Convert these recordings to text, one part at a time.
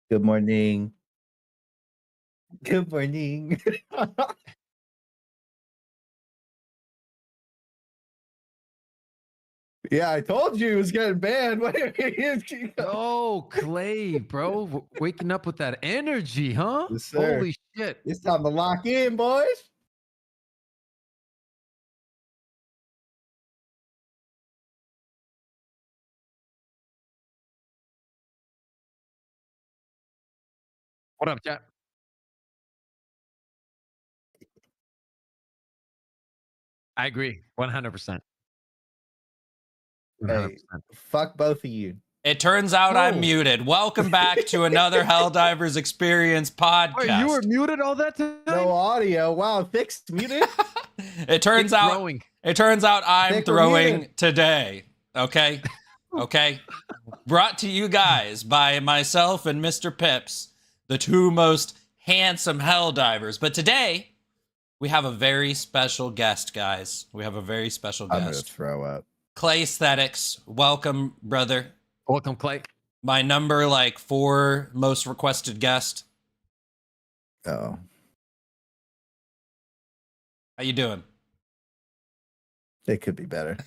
Good morning. Good morning. Yeah, I told you it was getting banned. Oh, Clay, bro, waking up with that energy, huh? Yes, sir. Holy shit. It's time to lock in, boys. What up, chat? I agree. 100%. 100%. Hey, fuck both of you. It turns out I'm muted. Welcome back to another Helldivers Experience podcast. Wait, you were muted all that time? No audio. Wow, Thick's muted. It turns out I'm Thick, throwing today. Okay? Okay? Brought to you guys by myself and Mr. Pips, the two most handsome Helldivers. But today, we have a very special guest, guys. We have a very special guest. I'm gonna throw up. Claysthetic, welcome, brother. Welcome, Clay. My number 4 most requested guest. Oh. How you doing? It could be better.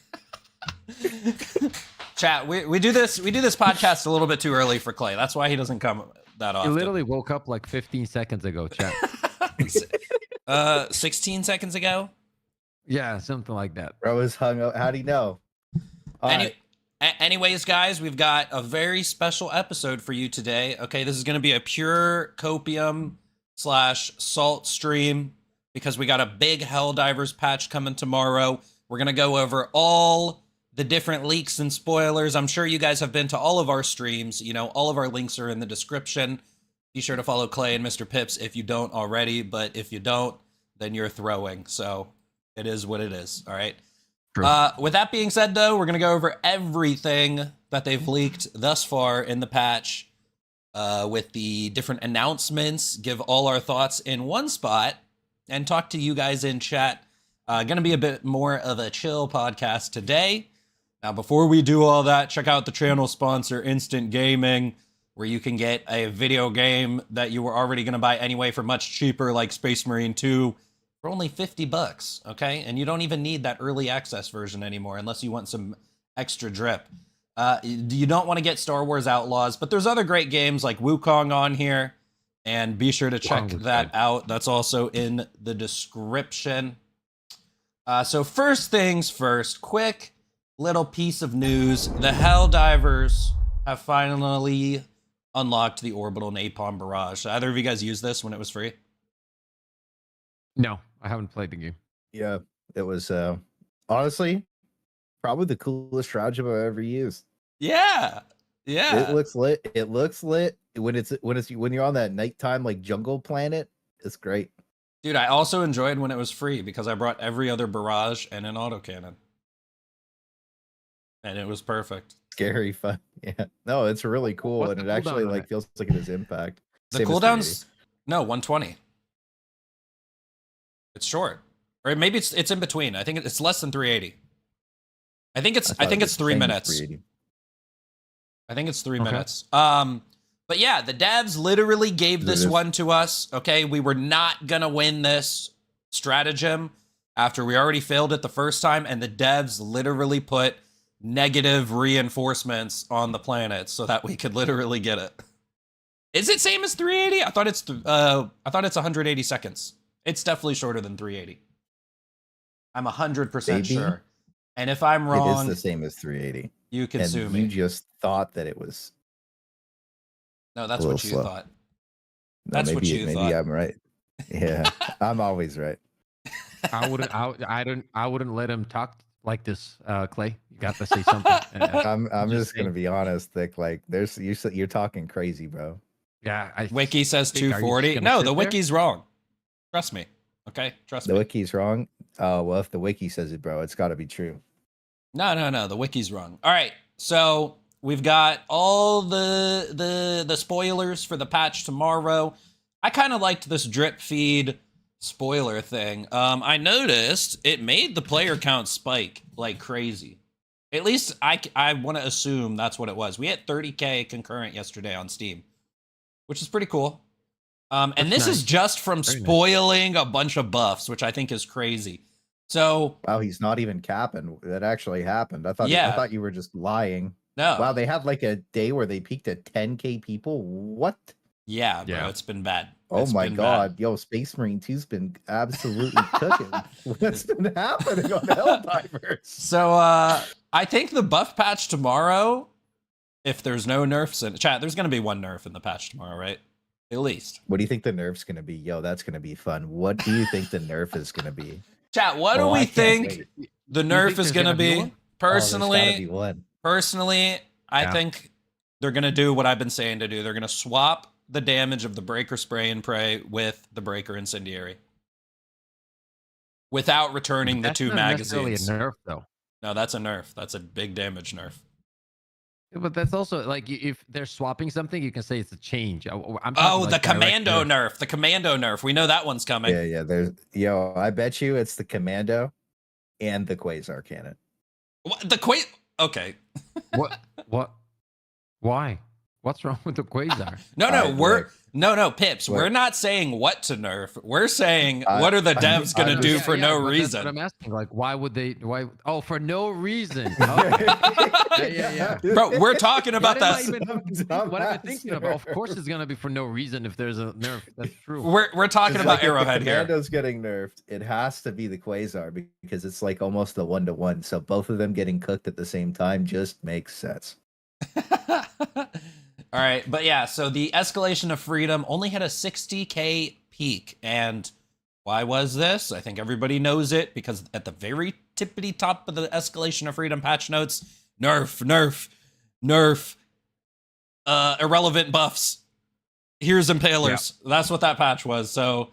Chat, we do this podcast a little bit too early for Clay. That's why he doesn't come that often. He literally woke up like 15 seconds ago, chat. 16 seconds ago? Yeah, something like that. Bro was hung up. How'd he know? Anyways, guys, we've got a very special episode for you today. Okay, this is going to be a pure copium/salt stream because we got a big Helldivers patch coming tomorrow. We're going to go over all the different leaks and spoilers. I'm sure you guys have been to all of our streams. You know, all of our links are in the description. Be sure to follow Clay and Mr. Pips if you don't already, but if you don't, then you're throwing. So it is what it is, all right? With that being said, though, we're going to go over everything that they've leaked thus far in the patch with the different announcements, give all our thoughts in one spot, and talk to you guys in chat. Going to be a bit more of a chill podcast today. Now, before we do all that, check out the channel sponsor, Instant Gaming, where you can get a video game that you were already going to buy anyway for much cheaper, like Space Marine 2, for only $50, okay? And you don't even need that early access version anymore unless you want some extra drip. You don't want to get Star Wars Outlaws, but there's other great games like Wukong on here, and be sure to check that out. That's also in the description. So first things first, quick little piece of news. The Helldivers have finally unlocked the Orbital Napalm Barrage. Either of you guys used this when it was free? No, I haven't played the game. Yeah, it was honestly probably the coolest stratagem I've ever used. Yeah. It looks lit. It looks lit when you're on that nighttime jungle planet. It's great. Dude, I also enjoyed when it was free because I brought every other barrage and an autocannon. And it was perfect. Scary fun. Yeah. No, it's really cool. What's and the it actually feels like it has impact. The cooldown's no 120. It's short. Or maybe it's in between. I think it's less than 380. I think it's 3 minutes. I think it's 3 minutes. But yeah, the devs literally gave this one to us. Okay, we were not gonna win this stratagem after we already failed it the first time, and the devs literally put negative reinforcements on the planet so that we could literally get it. Is it same as 380? I thought it's 180 seconds. It's definitely shorter than 380. I'm 100% sure. And if I'm wrong, it is the same as 380. You can sue me. You just thought that it was. No, that's what you thought. No, that's what you thought. Maybe I'm right. Yeah, I'm always right. I wouldn't let him talk like this, Clay. You got to say something. I'm just gonna be honest, Thick. You're talking crazy, bro. Yeah. Wiki says 240. No, the wiki's wrong. Trust me. Okay, trust me. The wiki's wrong. Oh well, if the wiki says it, bro, it's got to be true. No. The wiki's wrong. All right, so we've got all the spoilers for the patch tomorrow. I kind of liked this drip feed spoiler thing. I noticed it made the player count spike like crazy. At least I want to assume that's what it was. We hit 30K concurrent yesterday on Steam. which is pretty cool. And That's this is nice. just from Very nice. spoiling a bunch of buffs, which I think is crazy. So Wow, he's not even capping. That actually happened. I thought Yeah. I thought you were just lying. no, Wow, they had like a day where they peaked at 10k people. What? yeah, bro, Yeah. it's been bad. Oh It's my been god, bad. yo, Space Marine 2's been absolutely cooking. What's been happening on Helldivers? So I think the buff patch tomorrow, if there's no nerfs in chat, there's gonna be one nerf in the patch tomorrow, right? At least. What do you think the nerf's gonna be? Yo, that's gonna be fun. What do you think the nerf is gonna be? Chat, what do Oh, we I can't think wait. the You nerf think is there's gonna gonna be be? one? Personally, Oh, there's gotta be one. Personally, I Yeah. think they're going to do what I've been saying to do. They're going to swap the damage of the Breaker Spray and Pray with the Breaker Incendiary without returning the That's two not necessarily magazines. a nerf, though. No, that's a nerf. That's a big damage nerf. But that's also like if they're swapping something, you can say it's a change. I'm talking Oh, like the direct Commando nerf. nerf. The Commando nerf. We know that one's coming. Yeah, there's yo, I bet you it's the Commando and the Quasar cannon. What, the Quasar. Okay. What? What? Why? What's wrong with the Quasar? No, Pips. Look. We're not saying what to nerf. We're saying I- what are the I- devs going I- to do Yeah, for no but that's what reason. I'm asking. Like, why would they? Why? Oh, for no reason. Okay. yeah. Bro, we're talking about What am I that. even- what am I thinking of? Of course, it's gonna be for no reason if there's a nerf. That's true. We're talking It's about like if Arrowhead the here. Commando's getting nerfed, it has to be the Quasar because it's like almost a 1-to-1. So both of them getting cooked at the same time just makes sense. All right, but yeah, so the Escalation of Freedom only had a 60k peak, and why was this? I think everybody knows it because at the very tippity top of the Escalation of Freedom patch notes, nerf, irrelevant buffs. Here's Impalers. That's what that patch was. So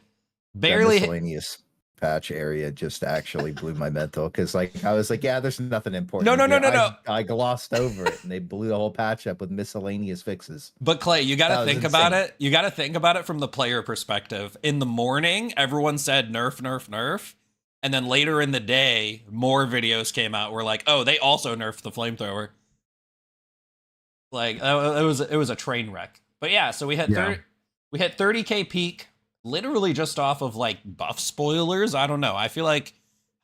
That barely. miscellaneous patch area just actually blew my mental because like I was like, yeah, there's nothing important. No, here. no. I glossed over it and they blew the whole patch up with miscellaneous fixes. But Clay, you got That to was think about insane. it. You got to think about it from the player perspective. In the morning, everyone said nerf. And then later in the day, more videos came out where like, oh, they also nerfed the Flamethrower. Like it was a train wreck. But yeah, so we hit 30k peak literally just off of like buff spoilers. I don't know. I feel like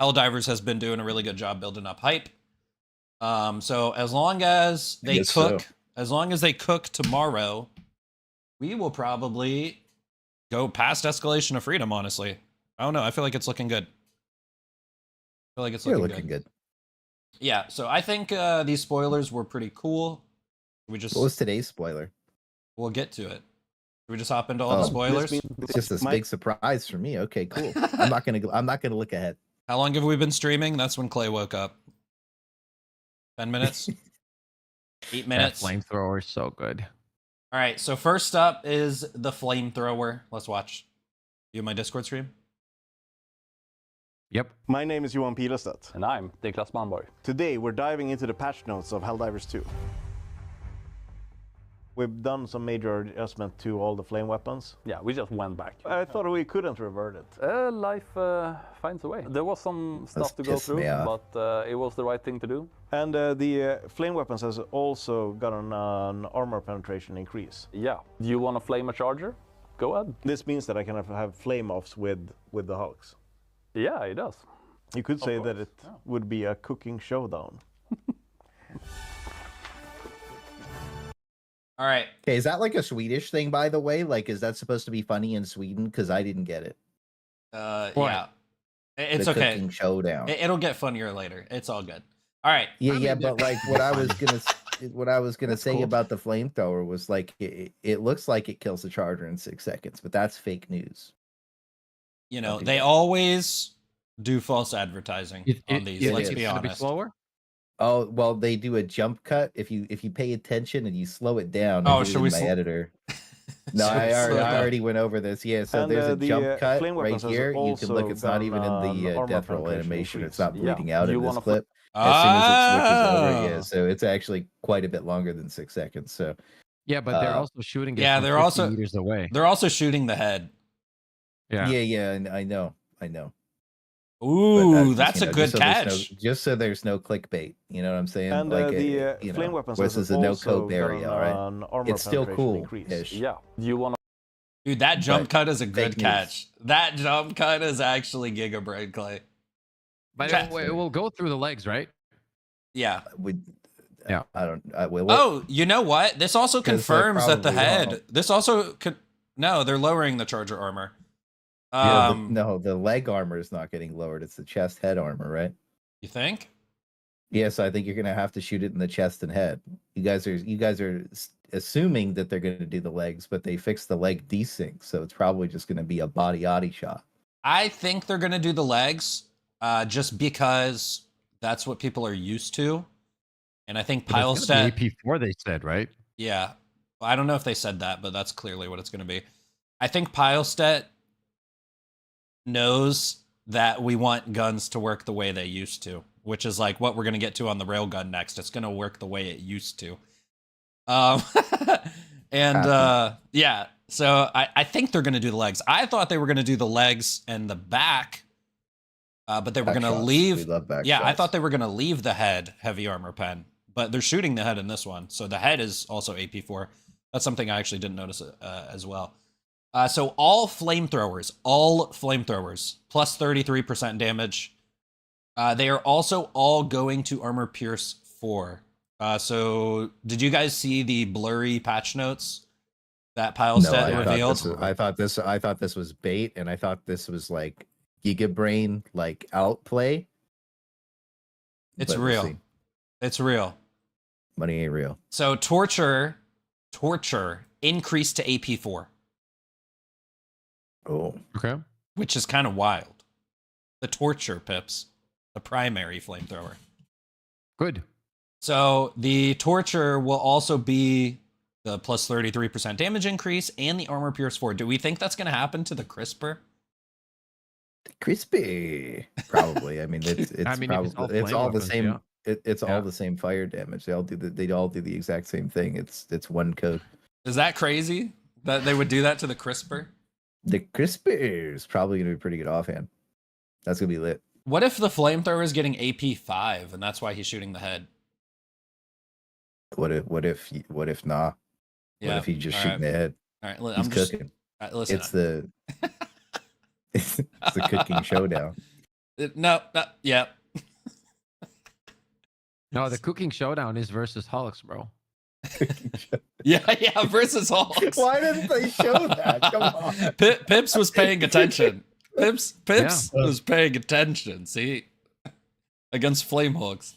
Helldivers has been doing a really good job building up hype. So as long as they guess cook, so. as long as they cook tomorrow, we will probably go past Escalation of Freedom, honestly. I don't know. I feel like it's looking good. I feel like it's You're looking looking good. good. Yeah, so I think these spoilers were pretty cool. We just What was today's spoiler? we'll get to it. Should we just hop into all the Oh. spoilers? It's just a big surprise for me. Okay, cool. I'm not gonna look ahead. How long have we been streaming? That's when Clay woke up. 10 minutes? 8 minutes? That Flamethrower is so good. All right, so first up is the Flamethrower. Let's watch. You in my Discord stream? Yep. My name is Johan Pilestedt. And I'm Niklas Malmborg. Today we're diving into the patch notes of Helldivers 2. We've done some major adjustment to all the flame weapons. Yeah, we just went back. I thought we couldn't revert it. Life finds a way. There was some stuff to go pissed through, me off. but it was the right thing to do. And the flame weapons has also gotten an armor penetration increase. Yeah. Do you want to flame a charger? Go ahead. This means that I can have flame offs with the Hogs. Yeah, it does. You could say that course, it would be a cooking showdown. All right. Okay, is that like a Swedish thing, by the way? Like, is that supposed to be funny in Sweden? Because I didn't get it. Yeah. It's The okay. cooking showdown. It'll get funnier later. It's all good. All right. Yeah, I mean, yeah, it- but like what I was gonna That's say cool. about the flamethrower was like it looks like it kills the charger in 6 seconds, but that's fake news. You know, do they that. always do false advertising on these. it Let's is. be Gonna be honest. slower. Oh well, they do a jump cut if you pay attention and you slow it down. Oh, I did it should in we my sl- editor? No, Should we I slow it down? already went over this. Yeah, so And, there's a the, jump cut flame right weapons has here. You can look; also it's not even in gotten the an armor death roll penetration animation. It's increase. not Yeah. bleeding out You in this wanna clip. As soon as it switches over, yeah. Ah. So it's actually quite a bit longer than 6 seconds. So Yeah, but they're Uh, also shooting. It yeah, from they're 50 also- meters away. They're also shooting the head. Yeah. yeah, and I know. Ooh, that's you a know, good just so there's catch. just so there's no clickbait. You know what I'm saying? And like the you flame know, weapons this has is a no also cope got area, all right? an armor It's still penetration cool increase. ish. Yeah. Do you want Dude, that jump But cut is a good fake news. catch. That jump cut is actually Gigabrain, Clay. But Chat- it will go through the legs, right? Yeah. We, Yeah. I don't. Will it? Oh, you know what? This also 'Cause they confirms that the probably head. won't. This also could. No, they're lowering the charger armor. Yeah, no, the leg armor is not getting lowered. It's the chest head armor, right? You think? Yes, I think you're gonna have to shoot it in the chest and head. You guys are assuming that they're gonna do the legs, but they fixed the leg desync, so it's probably just gonna be a body shot. I think they're gonna do the legs, just because that's what people are used to, and I think But it's gonna be Pilestat. AP4, they said, right? Yeah, well, I don't know if they said that, but that's clearly what it's gonna be. I think Pilestat knows that we want guns to work the way they used to, which is like what we're gonna get to on the Railgun next. It's gonna work the way it used to. And yeah, so I think they're gonna do the legs. I thought they were gonna do the legs and the back, but they were Back gonna shots. leave. We love back Yeah, I shots. thought they were gonna leave the head heavy armor pen, but they're shooting the head in this one, so the head is also AP4. That's something I actually didn't notice as well. So all flamethrowers, plus 33% damage. They are also all going to Armor Pierce 4. So did you guys see the blurry patch notes that Pilestat revealed? I thought this was bait, and I thought this was like Gigabrain like outplay. It's But we'll real. see. It's real. Money ain't real. So torture increased to AP4, Oh, Okay. which is kind of wild. The torture pips, the primary flamethrower. Good. So the torture will also be the plus 33% damage increase and the armor pierce 4. Do we think that's going to happen to the crisper? crispy. Probably. I mean, it's I mean, if probably it's it's all all flame the weapons, same. yeah. It's Yeah. all the same fire damage. They all do the exact same thing. It's one code. Is that crazy that they would do that to the crisper? The crispy is probably gonna be pretty good offhand. That's gonna be lit. What if the flamethrower is getting AP5 and that's why he's shooting the head? What if not? Yeah. What if he just all shooting right. the head? All right. He's I'm just cooking. listen. It's the it's the cooking showdown. No, yeah. No, the cooking showdown is versus Hulks, bro. Yeah, versus Hawks. Why didn't they show that? Come on. Pips was paying attention. Pips Yeah. was paying attention. See, against Flamehawks.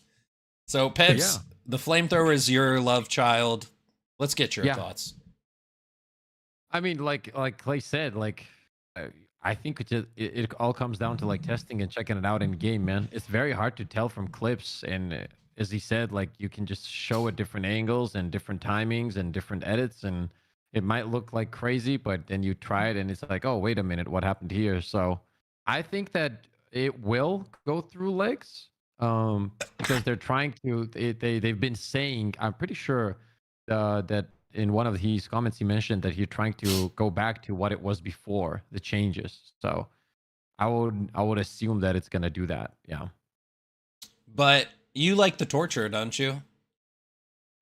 So Pips, Yeah. the flamethrower is your love child. Let's get your Yeah. thoughts. I mean, like Clay said, like I think it all comes down to like testing and checking it out in game, man. It's very hard to tell from clips, and as he said, like you can just show at different angles and different timings and different edits, and it might look like crazy, but then you try it and it's like, oh, wait a minute, what happened here? So I think that it will go through legs, because they're trying to. They've been saying, I'm pretty sure that in one of his comments he mentioned that he's trying to go back to what it was before the changes. So I would assume that it's gonna do that. Yeah, But you like the torture, don't you?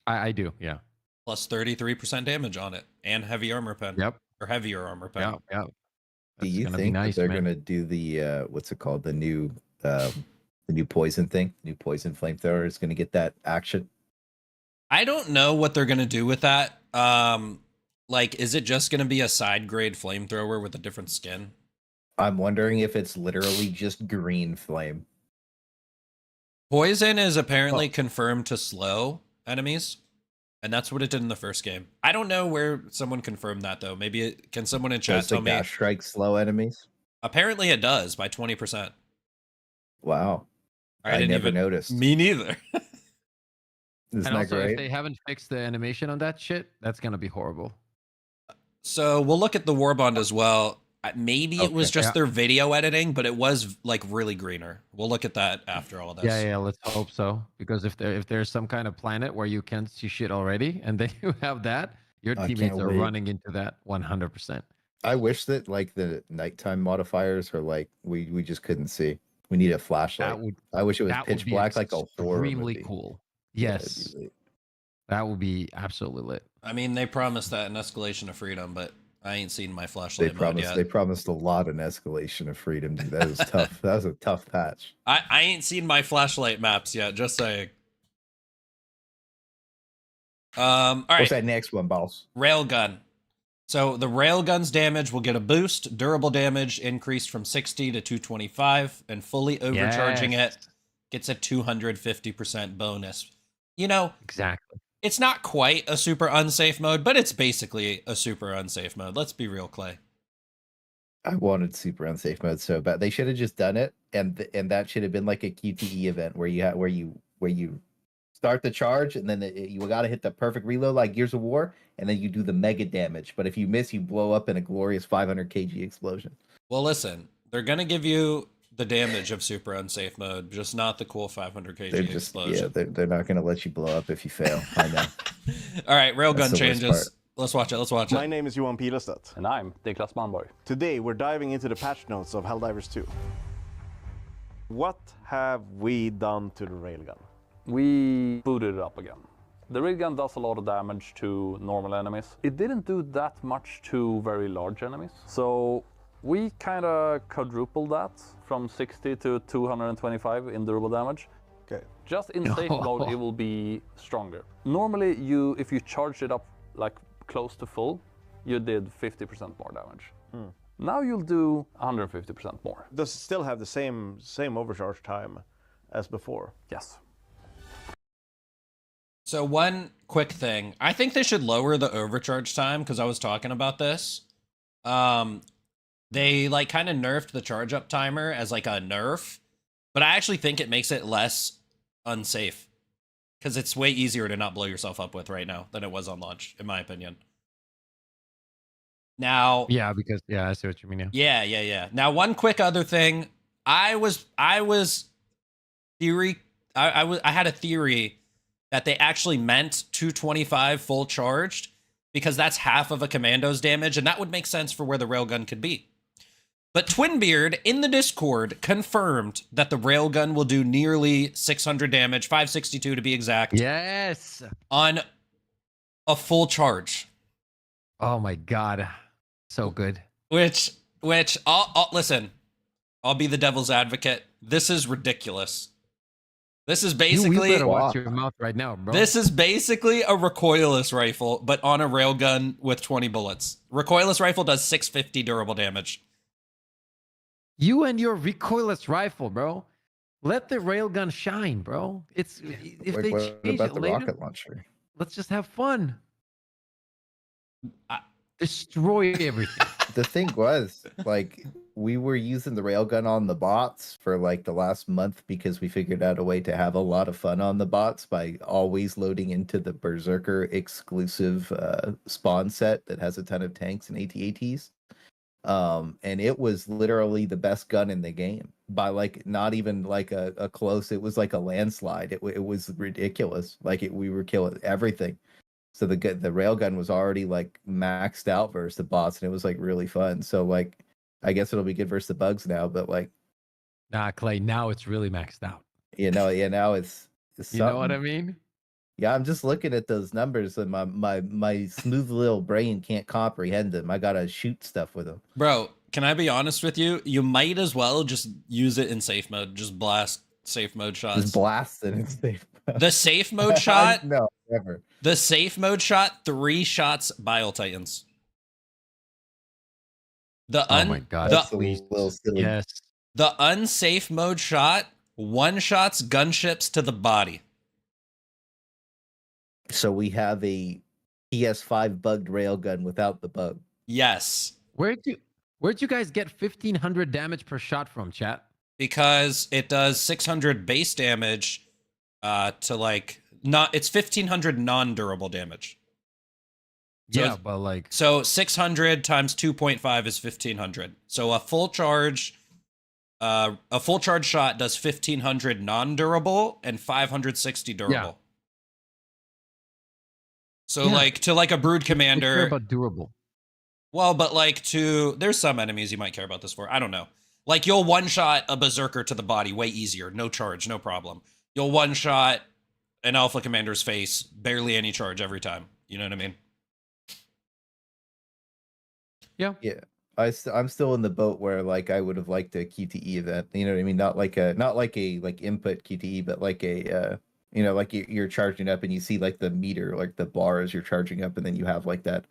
I do. Yeah. Plus 33% damage on it and heavy armor pen. Yep. Or heavier armor pen. Yeah. Yeah. Do That's you gonna be think nice, that they're man. gonna do the what's it called? The new poison thing? New poison flamethrower is gonna get that action. I don't know what they're gonna do with that. Like, is it just gonna be a side grade flamethrower with a different skin? I'm wondering if it's literally just green flame. Poison is apparently confirmed to slow enemies, and that's what it did in the first game. I don't know where someone confirmed that though. Maybe can someone in chat Does the tell me? gas strike slow enemies? Apparently, it does by 20%. Wow. I didn't never even noticed. Me neither. Isn't And that also, if great? they haven't fixed the animation on that shit, that's gonna be horrible. So we'll look at the Warbond as well. Maybe it was Okay. just Yeah. their video editing, but it was like really greener. We'll look at that after all this. Yeah, let's hope so. Because if there's some kind of planet where you can't see shit already, and then you have that, your I teammates can't are wait. running into that 100%. I wish that like the nighttime modifiers are like we just couldn't see. We need a flashlight. That would I wish it was that would pitch be black like a horror extremely movie. cool. Yeah, it'd be Yes, lit. that would be absolutely lit. I mean, they promised that in Escalation of Freedom, but I ain't seen my flashlight mode yet. They promised a lot in Escalation of Freedom, dude. That was tough. That was a tough patch. I ain't seen my flashlight maps yet, just saying. All right. What's that next one, boss? Railgun. So the Railgun's damage will get a boost. Durable damage increased from 60 to 225, and fully overcharging Yes. it gets a 250% bonus. You know, Exactly. it's not quite a super unsafe mode, but it's basically a super unsafe mode. Let's be real, Clay. I wanted super unsafe mode so bad. They should have just done it, and that should have been like a QTE event where you start the charge, and then you got to hit the perfect reload like Gears of War, and then you do the mega damage. But if you miss, you blow up in a glorious 500 kg explosion. Well, listen, they're gonna give you the damage of super unsafe mode, just not the cool 500 kg They're just explosion. they're not going to let you blow up if you fail. I know. All right, That's Railgun the worst changes. part. Let's watch it. Let's watch My it. name is Johan Pilestedt. And I'm Niklas Malmborg. Today we're diving into the patch notes of Helldivers 2. What have we done to the railgun? We booted it up again. The railgun does a lot of damage to normal enemies. It didn't do that much to very large enemies. So we kind of quadrupled that from 60 to 225 in durable damage. Okay. Just in safe mode, it will be stronger. Normally, if you charge it up like close to full, you did 50% more damage. Now you'll do 150% more. Does it still have the same overcharge time as before? Yes. So one quick thing, I think they should lower the overcharge time because I was talking about this. They like kind of nerfed the charge up timer as like a nerf, but I actually think it makes it less unsafe because it's way easier to not blow yourself up with right now than it was on launch, in my opinion. Now, Yeah, because I see what you mean. Yeah. yeah. Now, one quick other thing, I had a theory that they actually meant 225 full charged because that's half of a commando's damage, and that would make sense for where the railgun could be. But Twinbeard in the Discord confirmed that the railgun will do nearly 600 damage, 562 to be exact, Yes. on a full charge. Oh my god, so good. Which I'll listen. I'll be the devil's advocate. This is ridiculous. This is You basically better watch your mouth right now, bro. this is basically a recoilless rifle, but on a railgun with 20 bullets. Recoilless rifle does 650 durable damage. You and your recoilless rifle, bro. Let the railgun shine, bro. It's if they What change about it the later, rocket launcher? let's just have fun. I- Destroy everything. The thing was, like, we were using the railgun on the bots for like the last month because we figured out a way to have a lot of fun on the bots by always loading into the Berserker exclusive spawn set that has a ton of tanks and AT-ATs. And it was literally the best gun in the game by like not even like a close. It was like a landslide. It was ridiculous. Like we were killing everything. So the railgun was already like maxed out versus the bots, and it was like really fun. So like, I guess it'll be good versus the bugs now. But like, Nah, Clay. Now it's really maxed out. now it's You know what I something. mean? Yeah, I'm just looking at those numbers, and my smooth little brain can't comprehend them. I gotta shoot stuff with them. Bro, can I be honest with you? You might as well just use it in safe mode. Just blast safe mode shots. Just blasting and safe. The safe mode shot, No, never. the safe mode shot, 3 shots Bile Titans. The Oh my god. the- That's a little silly. Yes. The unsafe mode shot, 1 shots gunships to the body. So we have a PS5 bugged railgun without the bug. Yes, Where'd you guys get 1500 damage per shot from, chat? because it does 600 base damage to like it's 1500 non-durable damage. So Yeah, it's- but like So 600 times 2.5 is 1500. So a full charge shot does 1500 non-durable and 560 durable. Yeah. So Yeah. like to like a brood I care commander, about durable. well, but like to there's some enemies you might care about this for. I don't know. Like, you'll one-shot a Berserker to the body way easier. No charge, no problem. You'll one-shot an Alpha Commander's face, barely any charge every time. You know what I mean? Yeah. Yeah. I'm still in the boat where like I would have liked a QTE event. You know what I mean? Not like a input QTE, but like a like you're charging up and you see like the meter, like the bar as you're charging up, and then you have like that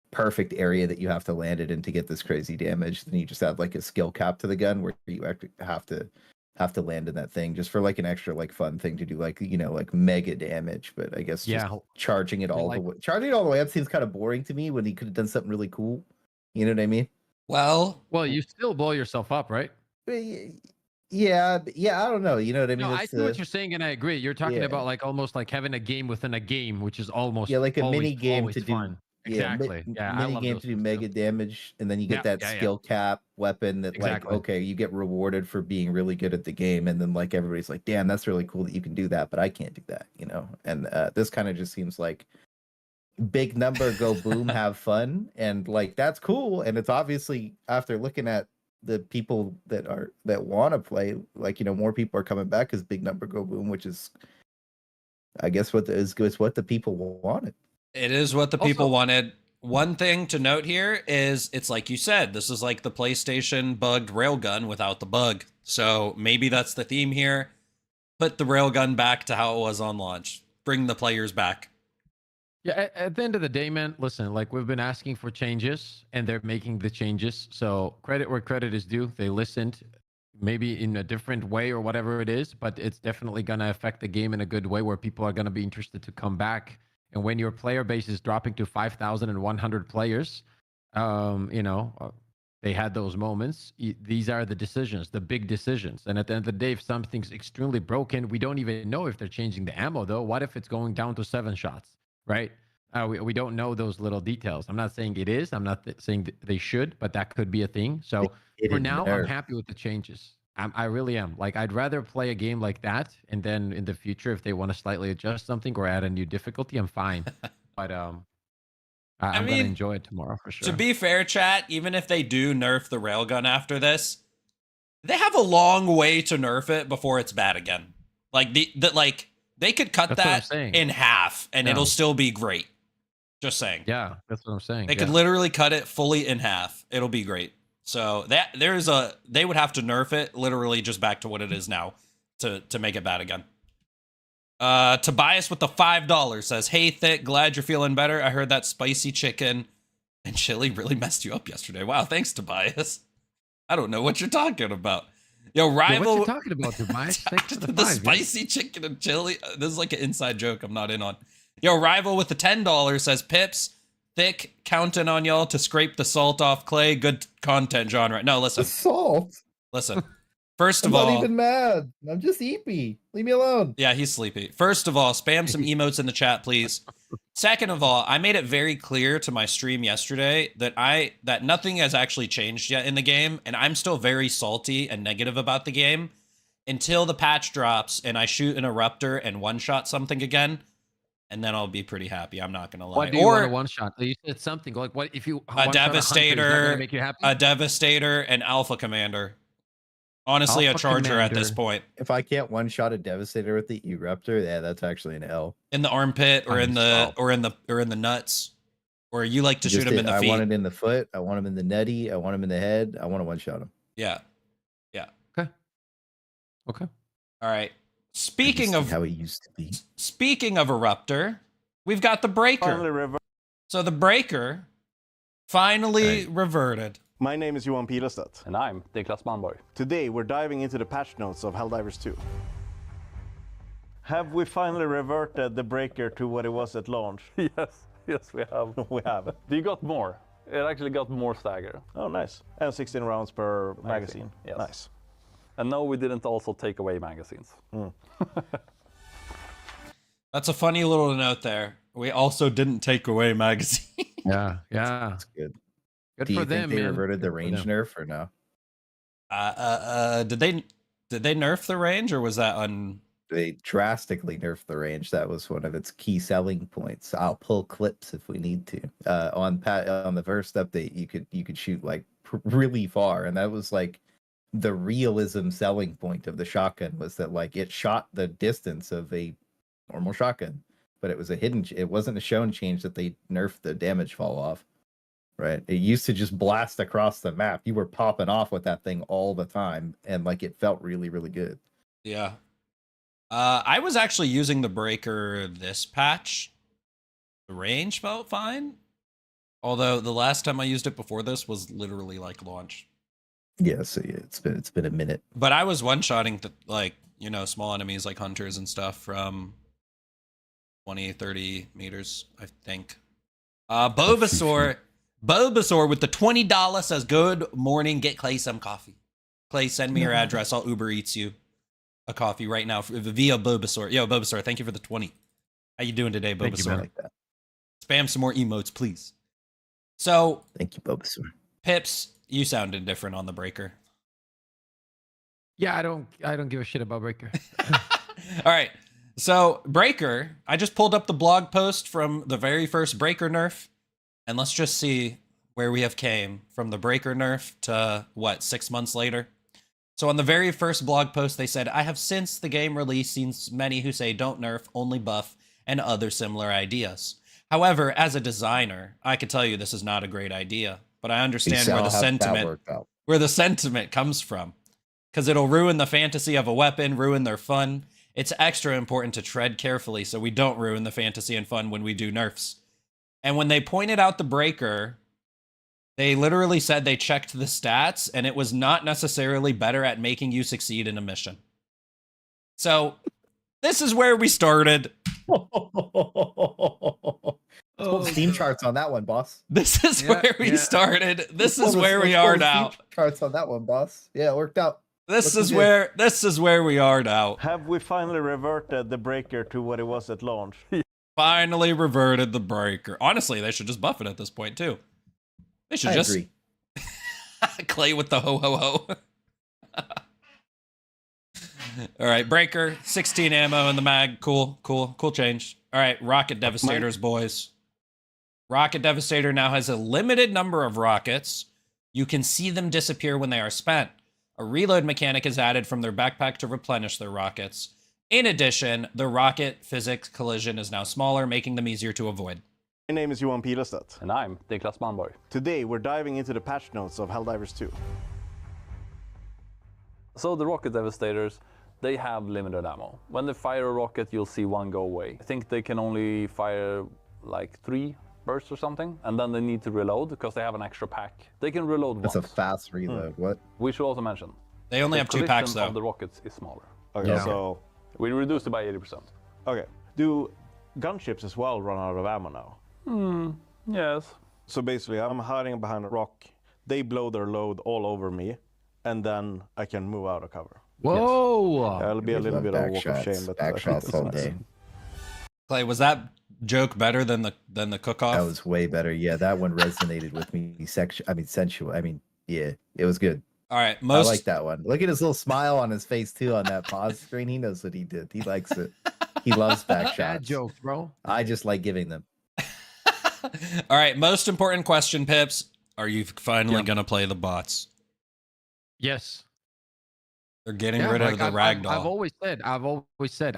perfect area that you have to land it in to get this crazy damage. Then you just have like a skill cap to the gun where you actually have to land in that thing just for like an extra like fun thing to do, like like mega damage. But I guess just charging it all the way up seems kind of boring to me when he could have done something really cool. You know what I mean? Well, you still blow yourself up, right? Yeah, I don't know. You know what I mean? No, I see what you're saying, and I agree. You're talking about like almost like having a game within a game, which is almost like a mini game to fun. do. Exactly. Mini game to do mega damage, and then you get that skill cap weapon that like okay, you get rewarded for being really good at the game, and then like everybody's like, damn, that's really cool that you can do that, but I can't do that, And this kind of just seems like big number, go boom, have fun, and like that's cool. And it's obviously, after looking at the people that want to play, like more people are coming back because big number, go boom, which is I guess what the people wanted. It is what the people wanted. One thing to note here is it's like you said, this is like the PlayStation bugged Railgun without the bug. So maybe that's the theme here. Put the Railgun back to how it was on launch. Bring the players back. Yeah, at the end of the day, man, listen, like we've been asking for changes and they're making the changes. So credit where credit is due. They listened, maybe in a different way or whatever it is, but it's definitely going to affect the game in a good way where people are going to be interested to come back. And when your player base is dropping to 5,100 players, they had those moments. These are the decisions, the big decisions. And at the end of the day, if something's extremely broken, we don't even know if they're changing the ammo, though. What if it's going down to 7 shots? Right? We don't know those little details. I'm not saying it is. I'm not saying they should, but that could be a thing. So for now, I'm happy with the changes. I really am. Like, I'd rather play a game like that, and then in the future, if they want to slightly adjust something or add a new difficulty, I'm fine. But I'm going to enjoy it tomorrow for sure. To be fair, chat, even if they do nerf the Railgun after this, they have a long way to nerf it before it's bad again. Like, they could cut that in half, and it'll still be great. Just saying. Yeah, that's what I'm saying. They could literally cut it fully in half. It'll be great. So they would have to nerf it literally just back to what it is now to make it bad again. Tobias with the $5 says, "Hey Thick, glad you're feeling better. I heard that spicy chicken and chili really messed you up yesterday." Wow, thanks Tobias. I don't know what you're talking about. Yo, Rival. What you talking about, Tobias? The spicy chicken and chili. This is like an inside joke I'm not in on. Yo, Rival with the $10 says, "Pips, Thick, counting on y'all to scrape the salt off Clay. Good content genre." No, listen. The salt? Listen. First of I'm all... not even mad. I'm just eepy. Leave me alone. Yeah, he's sleepy. First of all, spam some emotes in the chat, please. Second of all, I made it very clear to my stream yesterday that nothing has actually changed yet in the game, and I'm still very salty and negative about the game until the patch drops and I shoot an Eruptor and one-shot something again. And then I'll be pretty happy. I'm not gonna lie. What do you want a one shot? You said something like, "What if you a Devastator, make you happy? A Devastator, and Alpha Commander." Honestly, Alpha a Charger Commander. At this point. If I can't one shot a Devastator with the Eruptor, yeah, that's actually an L. In the armpit, or in the nuts, or you like to shoot him in the feet. I want it in the foot. I want him in the nutty. I want him in the head. I want to one shot him. Yeah. Okay. All right. Speaking of how it used to be. Speaking of Eruptor, we've got the Breaker. So the Breaker finally reverted. My name is Johan Pilestedt. And I'm Niklas Malmborg. Today we're diving into the patch notes of Helldivers 2. Have we finally reverted the Breaker to what it was at launch? Yes, we have. We have. You got more. It actually got more stagger. Oh, nice. And 16 rounds per magazine. Yes. Nice. And no, we didn't also take away magazines. That's a funny little note there. We also didn't take away magazines. Yeah. That's good. Good Do you for think them, they man. reverted the range nerf or no? Did they nerf the range, or was that on? They drastically nerfed the range. That was one of its key selling points. I'll pull clips if we need to. On the first update, you could shoot like really far, and that was like the realism selling point of the shotgun was that like it shot the distance of a normal shotgun, but it was a hidden. It wasn't a shown change that they nerfed the damage fall off. Right. It used to just blast across the map. You were popping off with that thing all the time, and like it felt really, really good. Yeah. I was actually using the breaker this patch. The range felt fine. Although the last time I used it before this was literally like launch. Yeah, so yeah, it's been a minute. But I was one-shotting like, you know, small enemies like hunters and stuff from 20, 30 meters, I think. Bulbasaur with the $20 says, good morning, get Clay some coffee. Clay, send me your address. I'll Uber Eats you a coffee right now via Bulbasaur. Yo, Bulbasaur, thank you for the 20. How you doing today, Bulbasaur? Like that. Spam some more emotes, please. So, thank you, Bulbasaur. Pips, you sounded different on the breaker. Yeah, I don't give a shit about breaker. All right. So, breaker, I just pulled up the blog post from the very first breaker nerf. And let's just see where we have came from the breaker nerf to, what, 6 months later? So on the very first blog post, they said, I have since the game release seen many who say don't nerf, only buff, and other similar ideas. However, as a designer, I can tell you this is not a great idea, but I understand where the sentiment comes from. Because it'll ruin the fantasy of a weapon, ruin their fun. It's extra important to tread carefully so we don't ruin the fantasy and fun when we do nerfs. And when they pointed out the breaker, they literally said they checked the stats and it was not necessarily better at making you succeed in a mission. So this is where we started. Steam charts on that one, boss. This is where we started. This is where we are now. Charts on that one, boss. Yeah, it worked out. This is where we are now. Have we finally reverted the breaker to what it was at launch? Finally reverted the breaker. Honestly, they should just buff it at this point too. They should agree. Clay with the ho ho ho. All right, breaker, 16 ammo in the mag. Cool change. All right, rocket devastators, boys. Rocket Devastator now has a limited number of rockets. You can see them disappear when they are spent. A reload mechanic is added from their backpack to replenish their rockets. In addition, the rocket physics collision is now smaller, making them easier to avoid. My name is Johan Pilestedt. And I'm Niklas Malmborg. Today we're diving into the patch notes of Helldivers 2. So the rocket devastators, they have limited ammo. When they fire a rocket, you'll see one go away. I think they can only fire like 3 bursts or something, and then they need to reload because they have an extra pack. They can reload once. That's a fast reload. What? We should also mention. They only have 2 packs though. Of the rockets is smaller. Okay, yeah. So we reduced it by 80%. Okay. Do gunships as well run out of ammo now? Yes. So basically, I'm hiding behind a rock. They blow their load all over me, and then I can move out of cover. Whoa! It'll be a little bit of a walk of shame, but back shots all day. Clay, was that joke better than the cook-off? That was way better. Yeah, that one resonated with me. Sensual. I mean, yeah, it was good. All right, I like that one. Look at his little smile on his face too on that pause screen. He knows what he did. He likes it. He loves back shots. Bad jokes, bro. I just like giving them. All right, most important question, Pips. Are you finally gonna play the bots? Yes. They're getting rid of the ragdoll. I've always said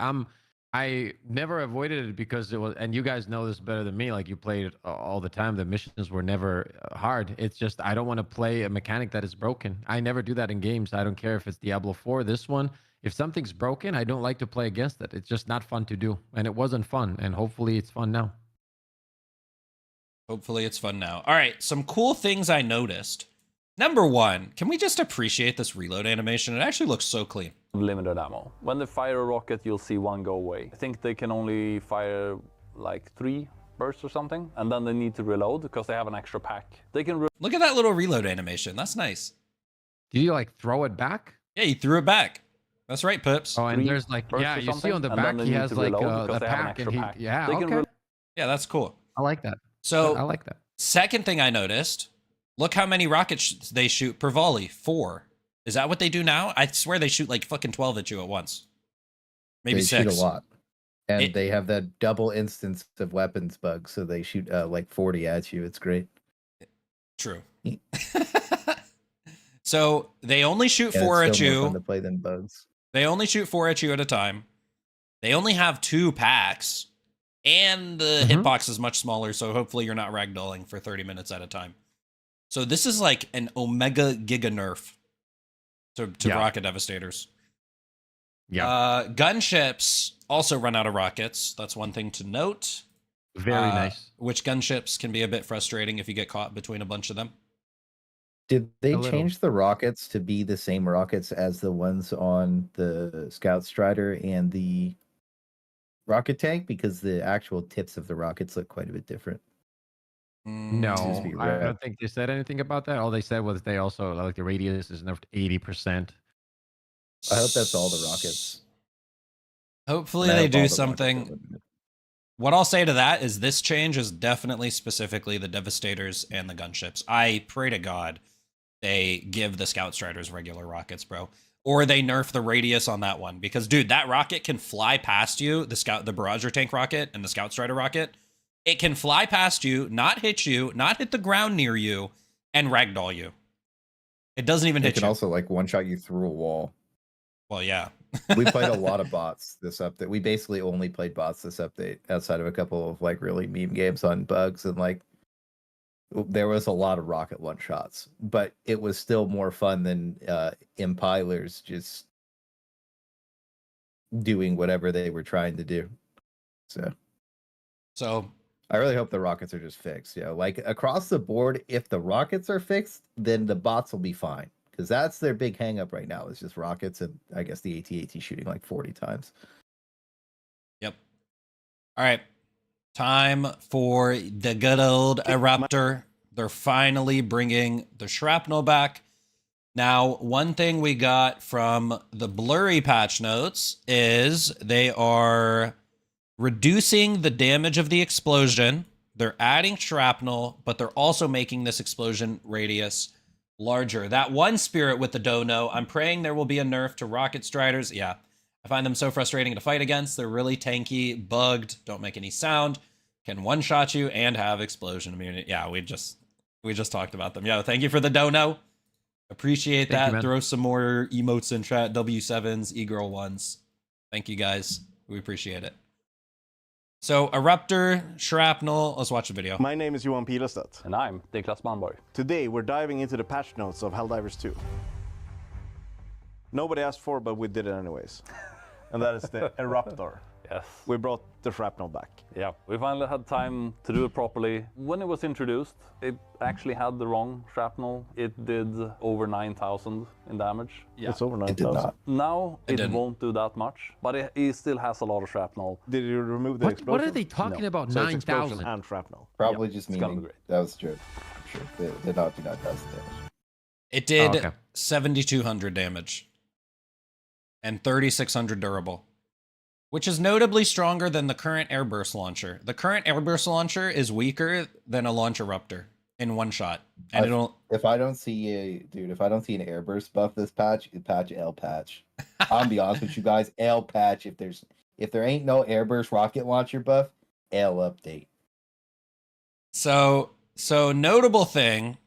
I never avoided it because it was, and you guys know this better than me, like you played it all the time. The missions were never hard. It's just I don't want to play a mechanic that is broken. I never do that in games. I don't care if it's Diablo 4, this one. If something's broken, I don't like to play against it. It's just not fun to do. And it wasn't fun. And hopefully it's fun now. Hopefully it's fun now. All right, some cool things I noticed. Number 1, can we just appreciate this reload animation? It actually looks so clean. Limited ammo. When they fire a rocket, you'll see one go away. I think they can only fire like 3 bursts or something, and then they need to reload because they have an extra pack. They can look at that little reload animation. That's nice. Did you like throw it back? Yeah, he threw it back. That's right, Pips. Oh, and there's like, yeah, you see on the back he has like a pack, and yeah, okay. Yeah, that's cool. I like that. So I like that. Second thing I noticed, look how many rockets they shoot per volley. 4. Is that what they do now? I swear they shoot like fucking 12 at you at once. Maybe 6. They shoot a lot. And they have that double instance of weapons bug, so they shoot like 40 at you. It's great. True. So they only shoot Yeah, 4 it's at still more fun you. to play than bugs. They only shoot 4 at you at a time. They only have 2 packs. And the hitbox is much smaller, so hopefully you're not ragdolling for 30 minutes at a time. So this is like an Omega Giga nerf to rocket devastators. Yeah. Gunships also run out of rockets. That's one thing to note. Very nice. Which gunships can be a bit frustrating if you get caught between a bunch of them. Did they A little. change the rockets to be the same rockets as the ones on the Scout Strider and the rocket tank? Because the actual tips of the rockets look quite a bit different. No, Seems to be I red. don't think they said anything about that. All they said was they also, like, the radius is nerfed 80%. I hope that's all the rockets. Hopefully And I they hope all do the rockets are something. limited. What I'll say to that is this change is definitely specifically the Devastators and the gunships. I pray to God they give the Scout Striders regular rockets, bro. Or they nerf the radius on that one. Because, dude, that rocket can fly past you, the barrage tank rocket and the Scout Strider rocket. It can fly past you, not hit the ground near you, and ragdoll you. It doesn't even It hit can you. also like one-shot you through a wall. Well, yeah. We played a lot of bots this update. We basically only played bots this update outside of a couple of like really meme games on bugs, and like there was a lot of rocket one-shots, but it was still more fun than impilers just doing whatever they were trying to do. So I really hope the rockets are just fixed. You know, like across the board, if the rockets are fixed, then the bots will be fine. Because that's their big hang up right now, is just rockets and I guess the AT-AT shooting like 40 times. Yep. All right. Time for the good old Eruptor. They're finally bringing the shrapnel back. Now, one thing we got from the blurry patch notes is they are reducing the damage of the explosion. They're adding shrapnel, but they're also making this explosion radius larger. That one spirit with the dono, I'm praying there will be a nerf to rocket striders. Yeah, I find them so frustrating to fight against. They're really tanky, bugged, don't make any sound, can one-shot you, and have explosion immunity. Yeah, we just talked about them. Yeah, thank you for the dono. Appreciate Thank that. you, man. Throw some more emotes in chat. W7s, e-girl ones. Thank you guys. We appreciate it. So, Eruptor, Shrapnel. Let's watch the video. My name is Johan Pilestedt. And I'm Niklas Malmborg. Today we're diving into the patch notes of Helldivers 2. Nobody asked for, but we did it anyways. And that is the Eruptor. Yes. We brought the shrapnel back. Yeah, we finally had time to do it properly. When it was introduced, it actually had the wrong shrapnel. It did over 9,000 in damage. Yeah. It's over It did 9,000. not. Now it didn't. won't do that much, but it still has a lot of shrapnel. Did you remove the explosion? What are they talking No. about? So it's explosion 9,000. and shrapnel. Probably just it's gonna meaning be great. that was true. I'm sure. They did not do 9,000 damage. It did Oh, okay. 7,200 damage and 3,600 durable, which is notably stronger than the current airburst launcher. The current airburst launcher is weaker than a launch Eruptor in one shot. And If I don't see an airburst buff this patch, L patch. I'll be honest with you guys, L patch. If there ain't no airburst rocket launcher buff, L update. So notable thing,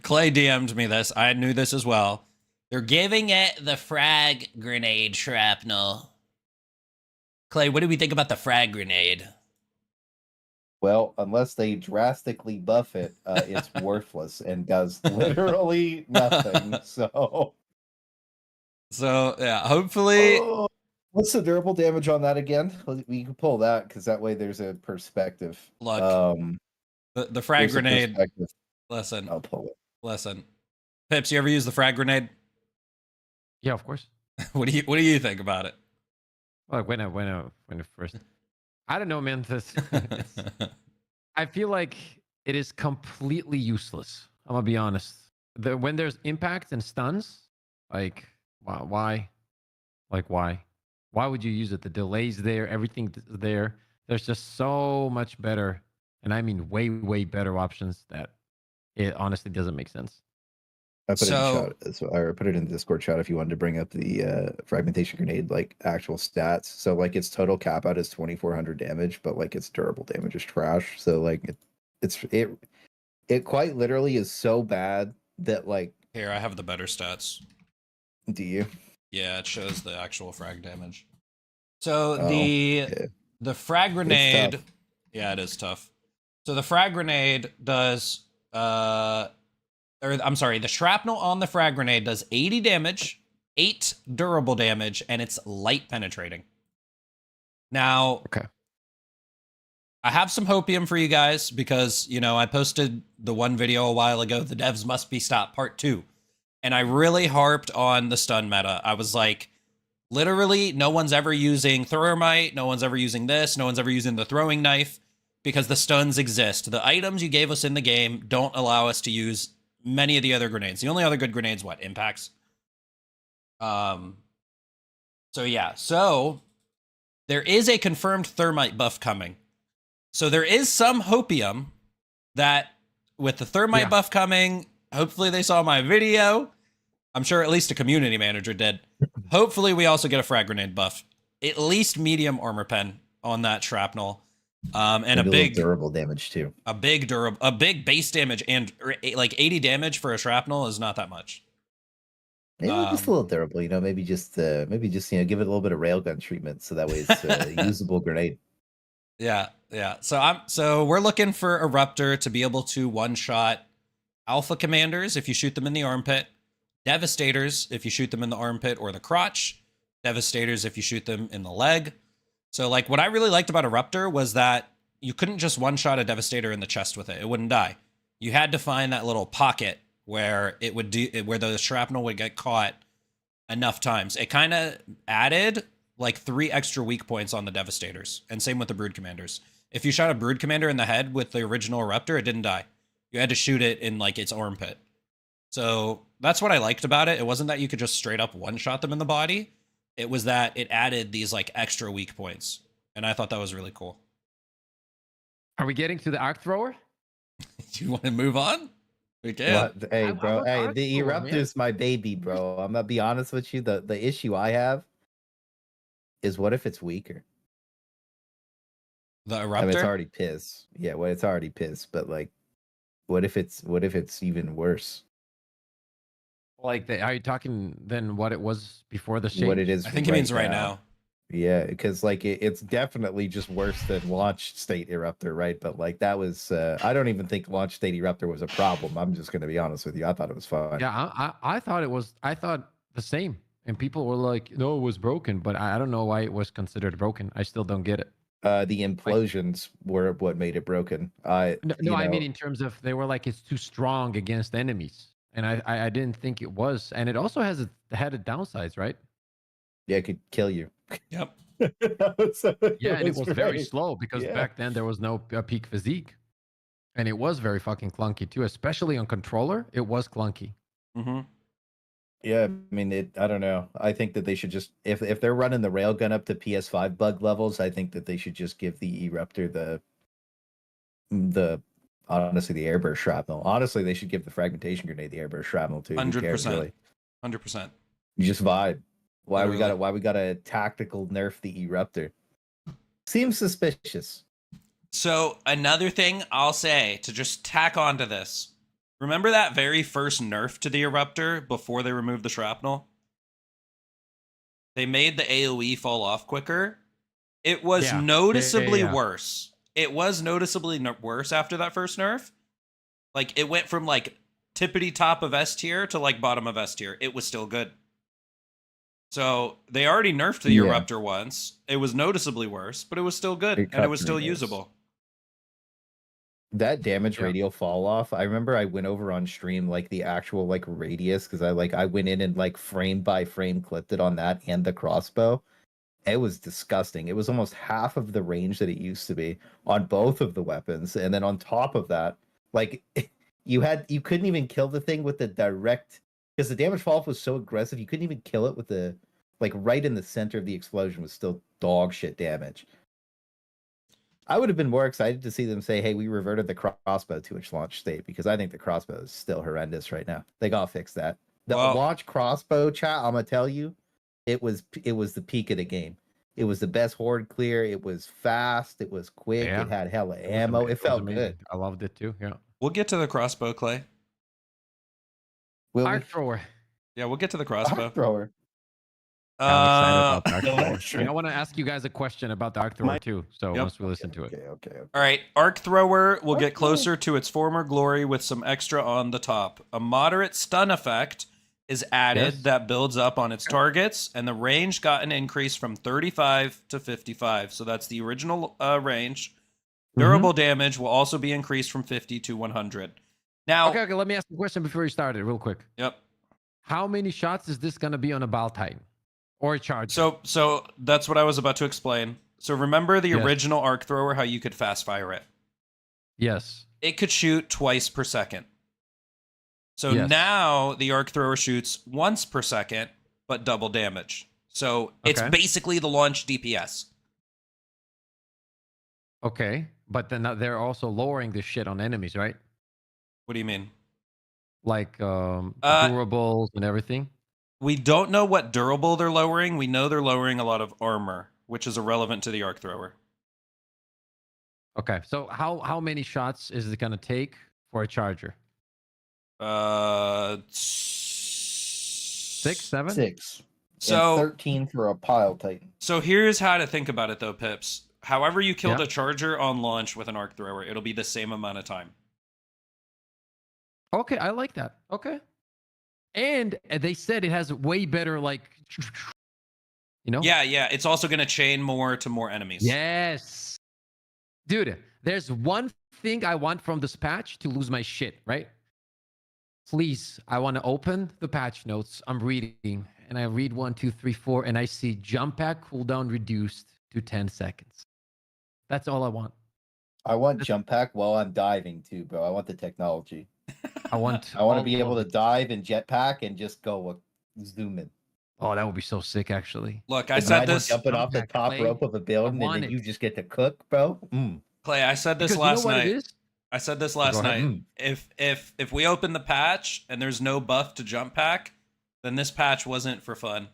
Clay DM'd me this. I knew this as well. They're giving it the frag grenade shrapnel. Clay, what do we think about the frag grenade? Well, unless they drastically buff it, it's worthless and does literally nothing. So yeah, hopefully. Oh, what's the durable damage on that again? We can pull that because that way there's a perspective. Look, the frag There's a grenade. perspective. Listen, I'll pull it. listen. Pips, you ever use the frag grenade? Yeah, of course. What do you think about it? Well, when I first, I don't know, man. I feel like it is completely useless. I'm gonna be honest. When there's impact and stuns, like why? Like why? Why would you use it? The delays there, everything there. There's just so much better, and I mean way better options that it honestly doesn't make sense. I put it in So- chat, or put it in the Discord chat if you wanted to bring up the fragmentation grenade like actual stats. So like its total cap out is 2,400 damage, but like its durable damage is trash. So like it quite literally is so bad that like Here, I have the better stats. Do you? Yeah, it shows the actual frag damage. So Oh, the frag grenade, tough. yeah, it is tough. So the frag grenade does, or I'm sorry, the shrapnel on the frag grenade does 80 damage, 8 durable damage, and it's light penetrating. Now, Okay. I have some hopium for you guys because, you know, I posted the one video a while ago, the devs must be stopped part 2. And I really harped on the stun meta. I was like, literally, no one's ever using thermite, no one's ever using this, no one's ever using the throwing knife because the stuns exist. The items you gave us in the game don't allow us to use many of the other grenades. The only other good grenades, what? Impacts? So yeah, so there is a confirmed thermite buff coming. So there is some hopium that with the thermite buff coming, hopefully they saw my video. I'm sure at least a community manager did. Hopefully we also get a frag grenade buff. At least medium armor pen on that shrapnel. And a big durable damage too. A big base damage and like 80 damage for a shrapnel is not that much. Maybe just a little durable, you know, maybe just give it a little bit of railgun treatment so that way it's a usable grenade. Yeah. So we're looking for Eruptor to be able to one-shot Alpha Commanders if you shoot them in the armpit, Devastators if you shoot them in the armpit or the crotch, Devastators if you shoot them in the leg. So like what I really liked about Eruptor was that you couldn't just one-shot a Devastator in the chest with it. It wouldn't die. You had to find that little pocket where it would where the shrapnel would get caught enough times. It kind of added like 3 extra weak points on the Devastators, and same with the Brood Commanders. If you shot a Brood Commander in the head with the original Eruptor, it didn't die. You had to shoot it in like its armpit. So that's what I liked about it. It wasn't that you could just straight up one-shot them in the body. It was that it added these like extra weak points. And I thought that was really cool. Are we getting to the arc thrower? Do you want to move on? We can. What? Hey, bro. Hey, the Eruptor's my baby, bro. I'm gonna be honest with you. The issue I have is what if it's weaker? The Eruptor? I mean, it's already piss. Yeah, well, it's already piss. But like, what if it's even worse? Like, are you talking then what it was before the shade? What it is? I think he means right now. Yeah, because like it's definitely just worse than launch state Eruptor, right? But like that was, I don't even think launch state Eruptor was a problem. I'm just gonna be honest with you. I thought it was fine. Yeah, I thought it was. I thought the same, and people were like, "No, it was broken," but I don't know why it was considered broken. I still don't get it. The implosions were what made it broken. I mean in terms of they were like it's too strong against enemies, and I didn't think it was, and it also had a downsides, right? Yeah, it could kill you. Yep. Yeah, and it was very slow because back then there was no peak physique, and it was very fucking clunky too, especially on controller. It was clunky. Mm-hmm. Yeah, I mean, I don't know. I think that they should just, if they're running the railgun up to PS5 bug levels, I think that they should just give the Eruptor the honestly the airburst shrapnel. Honestly, they should give the fragmentation grenade the airburst shrapnel too. 100%. 100%. You just vibe. Why Literally. we gotta tactical nerf the Eruptor? Seems suspicious. So another thing I'll say to just tack onto this. Remember that very first nerf to the Eruptor before they removed the shrapnel? They made the AoE fall off quicker. It was noticeably worse. It was noticeably worse after that first nerf. Like it went from like tippity top of S tier to like bottom of S tier. It was still good. So they already nerfed the Eruptor once. It was noticeably worse, but it was still good and it was still usable. That damage radial fall off. I remember I went over on stream like the actual like radius because I went in and like frame by frame clipped it on that and the crossbow. It was disgusting. It was almost half of the range that it used to be on both of the weapons, and then on top of that, like you couldn't even kill the thing with the direct. Because the damage fall off was so aggressive, you couldn't even kill it with the, like, right in the center of the explosion was still dog shit damage. I would have been more excited to see them say, hey, we reverted the crossbow to its launch state, because I think the crossbow is still horrendous right now. They gotta fix that. The launch crossbow, chat, I'm gonna tell you, it was the peak of the game. It was the best horde clear. It was fast. It was quick. It had hella ammo. It felt good. I loved it too. Yeah. We'll get to the crossbow, Clay. Will Arc we? thrower. Yeah, we'll get to the crossbow. Arc thrower. I'm excited about the arc no, thrower. that's And I want to ask you guys a question about the arc thrower too. So Yep. once we listen to it. Okay. All right, arc thrower will Arc get closer to its former glory with some extra on the top. A moderate stun effect is added Yes. that builds up on its targets, and the range got an increase from 35 to 55. So that's the original range. Durable damage will also be increased from 50 to 100. Now, Okay, let me ask you a question before you start it, real quick. Yep. How many shots is this going to be on a Ball Titan? Or a charge? So that's what I was about to explain. So remember the Yes. original arc thrower, how you could fast fire it? Yes. It could shoot twice per second. So Yes. now the arc thrower shoots once per second, but double damage. So it's Okay. basically the launch DPS. Okay. But then they're also lowering this shit on enemies, right? What do you mean? Like durables and everything? We don't know what durable they're lowering. We know they're lowering a lot of armor, which is irrelevant to the arc thrower. Okay. So how many shots is it going to take for a charger? 6, 7? 6. So- And 13 for a pile titan. So here's how to think about it, though, Pips. However you killed Yeah. a charger on launch with an arc thrower, it'll be the same amount of time. Okay, I like that. Okay. And they said it has way better, like, you know? Yeah. It's also going to chain more to more enemies. Yes. Dude, there's one thing I want from this patch to lose my shit, right? Please, I want to open the patch notes. I'm reading, and I read 1, 2, 3, 4, and I see jump pack cooldown reduced to 10 seconds. That's all I want. I want jump pack while I'm diving too, bro. I want the technology. I want. I want to all be able of to it. dive and jetpack and just go zoom in. Oh, that would be so sick, actually. Look, I Imagine said this, jumping off the Jump pack, top Clay. rope of a building and want then it. you just get to cook, bro. Mm. Clay. I said this Because last you know what night. it is? I said this last Go ahead. night. If we open the patch and there's no buff to jump pack, then this patch wasn't for fun.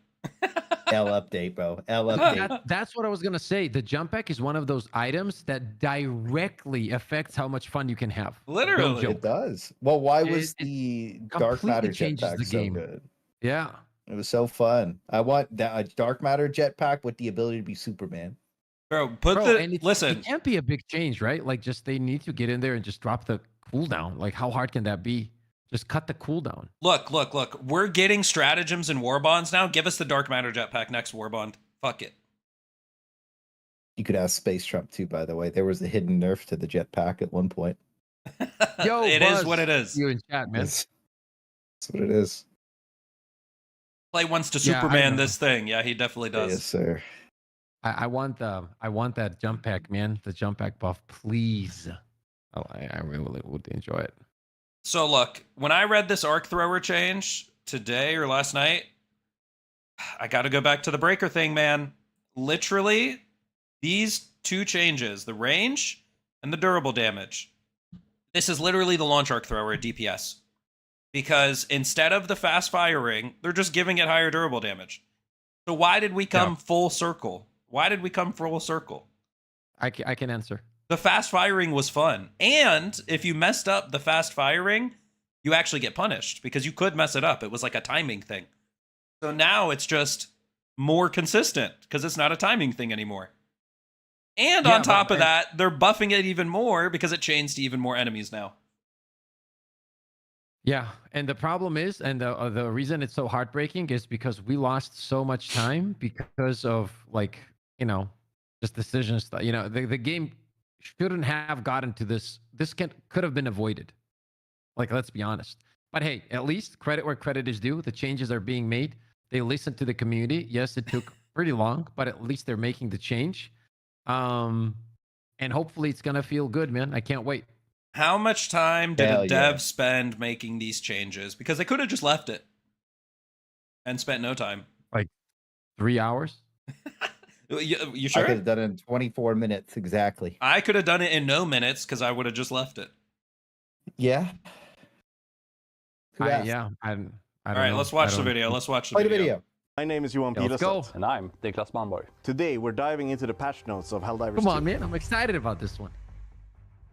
L update, bro. L update. That's what I was gonna say. The jump pack is one of those items that directly affects how much fun you can have. Literally. No joke. It does. Well, why was It the dark completely matter changes jetpack the so game. good? Yeah. It was so fun. I want that a dark matter jetpack with the ability to be Superman. Bro, And listen. it can't be a big change, right? Like, just they need to get in there and just drop the cooldown. Like, how hard can that be? Just cut the cooldown. Look. We're getting stratagems and war bonds now. Give us the dark matter jetpack next war bond. Fuck it. You could ask Space Trump too, by the way. There was a hidden nerf to the jetpack at one point. Yo, it is Buzz, what it is. You in chat, man. That's what it is. Clay wants to Yeah, I Superman know. this thing. Yeah, he definitely does. Yes, sir. I want that jump pack, man. The jump pack buff, please. Oh, I really would enjoy it. So look, when I read this arc thrower change today or last night, I got to go back to the breaker thing, man. Literally, these two changes, the range and the durable damage. This is literally the launch arc thrower at DPS. Because instead of the fast firing, they're just giving it higher durable damage. So why did we come full circle? Why did we come full circle? I can answer. The fast firing was fun. And if you messed up the fast firing, you actually get punished because you could mess it up. It was like a timing thing. So now it's just more consistent because it's not a timing thing anymore. And Yeah, on top but- of that, they're buffing it even more because it chains to even more enemies now. Yeah, and the problem is, and the reason it's so heartbreaking is because we lost so much time because of, like, just decisions that, the game shouldn't have gotten to this. This could have been avoided. Like, let's be honest. But hey, at least credit where credit is due. The changes are being made. They listened to the community. Yes, it took pretty long, but at least they're making the change. And hopefully it's gonna feel good, man. I can't wait. How much time did Hell a dev yeah. spend making these changes? Because they could have just left it and spent no time. 3 hours? You I could sure? have done it in 24 minutes exactly. I could have done it in no minutes because I would have just left it. Yeah. Who asked? Yeah, I don't All right, know. let's I watch the don't- video. Let's watch the Play the video. video. My name is Johan Yeah, let's go. Pileset. And I'm Niklas Malmborg. Today we're diving into the patch notes of Helldivers Come 2. on, man. I'm excited about this one.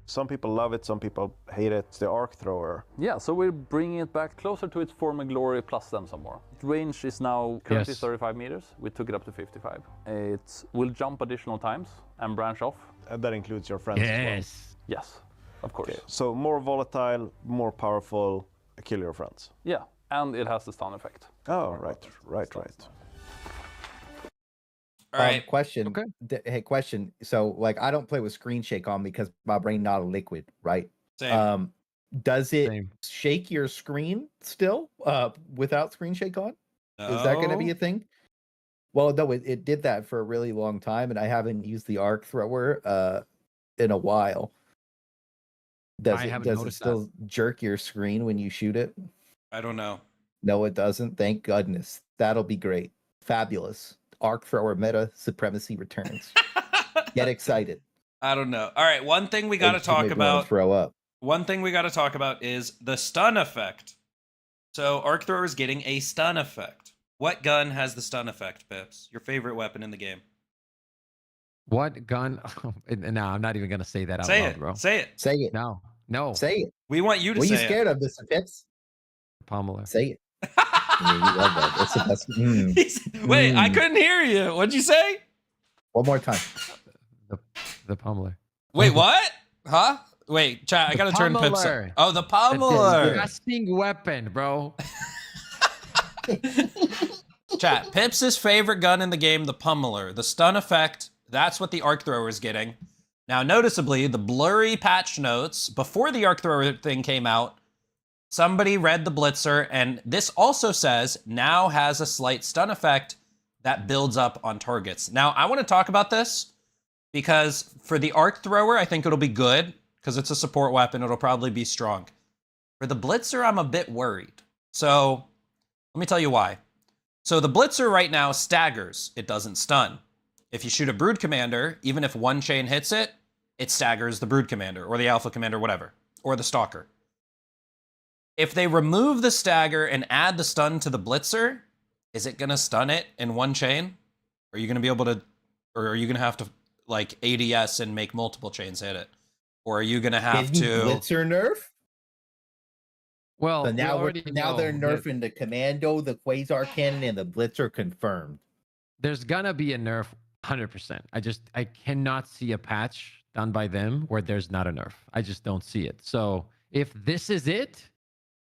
Some people love it, some people hate it. It's the arc thrower. Yeah, so we're bringing it back closer to its former glory, plus then some more. Range is now currently Yes. 35 meters. We took it up to 55. It will jump additional times and branch off. And that includes your friends as well. Yes. Yes, of course. Okay, so more volatile, more powerful, kill your friends. Yeah, and it has the stun effect. Oh, right. All right. Question. Okay. Hey, question. So, like, I don't play with screen shake on because my brain not a liquid, right? Same. Does it Same. shake your screen still without screen shake on? Is that going to be No. a thing? Well, no, it did that for a really long time, and I haven't used the arc thrower in a while. Does I it haven't does it noticed still jerk your screen when you shoot it? I don't know. No, it doesn't. Thank goodness. That'll be great. Fabulous. Arc thrower meta supremacy returns. Get excited. I don't know. All right, one thing we got to Makes me talk wanna about. Throw up. One thing we got to talk about is the stun effect. So Arc Thrower is getting a stun effect. What gun has the stun effect, Pips? Your favorite weapon in the game? What gun? No, I'm not even gonna say that out Say loud, it. bro. Say it. Say it. No. Say it. We want you to What are say you scared of, Mr. Pitts? Pommeler. Say it. Yeah, you love that. That's the best. Wait, I Mm. couldn't hear you. What'd you say? One more time. The pommeler. Wait, what? Huh? Wait, chat. I The gotta turn Pips. pommeler. Oh, the The pommeler. disgusting weapon, bro. Chat. Pips' favorite gun in the game, the pummeler. The stun effect. That's what the Arc Thrower is getting. Now, noticeably, the blurry patch notes before the Arc Thrower thing came out, somebody read the Blitzer, and this also says now has a slight stun effect that builds up on targets. Now, I want to talk about this because for the Arc Thrower, I think it'll be good because it's a support weapon. It'll probably be strong. For the Blitzer, I'm a bit worried. So, let me tell you why. So, the Blitzer right now staggers. It doesn't stun. If you shoot a Brood Commander, even if one chain hits it, it staggers the Brood Commander or the Alpha Commander, whatever, or the Stalker. If they remove the stagger and add the stun to the Blitzer, is it going to stun it in one chain? Are you going to be able to, or are you going to have to, like, ADS and make multiple chains hit it? Or are you going to have Didn't to... Blitzer nerf? Well, So now we already now they're know that nerfing the Commando, the Quasar Cannon, and the Blitzer confirmed. there's gonna be a nerf 100%. I cannot see a patch done by them where there's not a nerf. I just don't see it. So if this is it,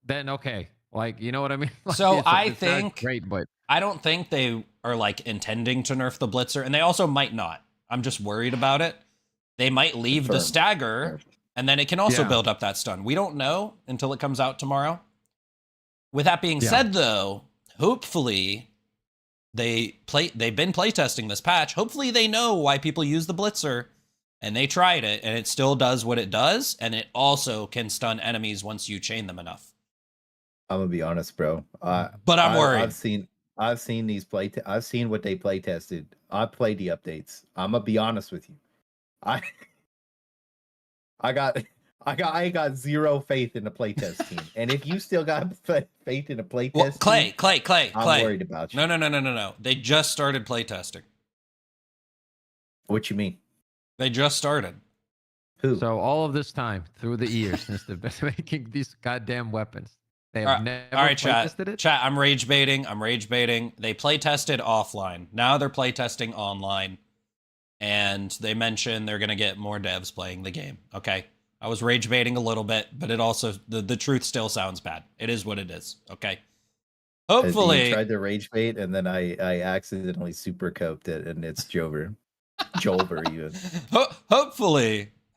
then okay. Like, you know what I mean? Like, So it's I not think- great, but I don't think they are, like, intending to nerf the Blitzer, and they also might not. I'm just worried about it. They might leave the Confirmed. stagger, and then it can also Yeah. build up that stun. We don't know until it comes out tomorrow. With that being Yeah. said, though, hopefully they've been playtesting this patch. Hopefully they know why people use the Blitzer, and they tried it, and it still does what it does, and it also can stun enemies once you chain them enough. I'm gonna be honest, bro. But I'm worried. I've seen these I've seen what they play tested. I played the updates. I'm gonna be honest with you. I got zero faith in the playtest team. And if you still got faith in the playtest Well, team, Clay. I'm worried about you. No. They just started playtesting. What you mean? They just started. Who? so all of this time through the years since they've been making these goddamn weapons, they All have right, never all right, chat. playtested it. Chat, I'm rage baiting. They playtested offline. Now they're playtesting online. And they mentioned they're going to get more devs playing the game. Okay. I was rage baiting a little bit, but it also, the truth still sounds bad. It is what it is. Okay. Hopefully. I tried to rage bait and then I accidentally super coped it and it's Jover. Jolver even.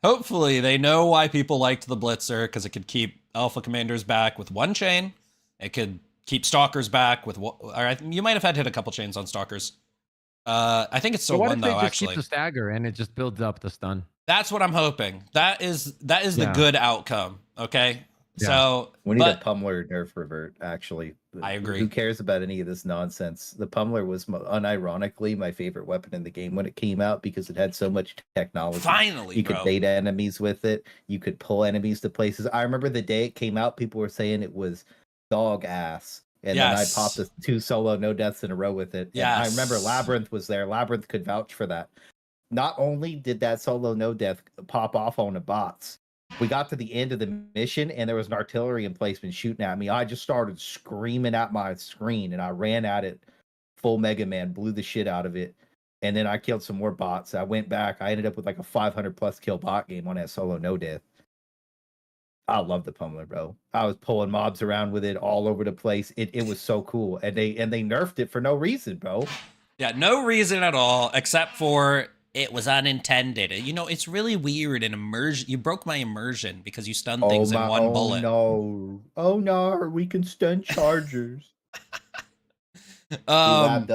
Hopefully they know why people liked the Blitzer, because it could keep Alpha Commanders back with one chain. It could keep Stalkers back with one. You might have had to hit a couple chains on Stalkers. I think it's still So what one if they though, just actually. keep the stagger and it just builds up the stun? That's what I'm hoping. That is the Yeah. good outcome. Okay. Yeah. So We need but- a pummeler nerf revert, actually. I agree. Who cares about any of this nonsense? The pummeler was unironically my favorite weapon in the game when it came out because it had so much technology. finally, You bro. could bait enemies with it. You could pull enemies to places. I remember the day it came out, people were saying it was dog ass. And then I Yes. popped 2 solo no deaths in a row with it. And I remember Yes. Labyrinth was there. Labyrinth could vouch for that. Not only did that solo no death pop off on the bots, we got to the end of the mission and there was an artillery emplacement shooting at me. I just started screaming at my screen and I ran at it full Mega Man, blew the shit out of it. And then I killed some more bots. I went back. I ended up with like a 500 plus kill bot game on that solo no death. I love the pummeler, bro. I was pulling mobs around with it all over the place. It was so cool. And they nerfed it for no reason, bro. Yeah, no reason at all, except for it was unintended. You know, it's really weird and immersion. You broke my immersion because you stunned things in one bullet. Oh no, we can stun chargers. Lab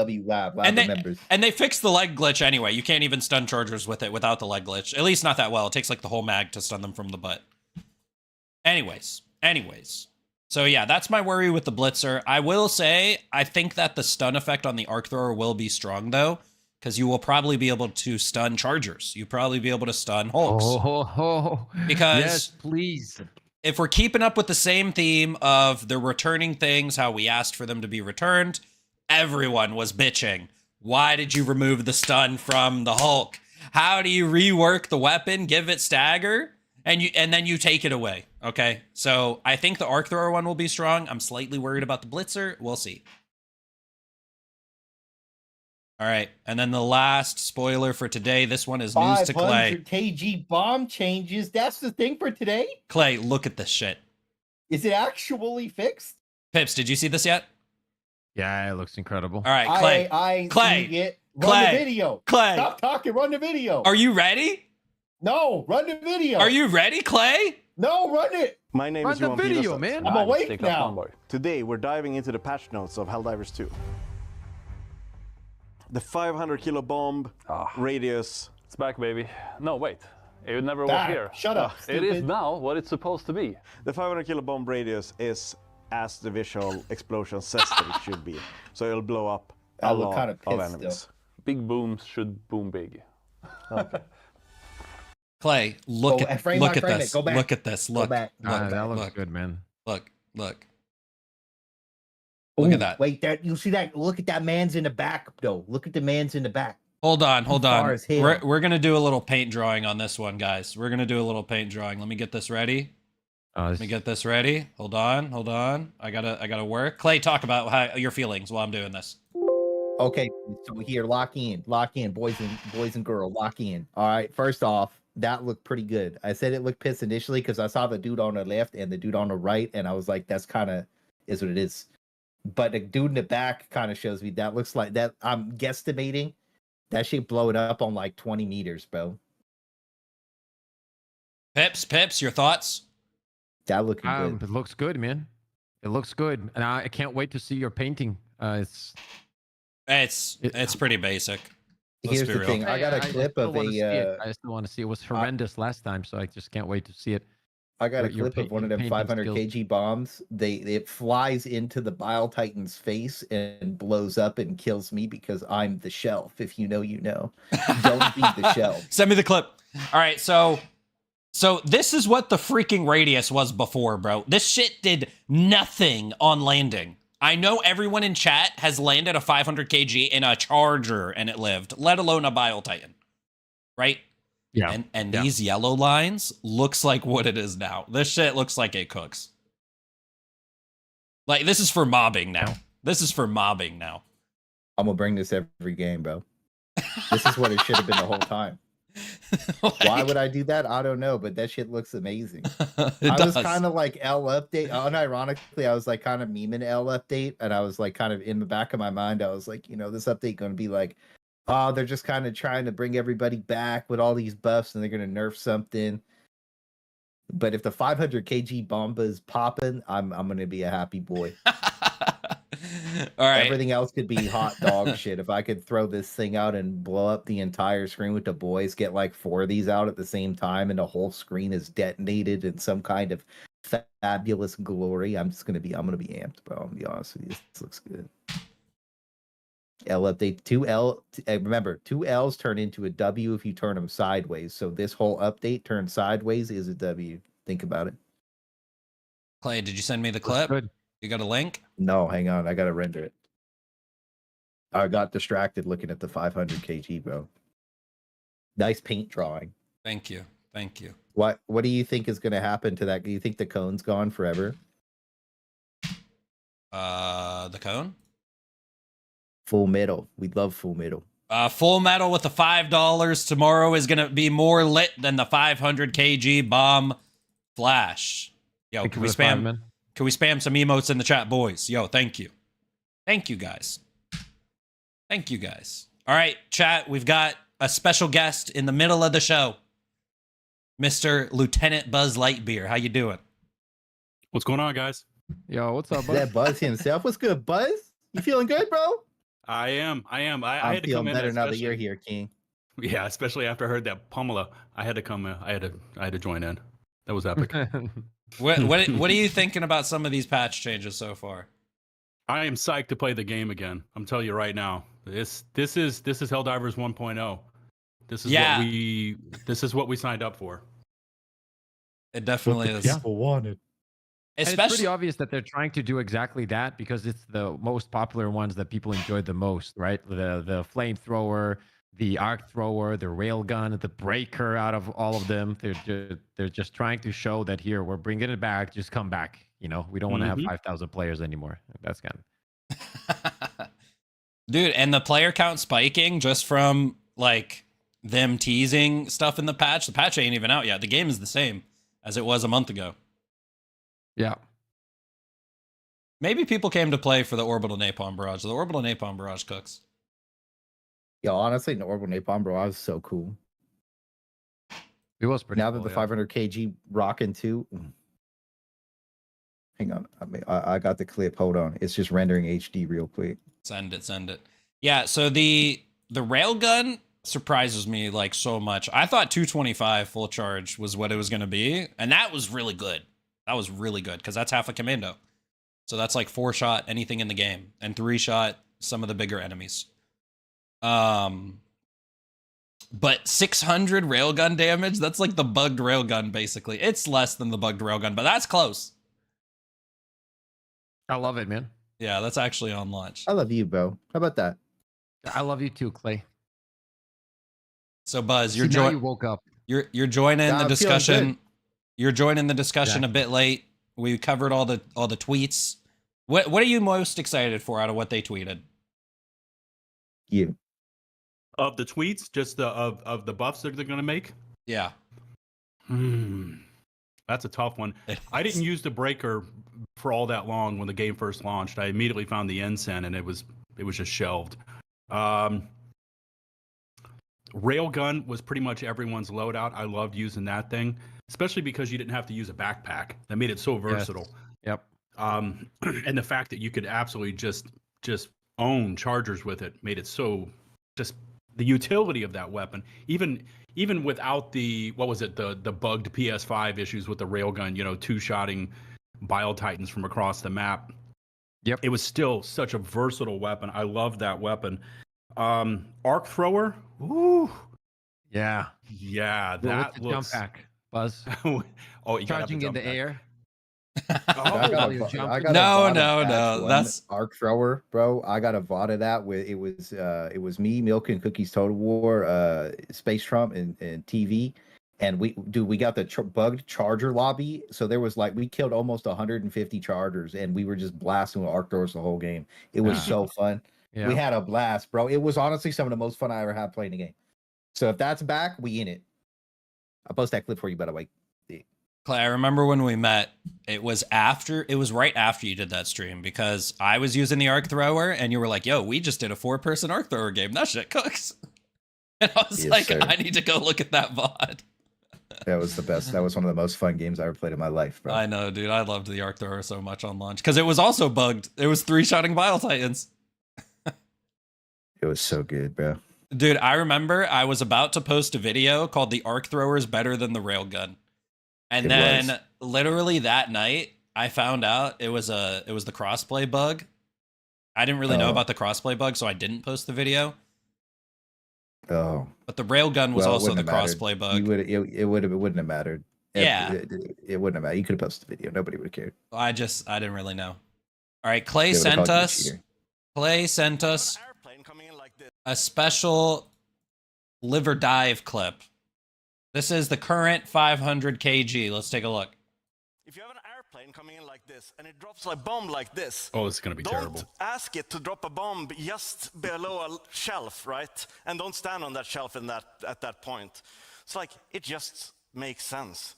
members. And they fixed the leg glitch anyway. You can't even stun chargers with it without the leg glitch. At least not that well. It takes like the whole mag to stun them from the butt. Anyways. So yeah, that's my worry with the Blitzer. I will say, I think that the stun effect on the arc thrower will be strong though, because you will probably be able to stun chargers. You'll probably be able to stun Hulks. Because yes, please. If we're keeping up with the same theme of the returning things, how we asked for them to be returned, everyone was bitching. Why did you remove the stun from the Hulk? How do you rework the weapon, give it stagger, and then you take it away? Okay, so I think the arc thrower one will be strong. I'm slightly worried about the Blitzer. We'll see. All right, and then the last spoiler for today. This one is news to Clay. 500 kg bomb changes. That's the thing for today? Clay, look at this shit. Is it actually fixed? Pips, did you see this yet? Yeah, it looks incredible. All right, Clay. Clay. Run the video. Clay. Stop talking. Run the video. Are you ready? No, run the video. Are you ready, Clay? No, run it. My name is Run the Johan video, Piloset. man. I'm awake now. Today we're diving into the patch notes of Helldivers 2. The 500 kilo bomb radius. It's back, baby. No, wait. It never was Back. here. Shut up, It is stupid. now what it's supposed to be. The 500 kilo bomb radius is as the visual explosion says that it should be. So it'll blow up I a look lot kinda of pissed enemies. still. Big booms should boom big. Clay, look at frame look by at frame this. it. Go back. Look at this. Go Look. back. That looks look. good, man. Look. Look Ooh, at that. Wait, you see that? Look at that man's in the back, though. Look at the man's in the back. Hold on. far as hell. We're gonna do a little paint drawing on this one, guys. We're gonna do a little paint drawing. Let me get this ready. Let me get this ready. Hold on. I gotta work. Clay, talk about how your feelings while I'm doing this. Okay, so here, lock in, boys and girl, lock in. All right, first off, that looked pretty good. I said it looked pissed initially because I saw the dude on the left and the dude on the right, and I was like, that's kind of is what it is. But the dude in the back kind of shows me that looks like that. I'm guesstimating that shit blowing up on like 20 meters, bro. Pips, your thoughts? That looking good. It looks good, man. It looks good, and I can't wait to see your painting. It's pretty basic. Let's Here's be the real. thing. I got a clip of I still want to see it. It was horrendous last time, so I just can't wait to see it. I got a your clip of one of your them painting 500 skills. kg bombs. It flies into the Bile Titan's face and blows up and kills me because I'm the shelf. If you know, you know. Don't be the shelf. Send me the clip. All right, so this is what the freaking radius was before, bro. This shit did nothing on landing. I know everyone in chat has landed a 500 kg in a charger and it lived, let alone a Bile Titan, right? Yeah. And these yellow lines looks like what it is now. This shit looks like it cooks. Like, this is for mobbing now. I'm gonna bring this every game, bro. This is what it should have been the whole time. Why would I do that? I don't know, but that shit looks amazing. I was kind of like L update. Unironically, I was like kind of memeing L update, and I was like kind of in the back of my mind, I was like, you know, this update going to be like, oh, they're just kind of trying to bring everybody back with all these buffs, and they're going to nerf something. But if the 500 kg bomba is popping, I'm going to be a happy boy. All right. Everything else could be hot dog shit. If I could throw this thing out and blow up the entire screen with the boys, get like 4 of these out at the same time, and the whole screen is detonated in some kind of fabulous glory, I'm gonna be amped, bro. I'm gonna be honest with you. This looks good. L update 2L. Remember, 2 L's turn into a W if you turn them sideways. So this whole update turned sideways is a W. Think about it. Clay, did you send me the clip? Good. You got a link? No, hang on. I gotta render it. I got distracted looking at the 500 kg, bro. Nice paint drawing. Thank you. Thank you. What do you think is going to happen to that? Do you think the cone's gone forever? The cone? Full metal. We love full metal. Full metal with the $5 tomorrow is gonna be more lit than the 500 kg bomb flash. Yo, Thank can you we for the spam? five, man. Can we spam some emotes in the chat, boys? Yo, thank you. Thank you, guys. Thank you, guys. All right, chat, we've got a special guest in the middle of the show. Mr. Lieutenant BuzzLightBeer. How you doing? What's going on, guys? Yo, what's up, Is bud? that Buzz himself? What's good, Buzz? You feeling good, bro? I am. I I'm had to come feeling in. better now that you're especially- here, King. Yeah, especially after I heard that Pumela. I had to come. I had to join in. That was epic. What are you thinking about some of these patch changes so far? I am psyched to play the game again. I'm telling you right now. This is Helldivers 1.0. This is what we signed up for. It definitely is. People wanted. And it's Especially pretty obvious that they're trying to do exactly that because it's the most popular ones that people enjoy the most, right? The flamethrower, the arc thrower, the railgun, the breaker. Out of all of them, they're just trying to show that here we're bringing it back. Just come back. You know, we don't want to have 5,000 players anymore. That's kind of dude, and the player count spiking just from like them teasing stuff in the patch. The patch ain't even out yet. The game is the same as it was a month ago. yeah. Maybe people came to play for the Orbital Napalm Barrage. The Orbital Napalm Barrage cooks. Yo, honestly, the Orbital Napalm, bro, I was so cool. It was pretty. Now that cool, the yeah. 500 kg rocking too. Hang on, I got the clip. Hold on, it's just rendering HD real quick. Send it. Yeah, so the railgun surprises me like so much. I thought 225 full charge was what it was going to be, and that was really good. That was really good because that's half a commando. So that's like 4-shot anything in the game and 3-shot some of the bigger enemies. But 600 railgun damage, that's like the bugged railgun basically. It's less than the bugged railgun, but that's close. I love it, man. Yeah, that's actually on launch. I love you, bro. How about that? I love you too, Clay. So Buzz, See, now you woke up. you're joining Yeah, the I'm feeling discussion. good. You're joining the discussion a bit late. We covered all the tweets. What are you most excited for out of what they tweeted? You. Of the tweets, just of the buffs that they're going to make. Yeah. That's a tough one. I didn't use the breaker for all that long when the game first launched. I immediately found the ensign and it was just shelved. Railgun was pretty much everyone's loadout. I loved using that thing, especially because you didn't have to use a backpack. That made it so versatile. Yes. Yep. And the fact that you could absolutely just own chargers with it made it so just the utility of that weapon, even without the the bugged PS5 issues with the railgun, two-shotting bile titans from across the map. Yep. It was still such a versatile weapon. I love that weapon. Arc thrower. Ooh. Yeah. Yeah, What's that the looks. jump pack, Buzz? Oh, you gotta have Charging the in jump the pack. air. I got Oh, a, you're I jumping. got a No, VOD of no, patch no, one, that's- arc thrower, bro. I got a VOD of that with it was me, Milk and Cookies Total War, Space Trump and TV. And we got the bugged charger lobby. So there was we killed almost 150 chargers and we were just blasting with arc throwers the whole game. It was so fun. Yeah. We had a blast, bro. It was honestly some of the most fun I ever had playing the game. So if that's back, we in it. I'll post that clip for you, by the way. Clay, I remember when we met, it was right after you did that stream because I was using the arc thrower and you were like, yo, we just did a 4-person arc thrower game. That shit cooks. And I was Yes, like, sir. I need to go look at that VOD. That was the best. That was one of the most fun games I ever played in my life, bro. I know, dude. I loved the arc thrower so much on launch because it was also bugged. It was 3-shotting bile titans. It was so good, bro. Dude, I remember I was about to post a video called "The Arc Thrower is Better Than the Railgun," and It then was. literally that night I found out it was the crossplay bug. I didn't really know Oh. about the crossplay bug, so I didn't post the video. Oh, But the railgun was well, it also the wouldn't have mattered. crossplay You bug. would it wouldn't have mattered. Yeah. It wouldn't have mattered. You could have posted the video. Nobody would have cared. I didn't really know. All right, Clay They would've sent called you a us. cheater. Clay sent us Airplane coming in like this. a special liver dive clip This is the current 500 kg. Let's take a look. If you have an airplane coming in like this and it drops a bomb like this, Oh, it's gonna be don't terrible. ask it to drop a bomb just below a shelf, right? And don't stand on that shelf at that point. It's like, it just makes sense.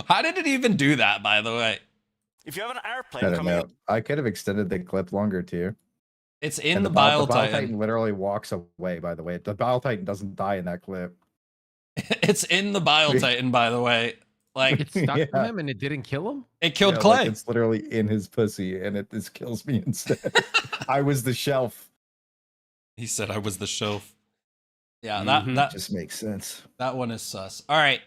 How did it even do that, by the way? If you have an I airplane don't coming know. in, I could have extended the clip longer too. It's in And the Bile Bile Titan. literally walks away. By the way, the Bile Titan doesn't die in that clip. It's in the Bile Titan, by the way. Like, It stuck to Yeah. him and it didn't kill him? it killed Yeah, Clay. like, it's literally in his pussy, and it just kills me instead. I was the shelf. He said I was the shelf. Yeah, Mhm. that Just makes sense. that one is sus. All right.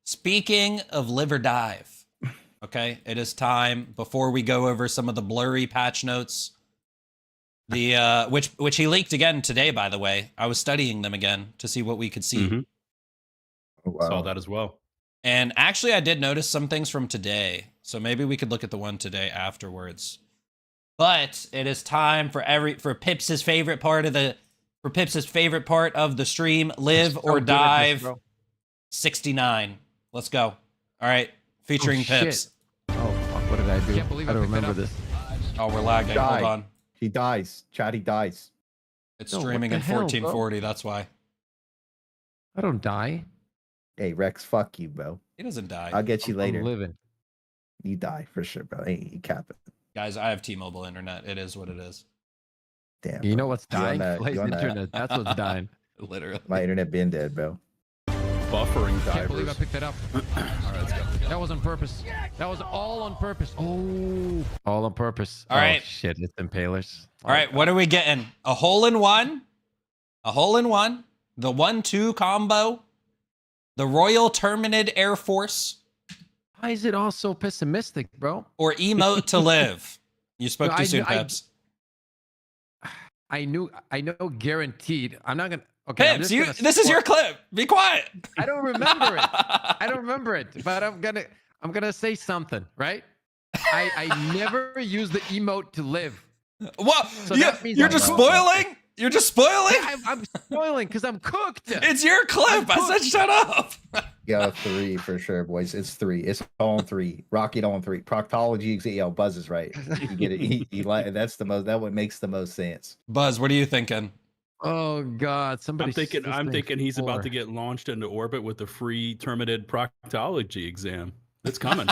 Speaking of live or dive, okay, it is time before we go over some of the blurry patch notes. The which he leaked again today, by the way. I was studying them again to see what we could see. Mhm. Oh, wow. Saw that as well. And actually I did notice some things from today. So maybe we could look at the one today afterwards. But it is time for Pips's favorite part of the stream, live So or good at this, dive. bro. 69. Let's go. All right. Featuring Oh, shit. Pips. Oh, fuck. What did I do? Can't believe I don't I picked it remember up. this. Oh, we're lagging. Die. Hold on. He dies. Chat, he dies. It's No, what streaming the in hell, bro? 1440. That's why. I don't die. Hey, Rex, fuck you, bro. He doesn't die. I'll get you I'm later. living. You die for sure, bro. Hey, you cap it. Guys, I have T-Mobile internet. It is what it is. Damn. You know bro. what's You on dying? that- Clay's you on that- internet. That's what's dying. Literally. My internet been dead, bro. Buffering Can't believe I divers. picked it up. All right, let's go. That was on purpose. That was all on purpose. Oh, all on purpose. All right. Shit, it's impalers. All right, what are we getting? A hole in one, the 1-2 combo, the Royal Terminid Air Force, Why is it all so pessimistic, bro? or emote to live. You spoke No, too I- soon, I- Peps. I know guaranteed. I'm not gonna. Okay, I'm Pips, just gonna this is your support- clip. Be quiet. I don't remember it. I don't remember it, but I'm gonna say something, right? I never use the emote to live. What? So that means You're I'm just wrong. spoiling? You're just spoiling? I'm spoiling because I'm cooked. It's your clip. I said shut up. Yeah, 3 for sure, boys. It's 3. It's all on 3. Rocket on 3. Proctology, yo, Buzz is right. You get it. He that's the most. That what makes the most sense. Buzz, what are you thinking? Oh God, somebody. I'm thinking he's about to get launched into orbit with the free Terminid proctology exam. It's coming.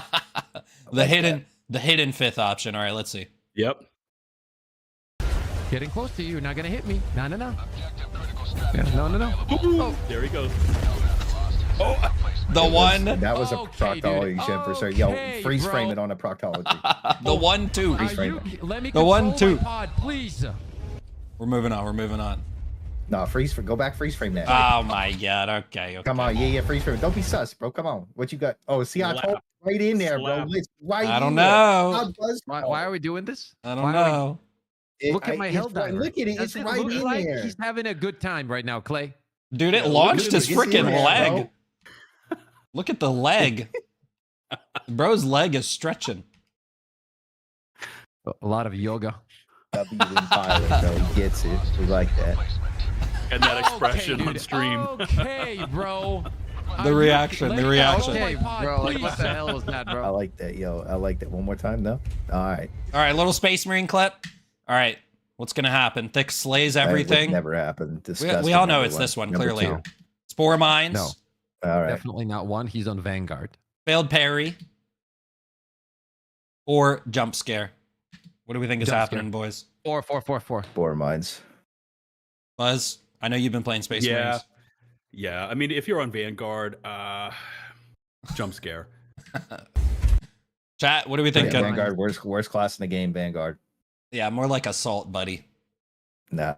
The hidden fifth option. All right, let's see. Yep. Getting close to you. You're not gonna hit me. No. Yeah, no. Oh, There he goes. Oh, the one, That was a Okay, dude. proctology exam for sure. Yo, Okay, freeze bro. frame it on a proctology. the 1-2. Freeze frame let me The 1-2. control my pod, please. We're moving on. No, go back, freeze frame that. Oh my God. Okay. Come on, yeah, freeze frame. Don't be sus, bro. Come on. What you got? Oh, see, I Slap. told you right in there, bro. Slap. It's right I don't in there. know. How Buzz Why are we doing this? I don't Why are we- know. Look at my it's Helldiver. right- Look at it. Does It's right look in like there. he's having a good time right now, Clay? Dude, it Yeah, launched look at his it. It's in freaking there, leg. bro. Look at the leg. Bro's leg is stretching. A lot of yoga. W in pilot, bro. He gets it. We like that. And that expression Okay, on dude. stream. Okay, bro. The reaction. Okay, bro. Like, what the hell was that, I bro? like that, yo. I like that. One more time, no? All right. All right, little Space Marine clip. All right, what's gonna happen? Thick slays That would everything. never happened. We Disgusting. all know Number it's one. this one, Number clearly. 2. Spore Mines. No. All right. Definitely not one. He's on Vanguard. Failed parry. Or jump scare. What do we think is Jump happening, scare. boys? 4. Bore mines. Buzz, I know you've been playing Space Marines. Yeah. I mean, if you're on Vanguard, jump scare. Chat, what do we Yeah, think? Vanguard, worst class in the game, Vanguard. Yeah, more like assault, buddy. Nah.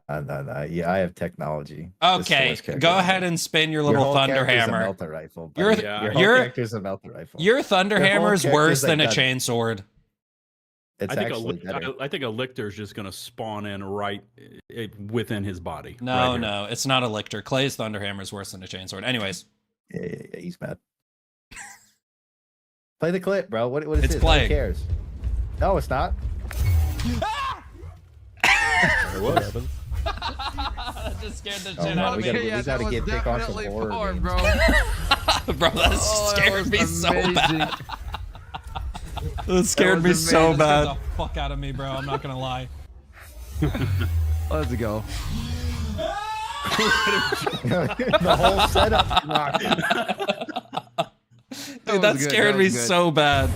Yeah, I have technology. This is the Okay, worst character go ever. ahead and spin your Your little whole thunder character's a hammer. melter rifle. Your- buddy. Yeah. Your whole your- character's a melter rifle. Your thunder Your whole hammer is character's worse like than a that. chain sword. It's I think, actually better. I think a lictor's just going to spawn in right within his body. No, right here. no, it's not a lictor. Clay's thunder hammer is worse than a chain sword. Anyways, Yeah, he's mad. Play the clip, bro. What is It's this? playing. Who cares? No, it's not. It was. just scared the Oh, shit no, out of we me. gotta- gotta get Vic on some definitely horror four, games. bro. Bro, that Oh, scared that me was so bad. amazing. That scared was me so amazing. bad. The fuck out of me, bro. I'm not gonna lie. Let's go. The whole setup. Dude, that was good, scared that me was good. so bad.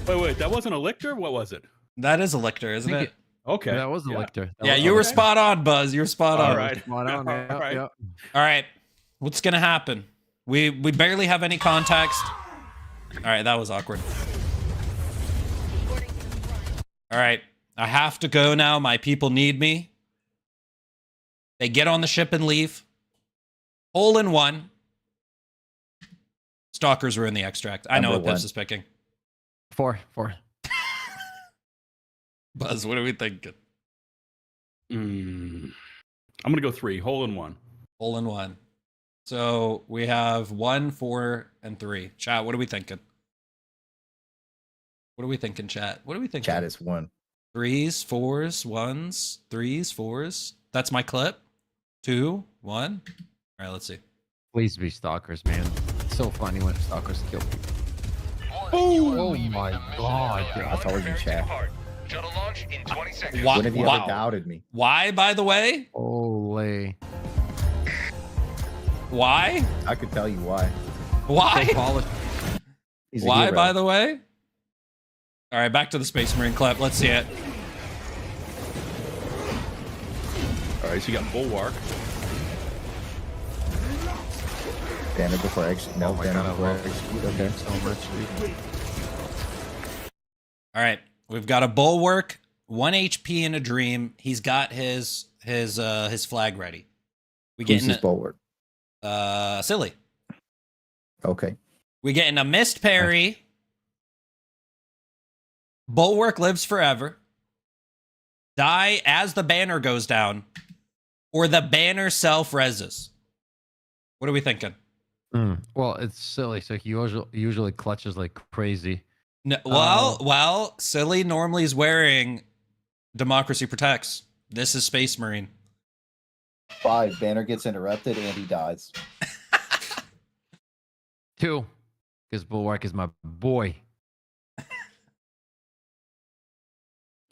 Wait, that wasn't a lictor? What was it? That is a lictor, isn't it? Okay. Yeah, that was the yeah. lictor. That Yeah, was you the were lictor. spot on, Buzz. You were spot on. All right. Spot on. Yeah, All right. yeah. All right. What's gonna happen? We barely have any context. All right, that was awkward. All right, I have to go now. My people need me. They get on the ship and leave. Hole in one. Stalkers were in the extract. I know Number what Pips one. is picking. Four. Buzz, what are we thinking? I'm gonna go 3. Hole in one. Hole in one. So we have 1, 4, and 3. Chat, what are we thinking? What are we thinking, chat? What are we thinking? Chat is 1. 3s, 4s, 1s, 3s, 4s. That's my clip. 2, 1. All right, let's see. Please be stalkers, man. It's so funny when stalkers kill people. Oh my god. I told you, chat. Shuttle launch in 20 seconds. When have you ever doubted me? Why, by the way? Holy. Why? I could tell you why. Why? So polished. He's a Why, hero. by the way? All right, back to the Space Marine clip. Let's see it. All right, so you got Bulwark. Banner before execute. No, Oh my banner God, I before love execute. Okay. So much, dude. All right, we've got a Bulwark, 1 HP in a Dream. He's got his flag ready. We Who's getting his bulwark? silly. Okay. We getting a missed parry. Bulwark lives forever. Die as the banner goes down, or the banner self-reses. What are we thinking? Well, it's silly. So he usually clutches like crazy. No, well, silly normally is wearing Democracy Protects. This is Space Marine. 5. Banner gets interrupted and he dies. 2, because Bulwark is my boy.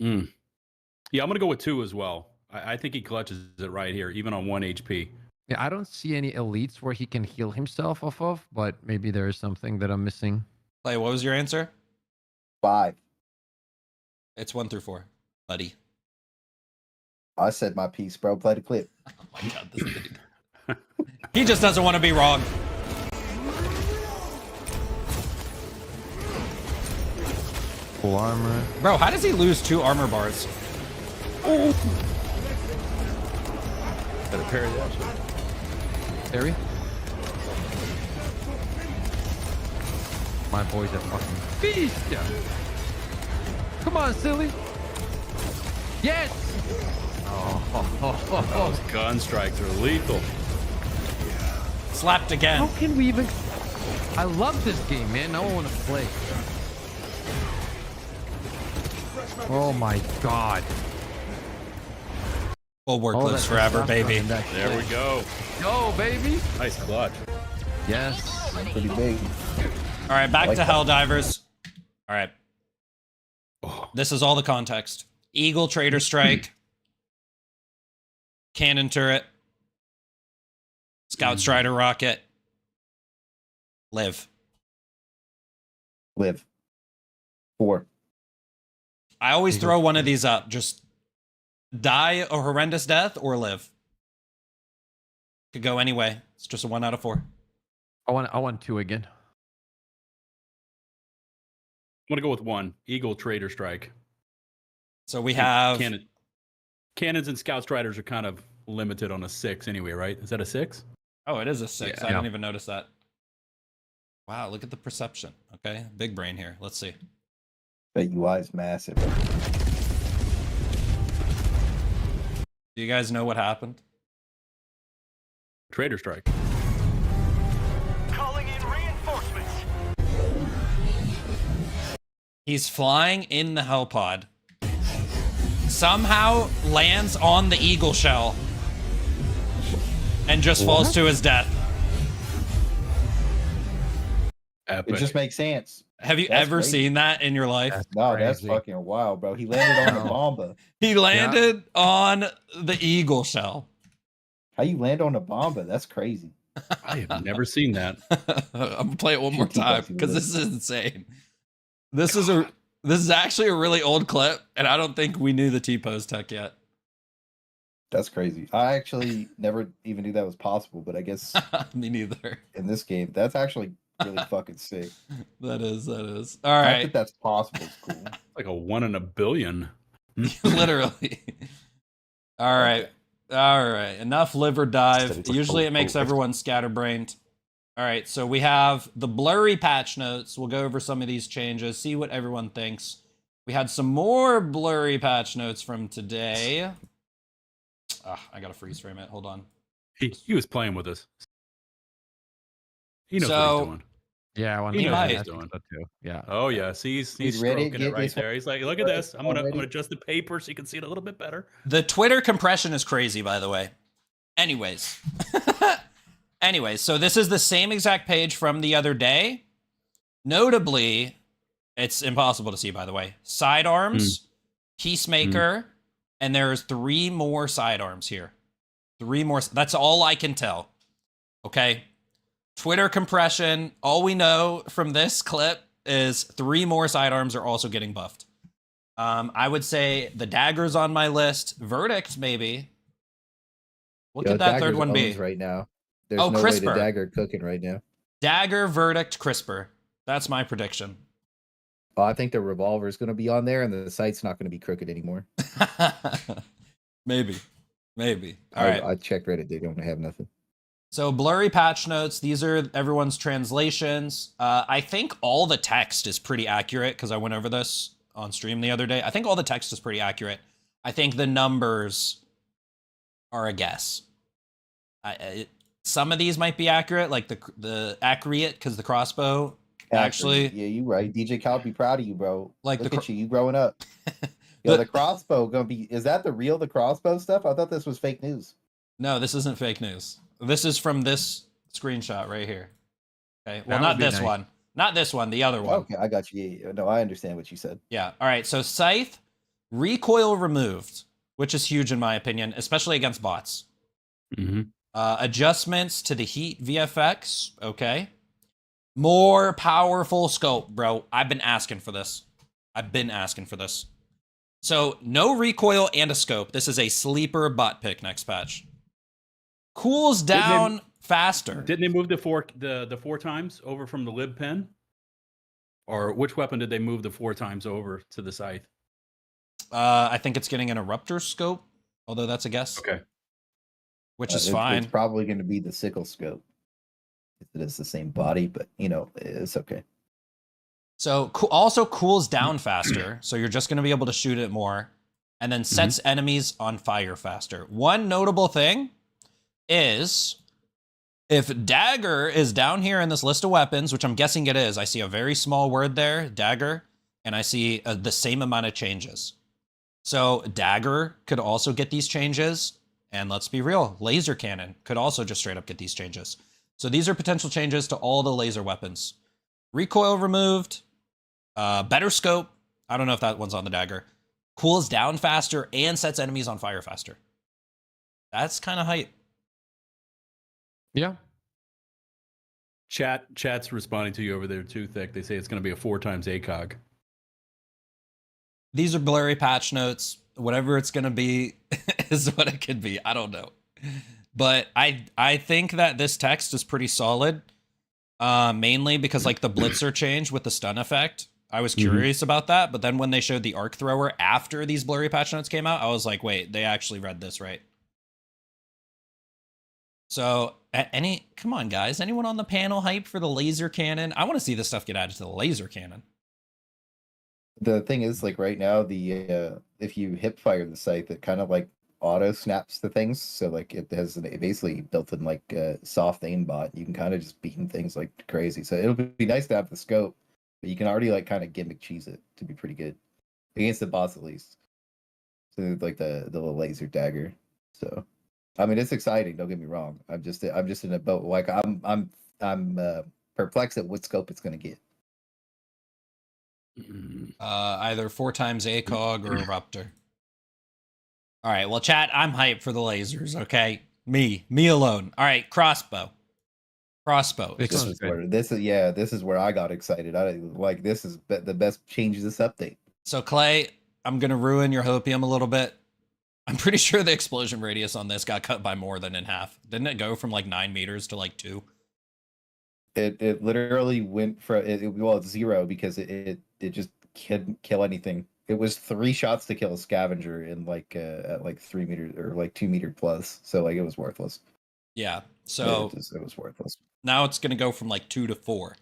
Yeah, I'm gonna go with 2 as well. I think he clutches it right here, even on 1 HP. Yeah, I don't see any elites where he can heal himself off of, but maybe there is something that I'm missing. Clay, what was your answer? 5. It's 1 through 4, buddy. I said my piece, bro. Play the clip. Oh my god, this dude. He just doesn't want to be wrong. Full armor. Bro, how does he lose 2 armor bars? Better parry that shit. Terry? My boy's a fucking beast! Come on, silly! Yes! Those gun strikes are lethal. Slapped again. How can we even... I love this game, man. Now I want to play. Oh my god. Bulwark Oh, lives that's forever, the baby. shotgun back There we go. Go, baby! Nice clutch. Yes. Pretty big. All right, back Like to that. Helldivers. All right. Oh, This is all the context. Eagle Trader Strike. Cannon Turret. Scout Strider Rocket. Live. Live. 4. I always throw one of these up. Just die a horrendous death or live. Could go anyway. It's just a 1 out of 4. I want 2 again. I'm gonna go with 1. Eagle Trader Strike. So we have Cannons and Scout Striders are kind of limited on a 6 anyway, right? Is that a 6? Oh, it is a 6. Yeah. I didn't even notice that. Wow, look at the perception. Okay, big brain here. Let's see. That UI is massive. Do you guys know what happened? Trader Strike. Calling in reinforcements. He's flying in the Hellpod. Somehow lands on the Eagle Shell and just falls to his death. Epic. It just makes sense. Have you That's ever crazy. seen that in your life? No, that's crazy. fucking wild, bro. He landed on the bomba. He landed on the eagle shell. How you land on a bomba? That's crazy. I have never seen that. I'm gonna play it one more Keep time up with because it. this is insane. This is actually a really old clip, and I don't think we knew the T-pose tech yet. That's crazy. I actually never even knew that was possible, but I guess Me neither. in this game, that's actually really fucking sick. That is. All The fact that right. that's possible is cool. Like a 1 in a billion. Literally. All right. All right. Enough liver dive. Usually it makes everyone scatterbrained. All right. So we have the blurry patch notes. We'll go over some of these changes, see what everyone thinks. We had some more blurry patch notes from today. I got to freeze frame it. Hold on. He was playing with us. He knows what So- he's doing. Yeah, I want He knows what he's that doing. too. Yeah. Oh yeah, see, he's ready? stroking Get it right this there. He's like, look at this. I'm already. gonna adjust the paper so you can see it a little bit better. The Twitter compression is crazy, by the way. Anyways. So this is the same exact page from the other day. Notably, it's impossible to see, by the way. Sidearms, Peacemaker, and there's 3 more sidearms here. 3 more. That's all I can tell. Okay. Twitter compression. All we know from this clip is 3 more sidearms are also getting buffed. I would say the dagger's on my list. Verdict, maybe. What Yo, could that third Dagger's one be? owns right now. There's Oh, no way Crisper. to Dagger cooking right now. Dagger, Verdict, Crisper. That's my prediction. Oh, I think the revolver is going to be on there, and the sight's not going to be crooked anymore. Maybe. All right. I checked Reddit; they don't have nothing. So blurry patch notes. These are everyone's translations. I think all the text is pretty accurate because I went over this on stream the other day. I think all the text is pretty accurate. I think the numbers are a guess. Some of these might be accurate, like the accurate because the crossbow actually. Yeah, you right. DJ Cal be proud of you, bro. Like Look the at you growing up. Yo, the crossbow gonna be. Is that the crossbow stuff? I thought this was fake news. No, this isn't fake news. This is from this screenshot right here. Okay. Well, That not would be this nice. one. Not this one. The other one. Okay, I got you. Yeah, no, I understand what you said. Yeah. All right. So Scythe, recoil removed, which is huge in my opinion, especially against bots. Mm-hmm. Adjustments to the heat VFX. Okay. More powerful scope, bro. I've been asking for this. So no recoil and a scope. This is a sleeper bot pick next patch. Cools down faster. Didn't they move the 4 times over from the lib pen? Or which weapon did they move the 4 times over to the scythe? I think it's getting an Eruptor scope, although that's a guess. Okay. Which is It's fine. probably going to be the sickle scope. It is the same body, but it's okay. So also cools down faster, so you're just going to be able to shoot it more, and then sets enemies on fire faster. One notable thing is if dagger is down here in this list of weapons, which I'm guessing it is, I see a very small word there, dagger, and I see the same amount of changes. So dagger could also get these changes, and let's be real, laser cannon could also just straight up get these changes. So these are potential changes to all the laser weapons. Recoil removed, better scope. I don't know if that one's on the dagger. Cools down faster and sets enemies on fire faster. That's kind of hype. Yeah. Chat's responding to you over there too, Thick. They say it's going to be a 4 times ACOG. These are blurry patch notes. Whatever it's going to be is what it could be. I don't know. But I think that this text is pretty solid. Mainly because like the Blitzer change with the stun effect. I was curious about that, but then when they showed the arc thrower after these blurry patch notes came out, I was like, wait, they actually read this right. So, come on, guys. Anyone on the panel hype for the laser cannon? I want to see this stuff get added to the laser cannon. The thing is, like right now, the if you hip fire the scythe, it kind of like auto snaps the things. So like it has basically built in like a soft aimbot. You can kind of just beam things like crazy. So it'll be nice to have the scope, but you can already like kind of gimmick cheese it to be pretty good against the boss at least. So like the little laser dagger. So I mean, it's exciting. Don't get me wrong. I'm just in a boat. Like I'm perplexed at what scope it's going to get. Either 4 times ACOG or Eruptor. All right, well, chat, I'm hyped for the lasers, okay? Me alone. All right, Crossbow. This is where I got excited. This is the best change of this update. So, Clay, I'm going to ruin your hopium a little bit. I'm pretty sure the explosion radius on this got cut by more than in half. Didn't it go from like 9 meters to like 2? It literally went from it's 0 because it just couldn't kill anything. It was 3 shots to kill a scavenger in at like 3 meters or like 2 meter plus. So like it was worthless. Yeah. So it was worthless. Now it's going to go from like 2 to 4.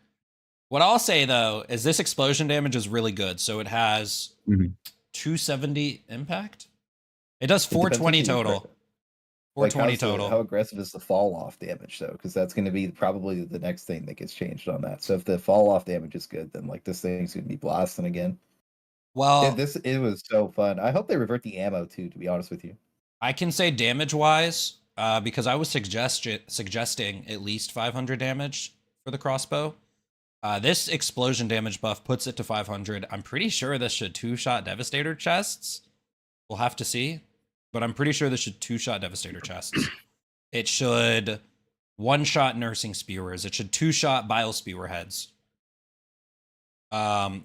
What I'll say though is this explosion damage is really good. So it has 270 impact. It does 420 total. 420 total. How aggressive is the fall off damage though? Because that's going to be probably the next thing that gets changed on that. So if the fall off damage is good, then like this thing's going to be blasting again. Well, it was so fun. I hope they revert the ammo too. To be honest with you, I can say damage wise because I was suggesting at least 500 damage for the crossbow. This explosion damage buff puts it to 500. I'm pretty sure this should 2-shot Devastator chests. We'll have to see. But I'm pretty sure this should 2-shot Devastator chests. It should 1-shot Nursing Spewers. It should 2-shot Bile Spewer heads.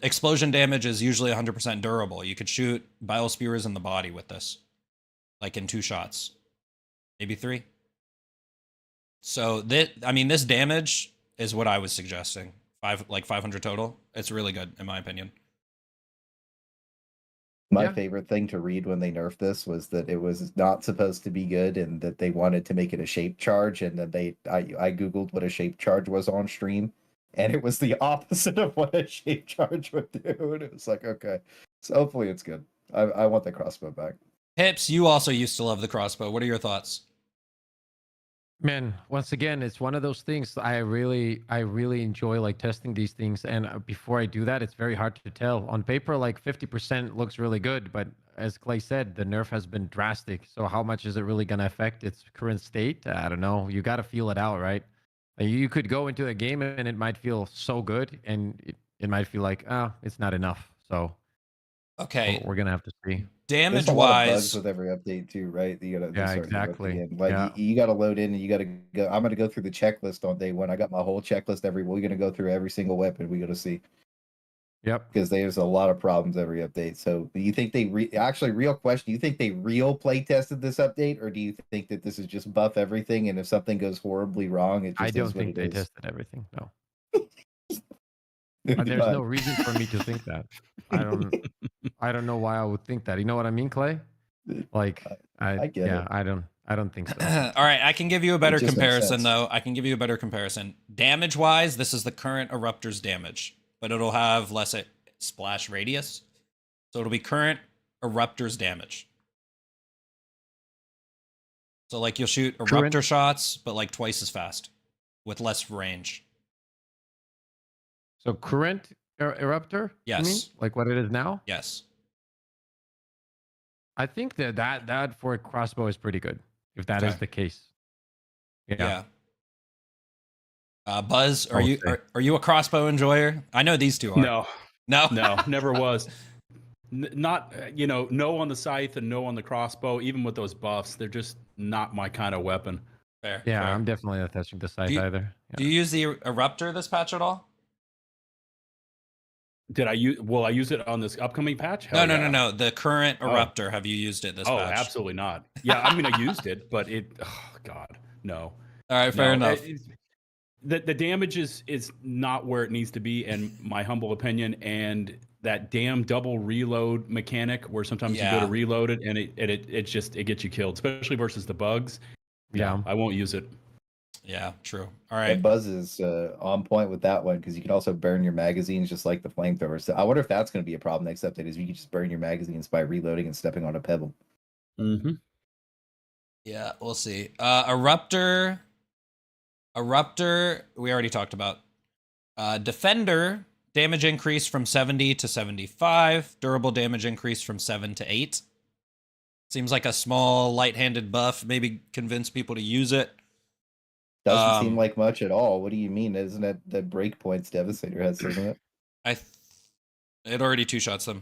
Explosion damage is usually 100% durable. You could shoot Bile Spewers in the body with this. Like in 2 shots. Maybe 3. So, this damage is what I was suggesting. 500 total. It's really good, in my opinion. My favorite thing to read when they nerfed this was that it was not supposed to be good and that they wanted to make it a shape charge, and then I googled what a shape charge was on stream, and it was the opposite of what a shape charge would do, and it was like, okay, so hopefully it's good. I want the crossbow back. Pips, you also used to love the crossbow. What are your thoughts? Man, once again, it's one of those things I really enjoy like testing these things. And before I do that, it's very hard to tell. On paper, like 50% looks really good, but as Clay said, the nerf has been drastic. So how much is it really going to affect its current state? I don't know. You got to feel it out, right? You could go into a game and it might feel so good, and it might feel like, it's not enough. So okay, we're going to have to see. Damage wise with every update too, right? You gotta exactly. You gotta load in and you gotta go. I'm gonna go through the checklist on day 1. I got my whole checklist we're gonna go through every single weapon we gotta see. Yep. Because there's a lot of problems every update. So do you think they real question, do you think they play tested this update, or do you think that this is just buff everything, and if something goes horribly wrong, it just I don't think they tested everything. No. There's no reason for me to think that. I don't know why I would think that. You know what I mean, Clay? Like I get it. I don't think so. All right, I can give you a better comparison though. I can give you a better comparison. Damage wise, this is the current Eruptor's damage, but it'll have less splash radius. So it'll be current Eruptor's damage. So like you'll shoot Eruptor shots, but like twice as fast with less range. So current Eruptor? Yes. You mean? Like what it is now? Yes. I think that for a crossbow is pretty good, if that is the case. Yeah. Buzz, are you a crossbow enjoyer? I know these two are. No, never was. Not no on the scythe and no on the crossbow. Even with those buffs, they're just not my kind of weapon. Fair. Yeah, fair. I'm definitely not touching the scythe either. Yeah. Do you use the Eruptor this patch at all? Will I use it on this upcoming patch? No. The current Eruptor, have you used it this patch? Oh, absolutely not. Yeah, I mean, I used it, but God, no. All right, fair enough. The damage is not where it needs to be, in my humble opinion, and that damn double reload mechanic where sometimes you go to reload it and it gets you killed, especially versus the bugs. Yeah, I won't use it. Yeah, true. All right. And Buzz is on point with that one, because you can also burn your magazines just like the flamethrower. So I wonder if that's going to be a problem next update, is you can just burn your magazines by reloading and stepping on a pebble. Mm-hmm. Yeah, we'll see. Eruptor, we already talked about. Defender, damage increase from 70 to 75. Durable damage increase from 7 to 8. Seems like a small light-handed buff. Maybe convince people to use it. Doesn't seem like much at all. What do you mean? Isn't it that breakpoints Devastator has, isn't it? It already two-shots them.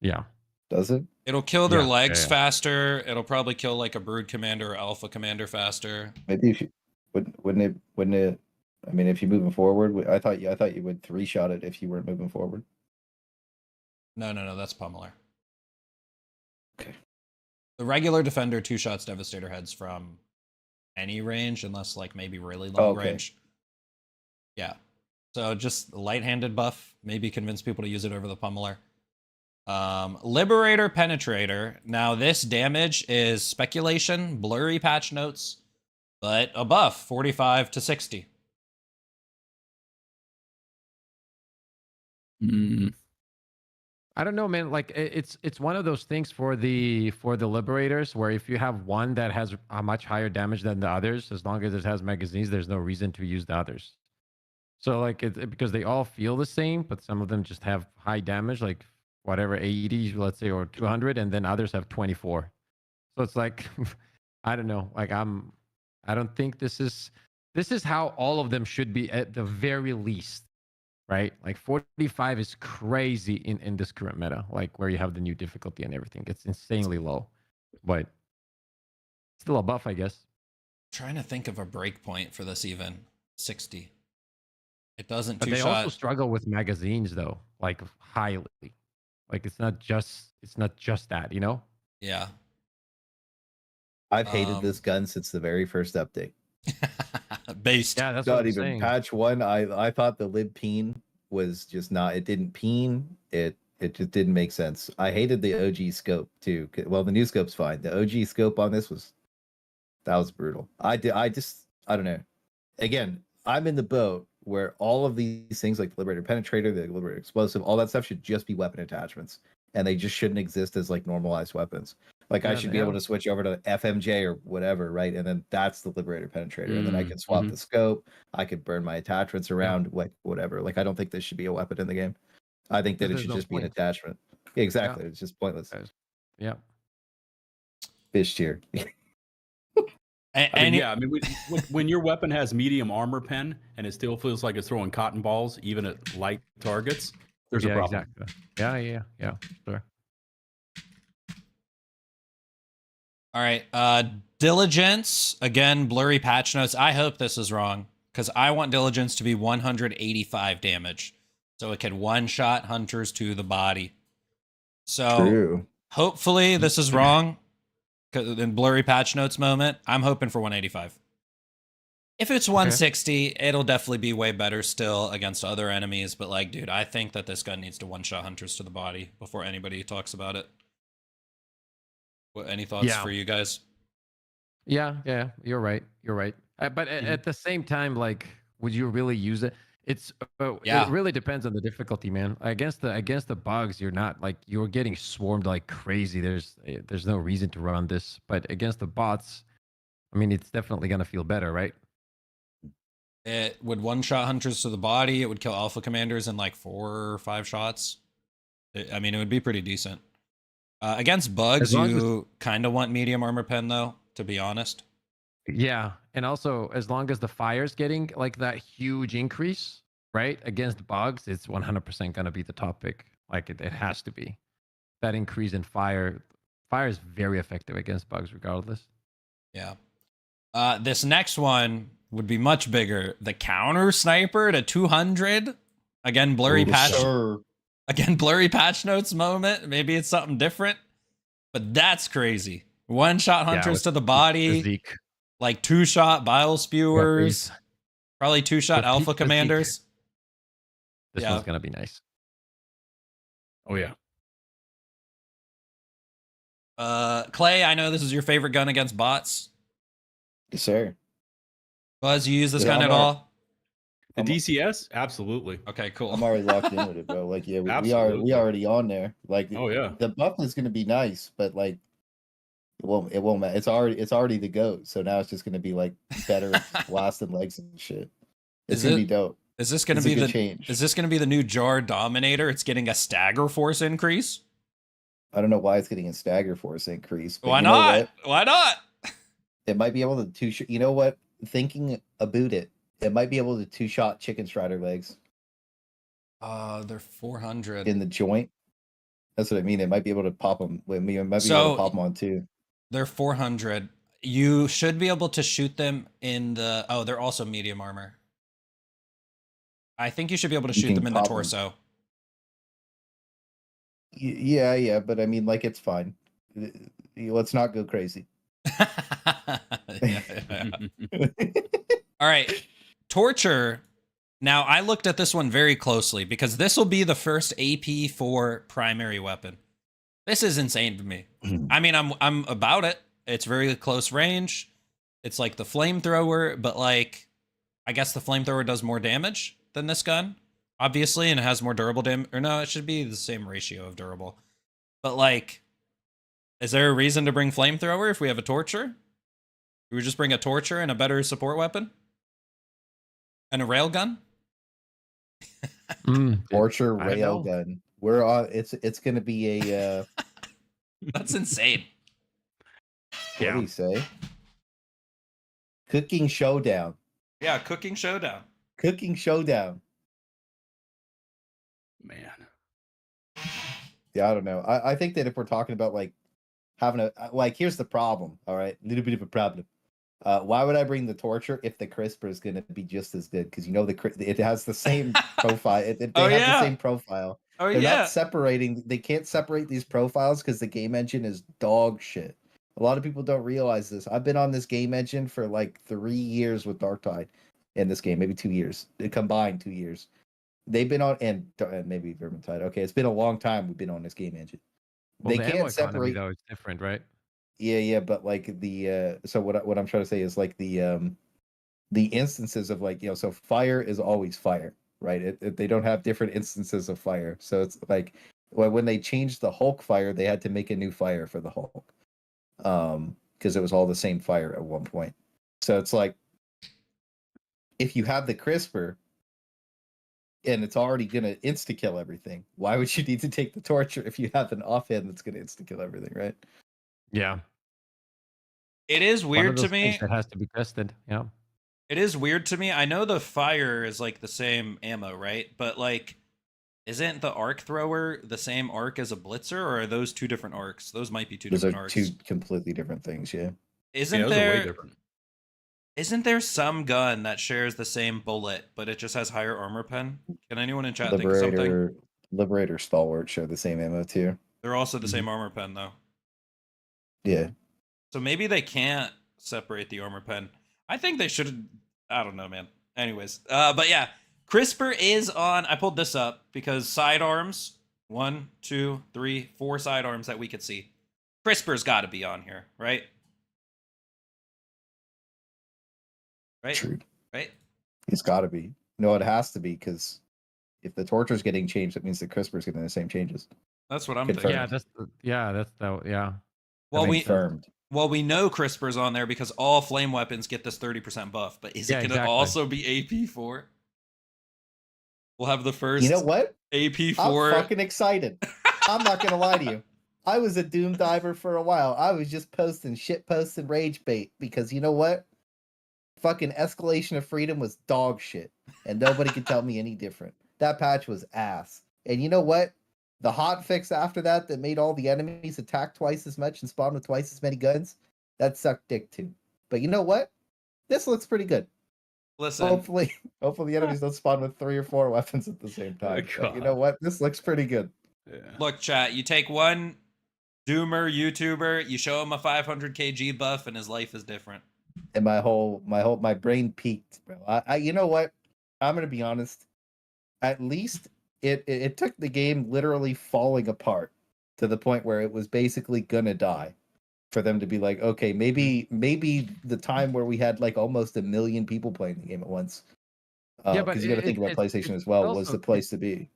Yeah. Does it? It'll kill their Yeah, legs yeah. faster. It'll probably kill like a Brood Commander or Alpha Commander faster. Maybe if you wouldn't it? I mean, if you're moving forward, I thought you would 3-shot it if you weren't moving forward. No, that's Pummeler. Okay. The regular Defender two-shots Devastator heads from any range, unless like maybe really long range. Yeah. So just light-handed buff. Maybe convince people to use it over the Pummeler. Liberator Penetrator. Now this damage is speculation, blurry patch notes, but a buff, 45 to 60. I don't know, man. Like it's one of those things for the liberators where if you have one that has a much higher damage than the others, as long as it has magazines, there's no reason to use the others. So like because they all feel the same, but some of them just have high damage, like whatever 80, let's say, or 200, and then others have 24. So it's like I don't know. Like I don't think this is how all of them should be at the very least. Right? Like 45 is crazy in this current meta, like where you have the new difficulty and everything. It's insanely low, but still a buff, I guess. Trying to think of a breakpoint for this even. 60. It doesn't But two they shot. also struggle with magazines though, like highly. Like it's not just that, you know? Yeah. I've hated this gun since the very first update. Based. Yeah, that's Not what I'm even saying. patch 1. I thought the lib peen was just not. It didn't peen. It just didn't make sense. I hated the OG scope too. Well, the new scope's fine. The OG scope on this was brutal. I don't know. Again, I'm in the boat where all of these things like the Liberator Penetrator, the Liberator Explosive, all that stuff should just be weapon attachments, and they just shouldn't exist as like normalized weapons. Like I should be able to switch over to FMJ or whatever, right? And then that's the Liberator Penetrator, and then I can swap the scope. I could burn my attachments around, like whatever. Like I don't think this should be a weapon in the game. I think that it should just be an attachment. Exactly, it's just pointless. Yeah. Fish tier. I mean, when your weapon has medium armor pen and it still feels like it's throwing cotton balls, even at light targets, there's a problem. Exactly. Yeah. Sure. All right. Diligence. Again, blurry patch notes. I hope this is wrong because I want Diligence to be 185 damage. So it can one-shot hunters to the body. So hopefully this is wrong. Because in blurry patch notes moment, I'm hoping for 185. If it's 160, it'll definitely be way better still against other enemies. But like, dude, I think that this gun needs to one-shot hunters to the body before anybody talks about it. Any thoughts for you guys? Yeah, you're right. But at the same time, like, would you really use it? It really depends on the difficulty, man. Against the bugs, you're getting swarmed like crazy. There's no reason to run this. But against the bots, I mean, it's definitely gonna feel better, right? It would one-shot hunters to the body. It would kill alpha commanders in like 4 or 5 shots. I mean, it would be pretty decent. Against bugs, you kind of want medium armor pen, though, to be honest. Yeah, and also, as long as the fire's getting like that huge increase, right? Against bugs, it's 100% going to be the top pick. Like, it has to be. That increase in fire is very effective against bugs regardless. Yeah. This next one would be much bigger. The counter sniper to 200. Again, blurry patch. Sure. Again, blurry patch notes moment. Maybe it's something different, but that's crazy. One-shot hunters to the body, like 2-shot bile spewers, probably 2-shot alpha commanders. This one's gonna be nice. Oh yeah. Clay, I know this is your favorite gun against bots. Yes, sir. Buzz, you use this gun at all? The DCS? Absolutely. Okay, cool. I'm already locked in with it, bro. Like, yeah, we already on there. Like, oh yeah, the buff is gonna be nice, but like, it won't matter. It's already the GOAT. So now it's just gonna be like better blasting legs and shit. It's gonna be dope. Is this gonna be the change? Is this gonna be the new Jar Dominator? It's getting a stagger force increase. I don't know why it's getting a stagger force increase. But Why you know not? what? Why not? It might be able to two-shot. You know what? Thinking about it, it might be able to two-shot chicken strider legs They're 400. in the joint. That's what I mean. It might be able to pop them. It might be able So- to pop them on too. They're 400. You should be able to shoot them in the. Oh, they're also medium armor. I think you should be able to You shoot can them in the pop 'em. torso. Yeah, but I mean, like, it's fine. Let's not go crazy. Yeah. All right. Torture. Now, I looked at this one very closely because this will be the first AP4 primary weapon. This is insane to me. I mean, I'm about it. It's very close range. It's like the flamethrower, but like, I guess the flamethrower does more damage than this gun, obviously, and it has more durable damage. Or no, it should be the same ratio of durable. But like, is there a reason to bring flamethrower if we have a torture? We would just bring a torture and a better support weapon? And a railgun? Torture I don't know. railgun. We're on. It's gonna be a. That's insane. What do you say? Cooking showdown. Yeah, cooking showdown. Cooking showdown. Man. Yeah, I don't know. I think that if we're talking about like having a like, here's the problem. All right, a little bit of a problem. Why would I bring the torture if the crisper is going to be just as good? Because you know it has the same profile. They have the same profile. Oh They're yeah. not separating. They can't separate these profiles because the game engine is dog shit. A lot of people don't realize this. I've been on this game engine for like 3 years with Darktide in this game, maybe 2 years. They combined 2 years. They've been on and maybe Vermintide. Okay, it's been a long time we've been on this game engine. Well, They the ammo can't economy, separate. though, is different, right? Yeah, but like the so what I'm trying to say is like the instances of like, so fire is always fire, right? They don't have different instances of fire. So it's like when they changed the Hulk fire, they had to make a new fire for the Hulk. Because it was all the same fire at one point. So it's like if you have the crisper and it's already gonna insta kill everything, why would you need to take the torture if you have an offhand that's gonna insta kill everything, right? Yeah. It is One of weird to those me. things that has to be tested. Yeah. It is weird to me. I know the fire is like the same ammo, right? But like, isn't the arc thrower the same arc as a blitzer, or are those two different arcs? Those might be two Those different are arcs. two completely different things, yeah. Isn't those are way there? different. Isn't there some gun that shares the same bullet, but it just has higher armor pen? Can anyone in chat think of something? Liberator, Stalwart share the same ammo too. They're also the same armor pen, though. Yeah. So maybe they can't separate the armor pen. I think they should. I don't know, man. Anyways, but yeah, CRISPR is on. I pulled this up because sidearms, 1, 2, 3, 4 sidearms that we could see. CRISPR's got to be on here, right? Right? True. Right? It's got to be. No, it has to be because if the torture's getting changed, that means the CRISPR's getting the same changes. That's what I'm Confirmed. thinking. Yeah. Well, we know CRISPR's on there because all flame weapons get this 30% buff, but is it going to also be AP4? We'll have the first. You know what? AP4. I'm fucking excited. I'm not gonna lie to you. I was a Doom diver for a while. I was just posting shit posts and rage bait because you know what? Fucking Escalation of Freedom was dog shit, and nobody could tell me any different. That patch was ass. And you know what? The hot fix after that made all the enemies attack twice as much and spawn with twice as many guns, that sucked dick too. But you know what? This looks pretty good. Listen. Hopefully the enemies don't spawn with 3 or 4 weapons at the same time. But you know what? This looks pretty good. Yeah. Look, chat, you take one Doomer YouTuber, you show him a 500 kg buff, and his life is different. And my brain peaked, bro. I you know what? I'm gonna be honest. At least it took the game literally falling apart to the point where it was basically gonna die for them to be like, okay, maybe the time where we had like almost 1 million people playing the game at once. Yeah, but because you got to think about PlayStation as well, was the place to be.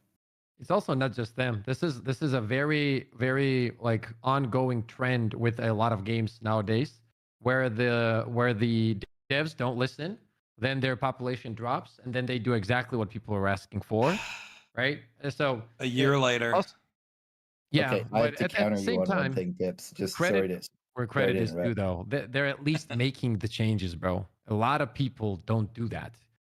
It's also not just them. This is a very, very like ongoing trend with a lot of games nowadays, where the devs don't listen, then their population drops, and then they do exactly what people are asking for, right? And so A year later. Yeah, Okay, I have but to at the counter you same on one time, thing, Pips. Just credit sorry to where sorry credit to is due, interrupt. though. They're at least making the changes, bro. A lot of people don't do that.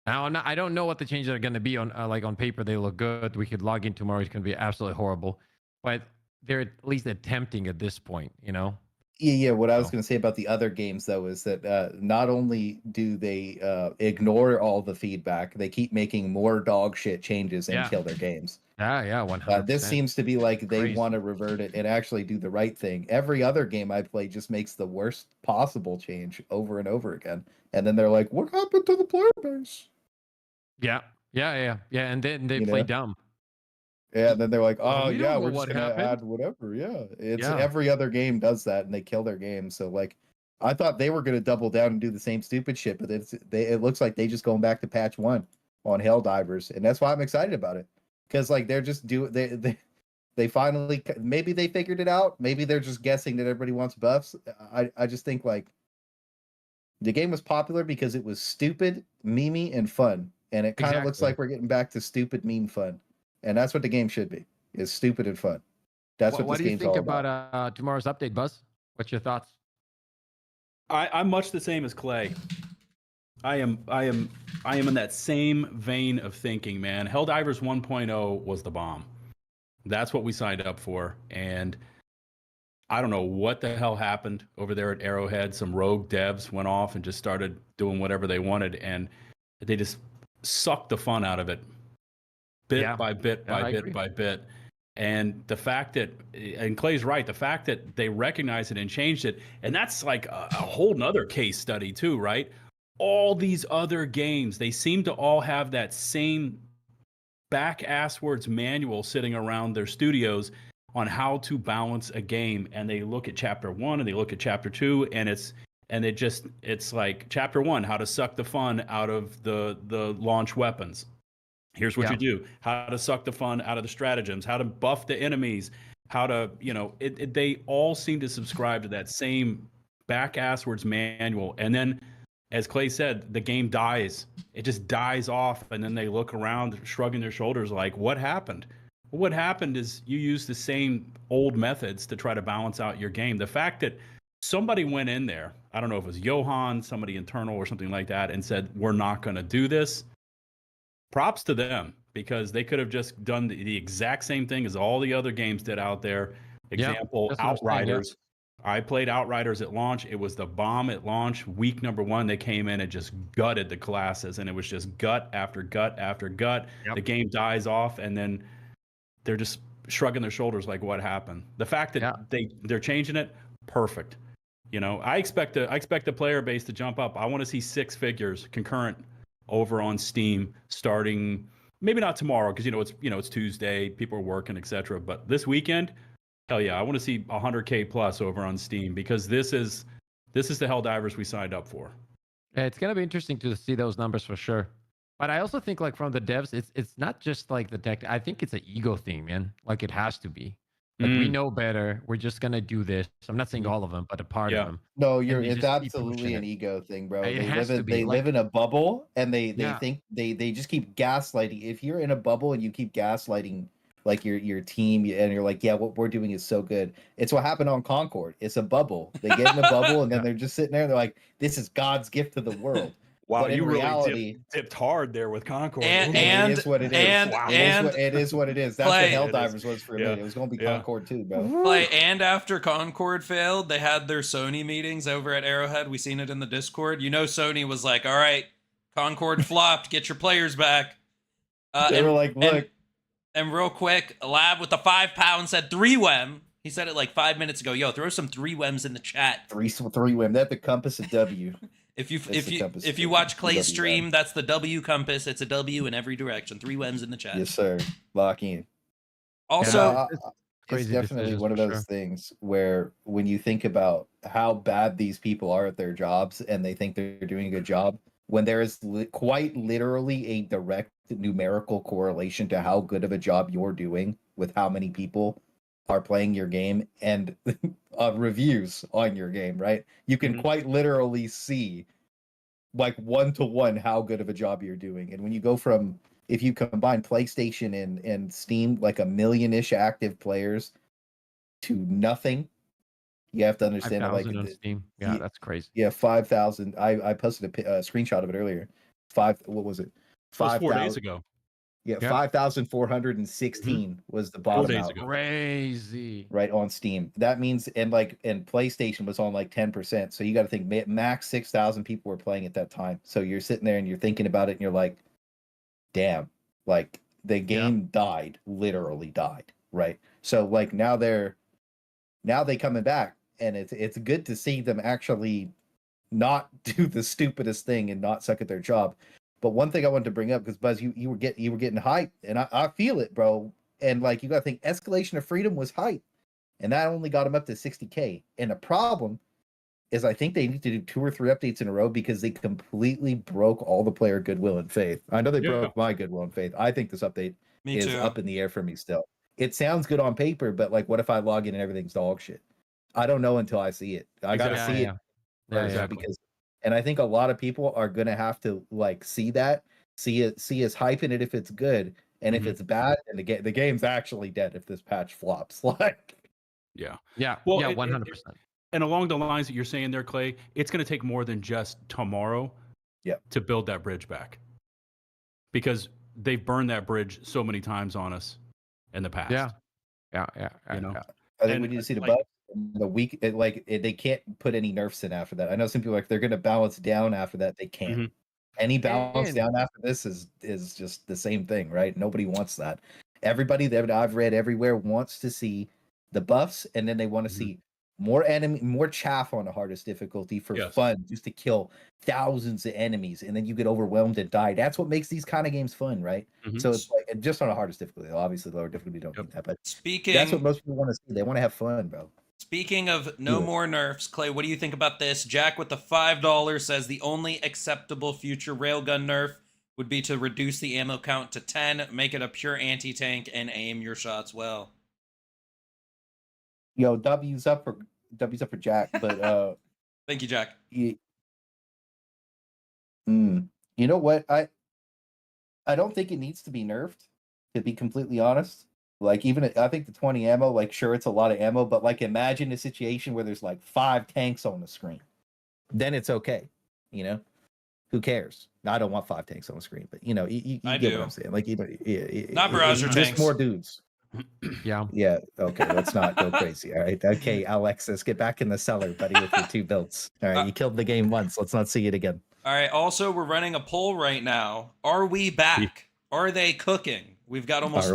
Now, I don't know what the changes are going to be on like on paper. They look good. We could log in tomorrow. It's going to be absolutely horrible, but they're at least attempting at this point. You know. Yeah. What I was So, going to say about the other games, though, is that not only do they ignore all the feedback, they keep making more dog shit changes and yeah, kill their games. yeah, This 100%. seems to be like they Crazy. want to revert it and actually do the right thing. Every other game I play just makes the worst possible change over and over again. And then they're like, what happened to the player base? Yeah, and then they You play know? dumb. Yeah, and then they're like, oh, We yeah, don't know we're just what going to happened. add whatever. Yeah. It's Yeah. every other game does that and they kill their game. So, like, I thought they were going to double down and do the same stupid shit, but it looks like they just going back to patch 1 on Helldivers. And that's why I'm excited about it. Because, like, they're just they finally, maybe they figured it out. Maybe they're just guessing that everybody wants buffs. I just think, like, the game was popular because it was stupid, memey, and fun. And it kind of looks Exactly. like we're getting back to stupid, meme fun. And that's what the game should be, is stupid and fun. That's what What this do you game's think all about tomorrow's update, Buzz? What's your thoughts? I'm much the same as Clay. I am in that same vein of thinking, man. Helldivers 1.0 was the bomb. That's what we signed up for. And I don't know what the hell happened over there at Arrowhead. Some rogue devs went off and just started doing whatever they wanted, and they just sucked the fun out of it, bit by bit by bit by bit. And the fact that, and Clay's right, the fact that they recognized it and changed it, and that's like a whole nother case study too, right? All these other games, they seem to all have that same back-asswards manual sitting around their studios on how to balance a game, and they look at chapter 1 and they look at chapter 2, and it's like chapter 1, how to suck the fun out of the launch weapons. Here's what you do: how to suck the fun out of the stratagems, how to buff the enemies, how to, they all seem to subscribe to that same back-asswards manual. And then, as Clay said, the game dies. It just dies off, and then they look around, shrugging their shoulders like, what happened? Well, what happened is you used the same old methods to try to balance out your game. The fact that somebody went in there, I don't know if it was Johan, somebody internal or something like that, and said, we're not going to do this. Props to them, because they could have just done the exact same thing as all the other games did out there. Example, Outriders. I played Outriders at launch. It was the bomb at launch. Week number 1, they came in and just gutted the classes, and it was just gut after gut after gut. The game dies off, and then they're just shrugging their shoulders like, what happened? The fact that they're changing it, perfect. I expect the player base to jump up. I want to see 6 figures concurrent over on Steam starting, maybe not tomorrow, because it's Tuesday, people are working, etc. But this weekend, hell yeah, I want to see 100K plus over on Steam, because this is the Helldivers we signed up for. Yeah, it's gonna be interesting to see those numbers for sure. But I also think, like, from the devs, it's not just like the tech. I think it's an ego thing, man. Like, it has to be. Like, we know better. We're just gonna do this. I'm not saying all of them, but a part of them. No, And they it's just keep absolutely pushing an it. ego thing, bro. It They has to be. live in a bubble, and they Yeah. think they just keep gaslighting. If you're in a bubble and you keep gaslighting like your team, and you're like, yeah, what we're doing is so good. It's what happened on Concord. It's a bubble. They get in a bubble, and then they're just sitting there, and they're like, this is God's gift to the world. Wow, but in you reality, really dipped hard there with Concord. And it is what it is. Wow. It is what it is. That's Clay, what Helldivers was for a minute. It was going to be Concord too, bro. Clay, and after Concord failed, they had their Sony meetings over at Arrowhead. We seen it in the Discord. Sony was like, all right, Concord flopped. Get your players back. They were like, look. And real quick, a lab with the 5 pound said 3-wem. He said it like 5 minutes ago. Yo, throw some 3-wems in the chat. 3-wem. That's the compass of W. If you watch Clay's stream, that's the W compass. It's a W in every direction. 3-wems in the chat. Yes, sir. Lock in. Also, it's definitely one of those things where when you think about how bad these people are at their jobs and they think they're doing a good job, when there is quite literally a direct numerical correlation to how good of a job you're doing with how many people are playing your game and reviews on your game, right? You can quite literally see like 1-to-1 how good of a job you're doing. And when you go from, if you combine PlayStation and Steam, like 1 million-ish active players to nothing. You have to understand that, like 5,000 on Steam. Yeah, that's crazy. yeah, 5,000. I posted a screenshot of it earlier. What was it? That was 4 days 5,000. ago. Yeah, Yep. 5,416 was the bottom days out. ago. Crazy. Right on Steam. That means and PlayStation was on like 10%. So you got to think max 6,000 people were playing at that time. So you're sitting there and you're thinking about it and you're like, damn, like the game died, literally died, right? So like now they coming back, and it's good to see them actually not do the stupidest thing and not suck at their job. But one thing I wanted to bring up, because Buzz, you were getting hyped, and I feel it, bro. And like you got to think, Escalation of Freedom was hype, and that only got them up to 60K. And the problem is, I think they need to do 2 or 3 updates in a row because they completely broke all the player goodwill and faith. I know they broke my goodwill and faith. I think this update is up in the air for me still. It sounds good on paper, but like, what if I log in and everything's dog shit? I don't know until I see it. I gotta see it first, because, and I think a lot of people are gonna have to like see us hyping it if it's good, and if it's bad, and the game's actually dead if this patch flops. Like, yeah, well, 100%. And along the lines that you're saying there, Clay, it's going to take more than just tomorrow, to build that bridge back, because they've burned that bridge so many times on us in the past. I think we need to see the bugs. They can't put any nerfs in after that. I know some people they're going to balance down after that. They can't. Mm-hmm. Any balance down after this is just the same thing, right? Nobody wants that. Everybody that I've read everywhere wants to see the buffs, and then they want to see more chaff on the hardest difficulty for fun, just to kill thousands of enemies, and then you get overwhelmed and die. That's what makes these kind of games fun, right? So it's like just on the hardest difficulty. Obviously, lower difficulty don't need that, but that's what most people want to see. They want to have fun, bro. Speaking of no more nerfs, Clay, what do you think about this? Jack with the $5 says the only acceptable future railgun nerf would be to reduce the ammo count to 10, make it a pure anti-tank, and aim your shots well. Yo, W's up for Jack, but thank you, Jack. You know what? I don't think it needs to be nerfed, to be completely honest. Like, even I think the 20 ammo, like, sure, it's a lot of ammo, but like, imagine a situation where there's like 5 tanks on the screen. Then it's okay, you know? Who cares? I don't want 5 tanks on the screen, but you know, you get what I'm saying. Like, not barrage or tanks. Just more dudes. Yeah. Okay. Let's not go crazy. All right. Okay, Alexis, get back in the cellar, buddy, with your 2 builds. All right. You killed the game once. Let's not see it again. All right. Also, we're running a poll right now. Are we back? Are they cooking? We've got almost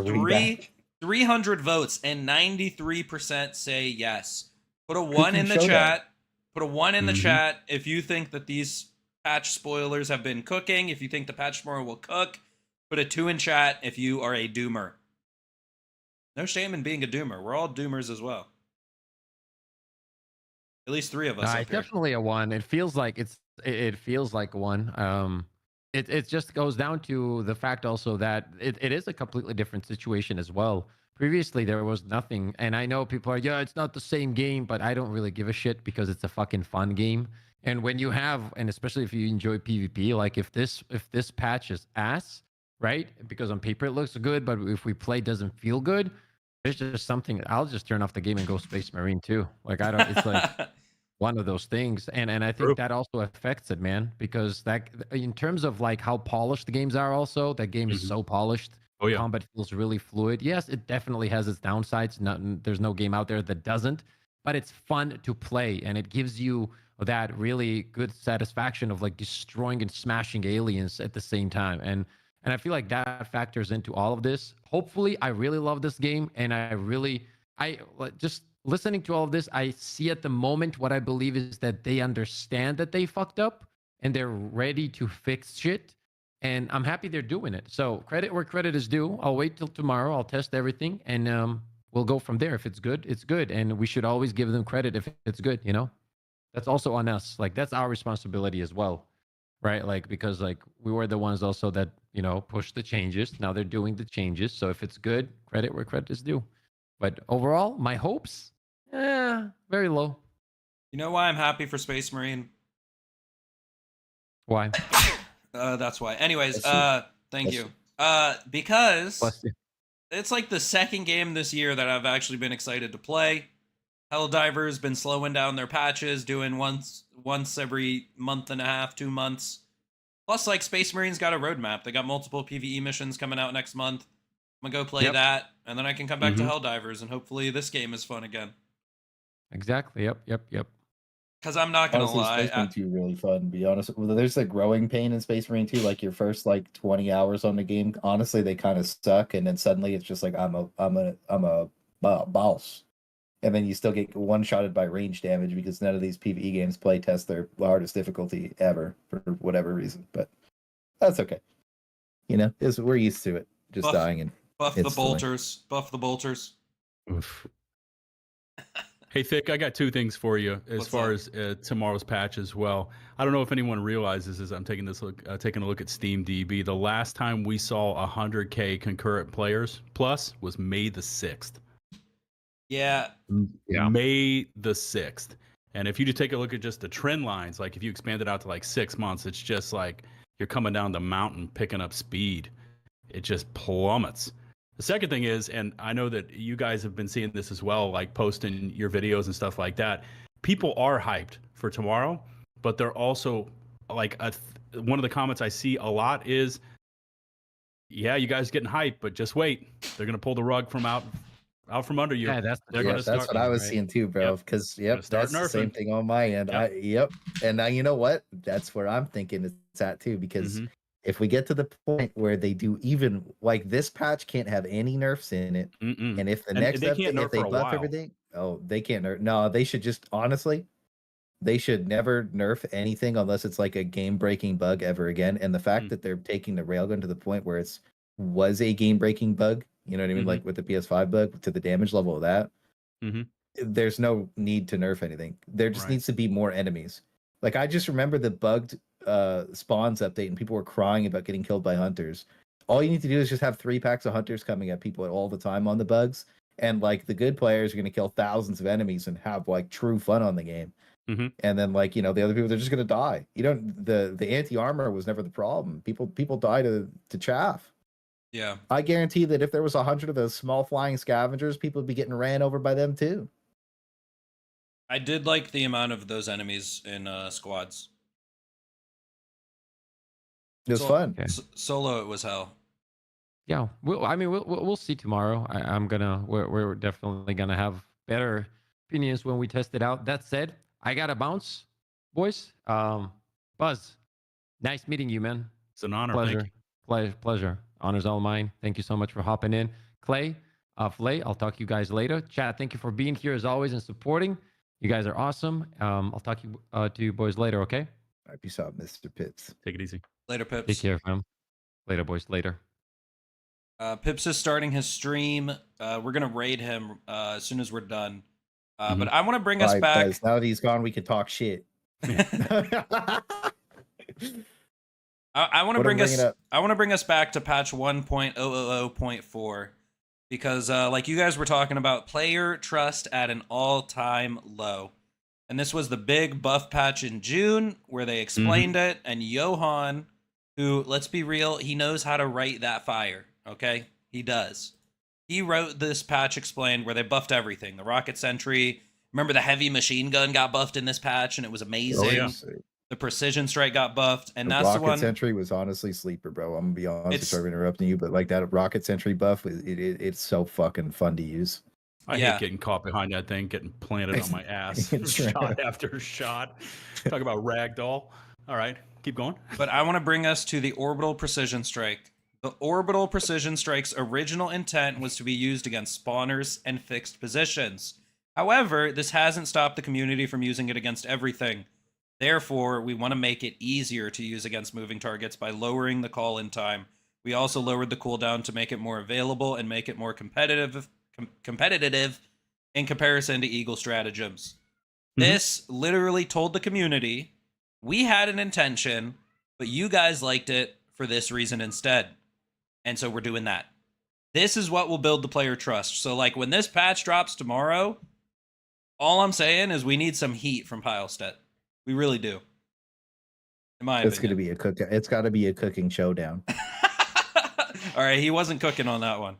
300 votes, and 93% say yes. Put a 1 in the chat. Put a 1 in the chat if you think that these patch spoilers have been cooking. If you think the patch tomorrow will cook, put a 2 in chat if you are a doomer. No shame in being a doomer. We're all doomers as well. At least 3 of us. It's definitely a 1. It feels like it feels like 1. It just goes down to the fact also that it is a completely different situation as well. Previously, there was nothing, and I know people are, it's not the same game, but I don't really give a shit because it's a fucking fun game. And when you have, and especially if you enjoy PvP, like if this patch is ass, right? Because on paper it looks good, but if we play, it doesn't feel good. There's just something. I'll just turn off the game and go Space Marine too. Like I don't. It's like one of those things, and I think that also affects it, man. Because that, in terms of like how polished the games are, also that game is so polished. Oh yeah. Combat feels really fluid. Yes, it definitely has its downsides. There's no game out there that doesn't, but it's fun to play, and it gives you that really good satisfaction of like destroying and smashing aliens at the same time. And I feel like that factors into all of this. Hopefully, I really love this game, and I just listening to all of this, I see at the moment what I believe is that they understand that they fucked up, and they're ready to fix shit. And I'm happy they're doing it. So credit where credit is due. I'll wait till tomorrow. I'll test everything, and we'll go from there. If it's good, it's good, and we should always give them credit if it's good. You know, that's also on us. Like that's our responsibility as well, right? Like because like we were the ones also that pushed the changes. Now they're doing the changes. So if it's good, credit where credit is due. But overall, my hopes, very low. You know why I'm happy for Space Marine? Why? That's why. Anyways, thank you. Because it's like the second game this year that I've actually been excited to play. Helldivers been slowing down their patches, doing once every month and a half, 2 months. Plus, like, Space Marines got a roadmap. They got multiple PvE missions coming out next month. I'm gonna go play that, and then I can come back to Helldivers, and hopefully this game is fun again. Exactly. Yep. Because I'm not gonna Honestly, lie, Space Marine 2 really fun. To be honest, well, there's a growing pain in Space Marine 2. Like your first 20 hours on the game, honestly, they kind of suck, and then suddenly it's just like I'm a boss, and then you still get one-shotted by range damage because none of these PvE games play test their hardest difficulty ever for whatever reason. But that's okay. We're used to it, just dying and buff the instantly. bolters. Buff the bolters. Oof. Hey, Thick, I got 2 things for you as far as tomorrow's patch as well. I don't know if anyone realizes as I'm taking a look at Steam DB. The last time we saw 100K concurrent players plus was May the 6th. Yeah. May the 6th. And if you just take a look at just the trend lines, like if you expand it out to like 6 months, it's just like you're coming down the mountain picking up speed. It just plummets. The second thing is, and I know that you guys have been seeing this as well, like posting your videos and stuff like that. People are hyped for tomorrow, but they're also like one of the comments I see a lot is, yeah, you guys getting hyped, but just wait. They're going to pull the rug from out from under you. Yeah, That's what I was seeing too, bro. Because that's the same thing on my end. And now you know what? That's where I'm thinking it's at too. Because if we get to the point where they do even like this patch can't have any nerfs in it, and if the next update, if they buff everything, they can't nerf. No, they should just honestly, they should never nerf anything unless it's like a game-breaking bug ever again. And the fact that they're taking the railgun to the point where was a game-breaking bug. You know what I mean? Like with the PS5 bug to the damage level of that, there's no need to nerf anything. There just needs to be more enemies. Like I just remember the bugged spawns update and people were crying about getting killed by hunters. All you need to do is just have 3 packs of hunters coming at people all the time on the bugs. And like the good players are going to kill thousands of enemies and have like true fun on the game. And then like, the other people, they're just going to die. The anti-armor was never the problem. People die to chaff. Yeah. I guarantee that if there was 100 of those small flying scavengers, people would be getting ran over by them too. I did like the amount of those enemies in squads. It was fun. Solo, it was hell. Yeah. We'll see tomorrow. We're definitely gonna have better opinions when we test it out. That said, I gotta bounce, boys. Buzz, nice meeting you, man. It's an honor. Pleasure. Pleasure. Honor's all mine. Thank you so much for hopping in. Clay, Flay, I'll talk to you guys later. Chat, thank you for being here as always and supporting. You guys are awesome. I'll talk to you boys later, okay? All right, peace out, Mr. Pipz. Take it easy. Later, Pips. Take care, fam. Later, boys. Later. Pips is starting his stream. We're going to raid him as soon as we're done. But I want to bring us back. Guys, now that he's gone, we can talk shit. I want to bring us back to patch 1.000.4 because like you guys were talking about, player trust at an all-time low. And this was the big buff patch in June where they explained it, and Johan, who, let's be real, he knows how to write that fire, okay? He does. He wrote this patch explained where they buffed everything. The rocket sentry, remember the heavy machine gun got buffed in this patch and it was amazing. Oh, yeah. The precision strike got buffed, and that's the one. Rocket Sentry was honestly sleeper, bro. I'm gonna be honest. Sorry for interrupting you, but like that Rocket Sentry buff, it's so fucking fun to use. I hate getting caught behind that thing, getting planted on my ass, shot after shot. Talk about ragdoll. All right, keep going. But I want to bring us to the Orbital Precision Strike. The Orbital Precision Strike's original intent was to be used against spawners and fixed positions. However, this hasn't stopped the community from using it against everything. Therefore, we want to make it easier to use against moving targets by lowering the call-in time. We also lowered the cooldown to make it more available and make it more competitive in comparison to Eagle stratagems. This literally told the community, we had an intention, but you guys liked it for this reason instead. And so we're doing that. This is what will build the player trust. So like when this patch drops tomorrow, all I'm saying is we need some heat from Pilestead. We really do. In my opinion. It's got to be a cooking showdown. All right, he wasn't cooking on that one.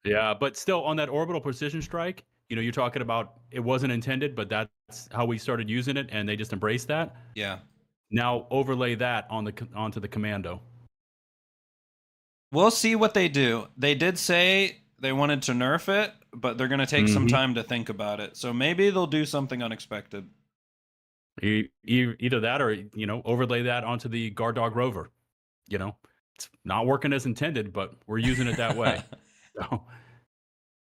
Yeah, but still on that Orbital Precision Strike, You know, you're talking about it wasn't intended, but that's how we started using it, and they just embraced that. Yeah. Now overlay that onto the commando. We'll see what they do. They did say they wanted to nerf it, but they're going to take some time to think about it. So maybe they'll do something unexpected. Either that, or you know, overlay that onto the guard dog rover. You know, it's not working as intended, but we're using it that way. So.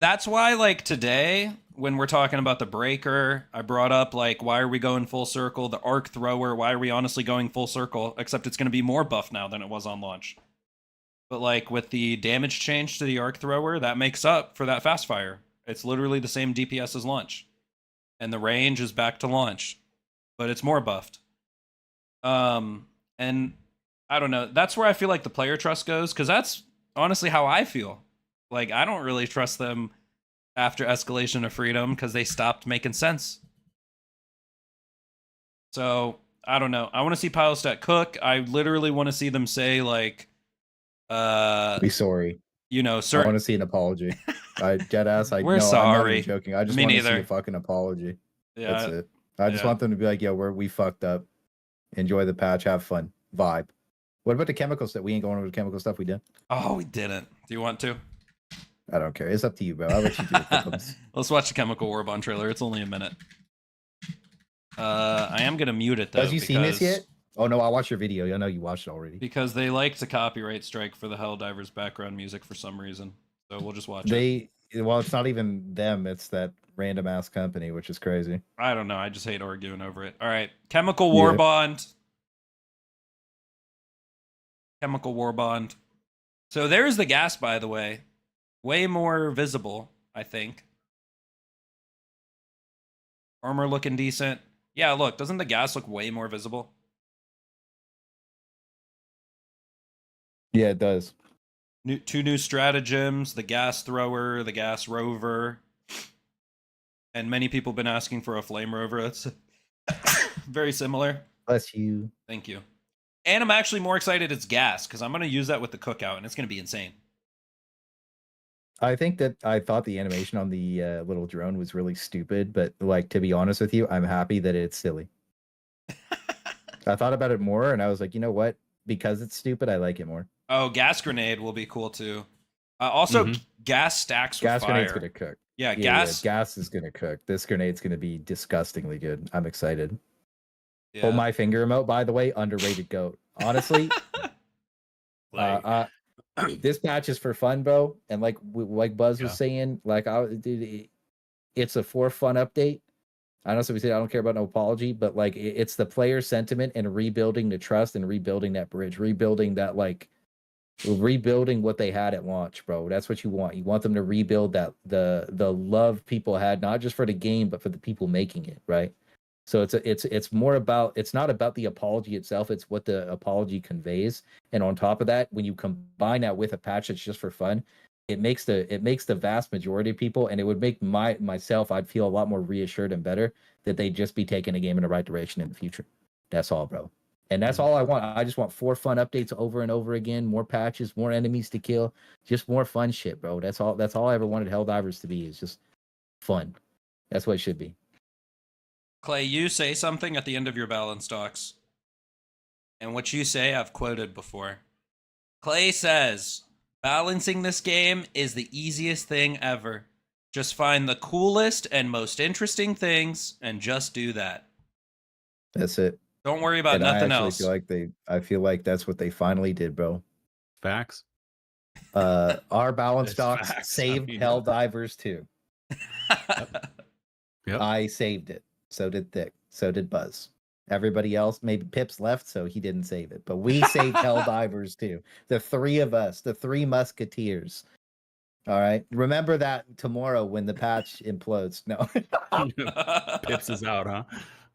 That's why, like, today, when we're talking about the breaker, I brought up, like, why are we going full circle? The arc thrower, why are we honestly going full circle? Except it's going to be more buff now than it was on launch. But, like, with the damage change to the arc thrower, that makes up for that fast fire. It's literally the same DPS as launch. And the range is back to launch. But it's more buffed. And I don't know. That's where I feel like the player trust goes, because that's honestly how I feel. Like, I don't really trust them after Escalation of Freedom because they stopped making sense. So, I don't know. I want to see Pilostat cook. I literally want to see them say, like, be sorry. You know, sir. I want to see an apology. Deadass. We're no, sorry. I'm not even joking. I just Me want to neither. see a fucking apology. Yeah. That's it. I just want them to be like, yo, we fucked up. Enjoy the patch. Have fun. Vibe. What about the chemical stuff? We ain't going over the chemical stuff we did. Oh, we didn't. Do you want to? I don't care. It's up to you, bro. I'll let you do it. Let's watch the Chemical Warbond trailer. It's only a minute. I am going to mute it, though. Have you seen this yet? Oh, no, I watched your video. I know you watched it already. Because they like to copyright strike for the Helldivers background music for some reason. So we'll just watch it. Well, it's not even them. It's that random ass company, which is crazy. I don't know. I just hate arguing over it. All right. Chemical Warbond. Chemical Warbond. So there's the gas, by the way. Way more visible, I think. Armor looking decent. Yeah, look. Doesn't the gas look way more visible? Yeah, it does. Two new stratagems, the gas thrower, the gas rover. And many people have been asking for a flame rover. That's very similar. Bless you. Thank you. And I'm actually more excited it's gas, because I'm going to use that with the cookout, and it's going to be insane. I thought the animation on the little drone was really stupid, but like, to be honest with you, I'm happy that it's silly. I thought about it more, and I was like, you know what? Because it's stupid, I like it more. Oh, gas grenade will be cool too. Also, gas stacks with gas fire. grenade's gonna cook. Yeah, gas. Yeah, gas is gonna cook. This grenade's gonna be disgustingly good. I'm excited. Yeah. Hold my finger emote, by the way, underrated goat. Honestly, this patch is for fun, bro. And like Buzz was saying, like it's a for fun update. I know somebody said I don't care about no apology, but like it's the player sentiment and rebuilding the trust and rebuilding that bridge, rebuilding that rebuilding what they had at launch, bro. That's what you want. You want them to rebuild that the love people had, not just for the game, but for the people making it, right? So it's more about, it's not about the apology itself, it's what the apology conveys. And on top of that, when you combine that with a patch that's just for fun, it makes the vast majority of people, and it would make myself, I'd feel a lot more reassured and better that they'd just be taking the game in the right direction in the future. That's all, bro. And that's all I want. I just want 4 fun updates over and over again, more patches, more enemies to kill, just more fun shit, bro. That's all I ever wanted Helldivers to be, is just fun. That's what it should be. Clay, you say something at the end of your balance talks. And what you say, I've quoted before. Clay says, balancing this game is the easiest thing ever. Just find the coolest and most interesting things and just do that. That's it. Don't worry about nothing else. I feel like that's what they finally did, bro. Facts. Our balance That's stocks facts. saved I mean, Helldivers too. Yep. I saved it. So did Thick. So did Buzz. Everybody else, maybe Pips left, so he didn't save it. But we saved Helldivers too. The 3 of us, the 3 musketeers. All right. Remember that tomorrow when the patch implodes. No. Pips is out, huh?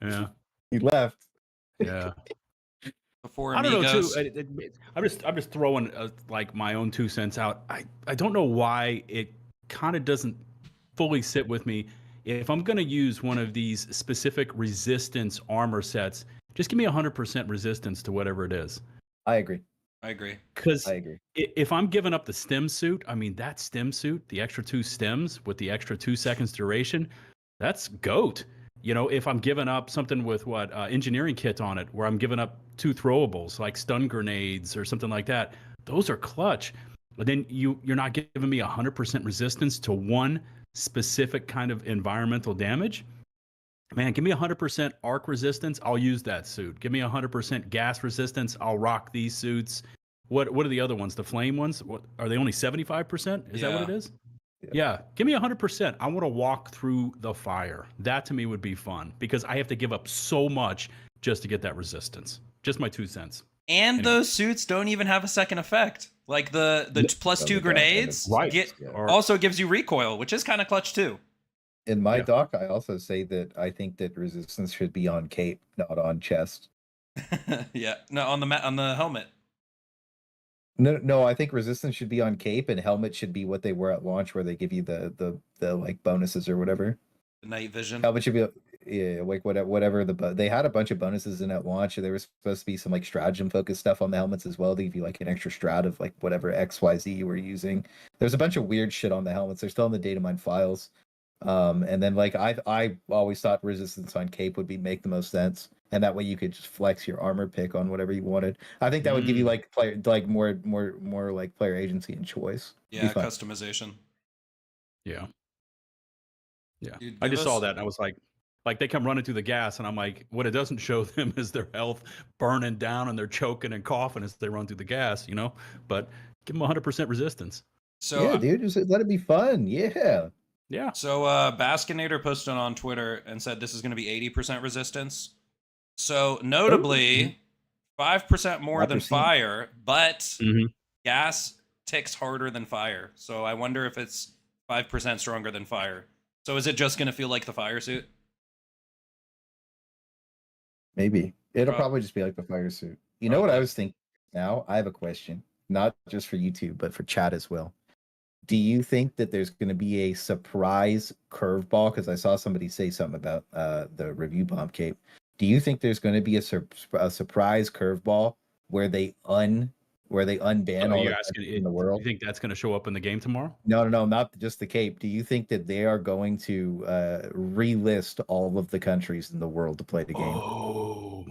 Yeah. He left. Yeah. Before I don't know too. Amigos. I'm just throwing like my own 2 cents out. I don't know why it kind of doesn't fully sit with me. If I'm going to use one of these specific resistance armor sets, just give me 100% resistance to whatever it is. I agree. I agree. Because I agree. if I'm giving up the stem suit, I mean, that stem suit, the extra 2 stems with the extra 2 seconds duration, that's GOAT. You know, if I'm giving up something with engineering kit on it, where I'm giving up 2 throwables like stun grenades or something like that, those are clutch. But then you're not giving me 100% resistance to one specific kind of environmental damage. Man, give me 100% arc resistance, I'll use that suit. Give me 100% gas resistance, I'll rock these suits. What are the other ones? The flame ones? What are they, only 75%? Is that what it is? Yeah. Give me 100%. I want to walk through the fire. That to me would be fun because I have to give up so much just to get that resistance. Just my 2 cents. And those suits don't even have a second effect. Like the +2 grenades also gives you recoil, which is kind of clutch too. In my doc, I also say that I think that resistance should be on cape, not on chest. Yeah, no, on the helmet. No, I think resistance should be on cape, and helmet should be what they were at launch, where they give you the like bonuses or whatever. The night vision. Helmet should be like whatever they had a bunch of bonuses in at launch. There was supposed to be some like stratagem focused stuff on the helmets as well. They give you like an extra strat of like whatever XYZ you were using. There's a bunch of weird shit on the helmets. They're still in the data mine files. And then like I always thought resistance on cape would make the most sense, and that way you could just flex your armor pick on whatever you wanted. I think that would give you like more like player agency and choice. Yeah, customization. Yeah. Dude, I just saw that and I was like they come running through the gas, and I'm like, what it doesn't show them is their health burning down and they're choking and coughing as they run through the gas, you know. But give them 100% resistance. So yeah, dude, just let it be fun. Yeah. Yeah. So Baskinator posted on Twitter and said this is going to be 80% resistance. So notably, 5% more than fire, but gas ticks harder than fire. So I wonder if it's 5% stronger than fire. So is it just going to feel like the fire suit? Maybe. It'll probably just be like the fire suit. You know what I was thinking now? I have a question, not just for YouTube, but for chat as well. Do you think that there's going to be a surprise curveball? Because I saw somebody say something about the review bomb cape. Do you think there's going to be a surprise curveball where they unban all the in the world? You think that's going to show up in the game tomorrow? No, not just the cape. Do you think that they are going to relist all of the countries in the world to play the game? Oh.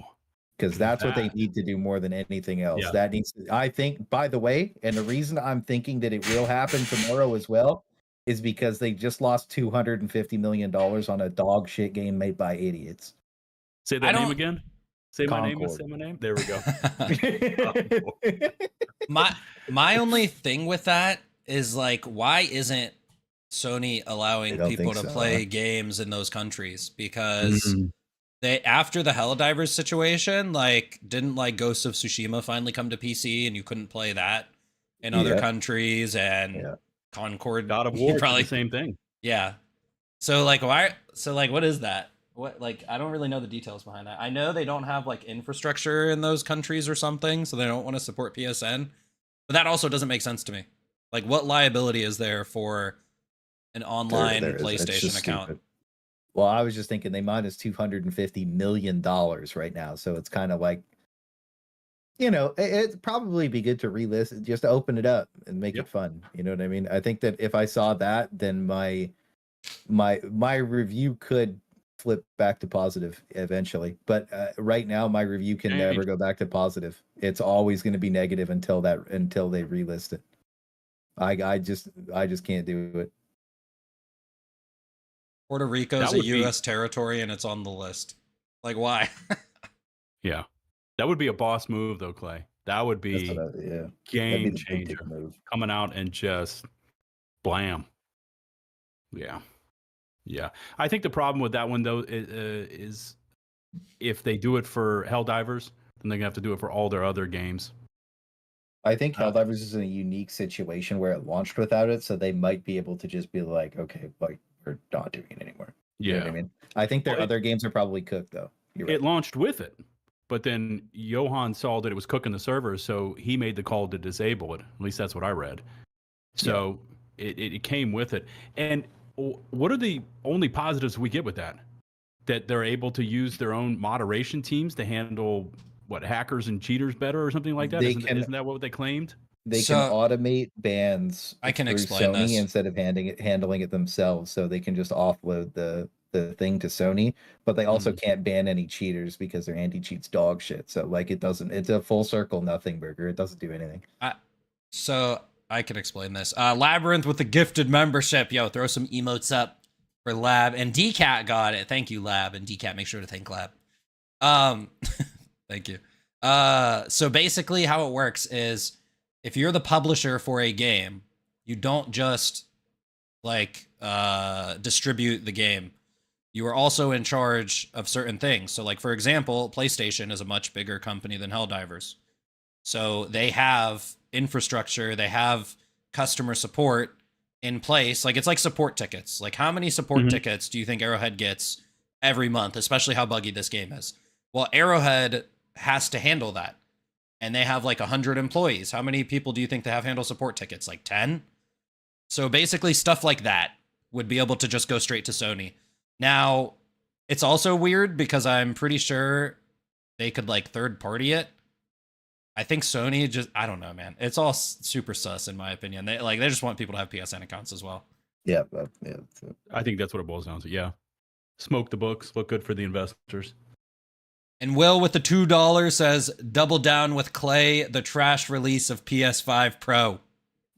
Because that's what they need to do more than anything else. Yeah. That needs to, I think, by the way, and the reason I'm thinking that it will happen tomorrow as well is because they just lost $250 million on a dog shit game made by idiots. Say that name again. Say my name. There we go. My only thing with that is like, why isn't Sony allowing people to play games in those countries? Because they, after the Helldivers situation, like, didn't like Ghost of Tsushima finally come to PC and you couldn't play that in other countries, and Concord, God of War, probably the same thing. Yeah. So like, why? So like, what is that? What, like, I don't really know the details behind that. I know they don't have like infrastructure in those countries or something, so they don't want to support PSN. But that also doesn't make sense to me. Like, what liability is there for an online PlayStation account? Stupid. Well, I was just thinking they minus $250 million right now, so it's kind of like, you know, it'd probably be good to relist, just to open it up and make it fun. You know what I mean? I think that if I saw that, then my review could flip back to positive eventually. But right now, my review can never go back to positive. It's always going to be negative until they relist it. I just can't do it. Puerto Rico is a U.S. territory, and it's on the list. Like, why? Yeah, that would be a boss move, though, Clay. That would be game changer. Coming out and just blam. Yeah. I think the problem with that one, though, is if they do it for Helldivers, then they're gonna have to do it for all their other games. I think Helldivers is in a unique situation where it launched without it, so they might be able to just be like, okay, like, we're not doing it anymore. You know what I mean? I think their other games are probably cooked, though. You're right. It launched with it, but then Johan saw that it was cooking the servers, so he made the call to disable it. At least that's what I read. So it came with it. And what are the only positives we get with that? That they're able to use their own moderation teams to handle what, hackers and cheaters better or something like that? They Isn't that what they claimed? They So- can automate bans I can through explain Sony this. instead of handling it themselves, so they can just offload the thing to Sony, but they also can't ban any cheaters because their anti-cheat's dog shit. So like it's a full circle nothing burger. It doesn't do anything. So I can explain this. Labyrinth with the gifted membership. Yo, throw some emotes up for Lab. And DCat got it. Thank you, Lab. And DCat, make sure to thank Lab. Thank you. So basically how it works is if you're the publisher for a game, you don't just like distribute the game. You are also in charge of certain things. So like, for example, PlayStation is a much bigger company than Helldivers. So they have infrastructure, they have customer support in place. Like it's like support tickets. Like how many support tickets do you think Arrowhead gets every month, especially how buggy this game is? Well, Arrowhead has to handle that. And they have like 100 employees. How many people do you think they have handle support tickets? Like 10? So basically stuff like that would be able to just go straight to Sony. Now, it's also weird because I'm pretty sure they could like third party it. I think Sony just, I don't know, man. It's all super sus in my opinion. They just want people to have PSN accounts as well. Yeah, I think that's what it boils down to. Yeah. Smoke the books, look good for the investors. And Will with the $2 says, double down with Clay, the trash release of PS5 Pro.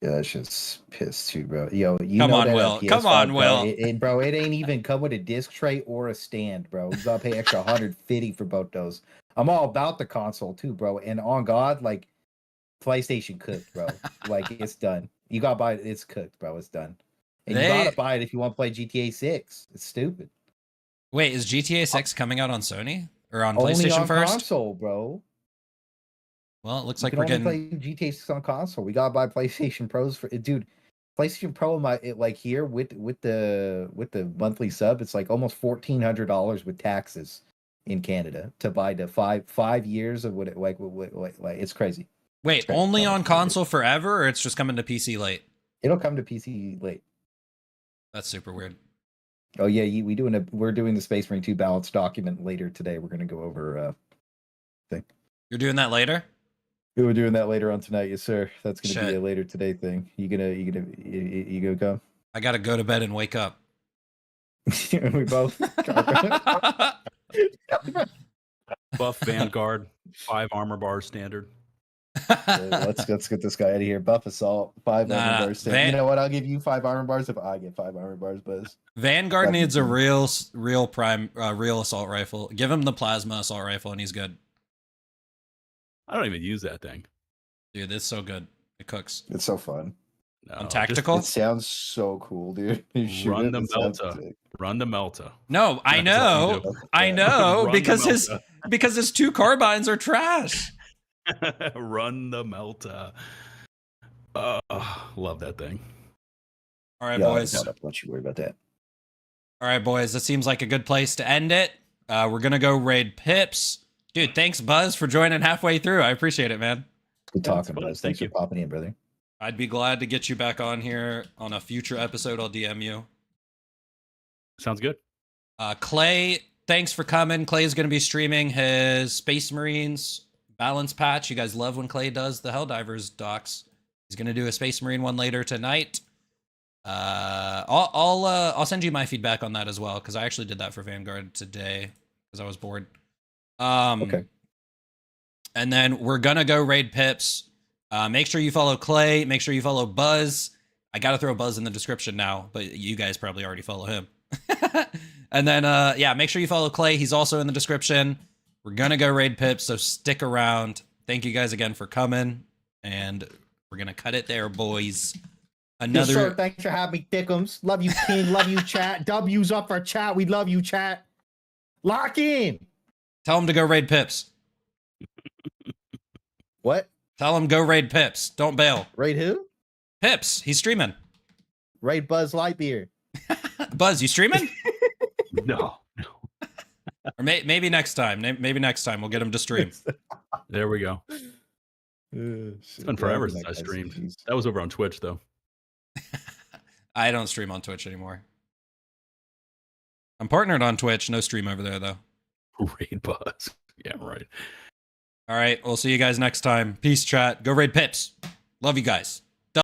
Yeah, that's just pissed too, bro. Yo, Come on, Will. Come on, Will. Bro, it ain't even come with a disc tray or a stand, bro. You gotta pay extra 150 for both those. I'm all about the console too, bro. And on God, like PlayStation cooked, bro. Like it's done. You gotta buy it. It's cooked, bro. It's done. And you gotta buy it if you want to play GTA 6. It's stupid. Wait, is GTA 6 coming out on Sony or on Only PlayStation on first? console, bro. Well, it looks You like can we're only getting. play GTA 6 on console. We gotta buy PlayStation Pros for it, dude. PlayStation Pro, like here with the monthly sub, it's like almost $1,400 with taxes in Canada to buy the 5 years of what it like it's crazy. Wait, It's crazy. only on console forever, or it's just coming to PC late? It'll come to PC late. That's super weird. Oh yeah, we're doing the Space Marine 2 balance document later today. We're gonna go over thing. You're doing that later? We're doing that later on tonight, yes sir. That's gonna be Shit. a later today thing. You gonna come? I gotta go to bed and wake up. We both. Buff Vanguard, 5 armor bars standard. Let's get this guy out of here. Buff assault, 5 Nah, armor bars. You know what? I'll give you 5 armor bars if I get 5 armor bars, Buzz. Vanguard Fucking needs a dude. real assault rifle. Give him the plasma assault rifle and he's good. I don't even use that thing. Dude, it's so good. It cooks. It's so fun. No, On just tactical? It sounds so cool, dude. You shoot Run it, the it sounds Melta. sick. Run the Melta. No, I That's all you know. do. I know Run because the his 2 carbines are trash. Run the Melta. Love that thing. All right, Yeah, boys. don't you worry about that. All right, boys. That seems like a good place to end it. We're gonna go raid Pips. Dude, thanks, Buzz, for joining halfway through. I appreciate it, man. Good Yeah, it's talking, fun. Buzz. Thank Thanks you. for popping in, brother. I'd be glad to get you back on here on a future episode. I'll DM you. Sounds good. Clay, thanks for coming. Clay's going to be streaming his Space Marines balance patch. You guys love when Clay does the Helldivers docs. He's going to do a Space Marine one later tonight. I'll send you my feedback on that as well because I actually did that for Vanguard today because I was bored. Okay. And then we're gonna go raid Pips. Make sure you follow Clay. Make sure you follow Buzz. I gotta throw Buzz in the description now, but you guys probably already follow him. And then yeah, make sure you follow Clay. He's also in the description. We're gonna go raid Pips, so stick around. Thank you guys again for coming, and we're gonna cut it there, boys. Yes, sir. Thanks for having me, Dickums. Love you, King. Love you, chat. W's up for chat. We love you, chat. Lock in. Tell him to go raid Pips. What? Tell him go raid Pips. Don't bail. Raid who? Pips. He's streaming. Raid BuzzLightBeer. Buzz, you streaming? No. Or maybe next time. Maybe next time we'll get him to stream. There we go. It's been forever since I streamed. That was over on Twitch, though. I don't stream on Twitch anymore. I'm partnered on Twitch. No stream over there, though. Raid Buzz. Yeah, right. All right, we'll see you guys next time. Peace, chat. Go raid Pips. Love you guys.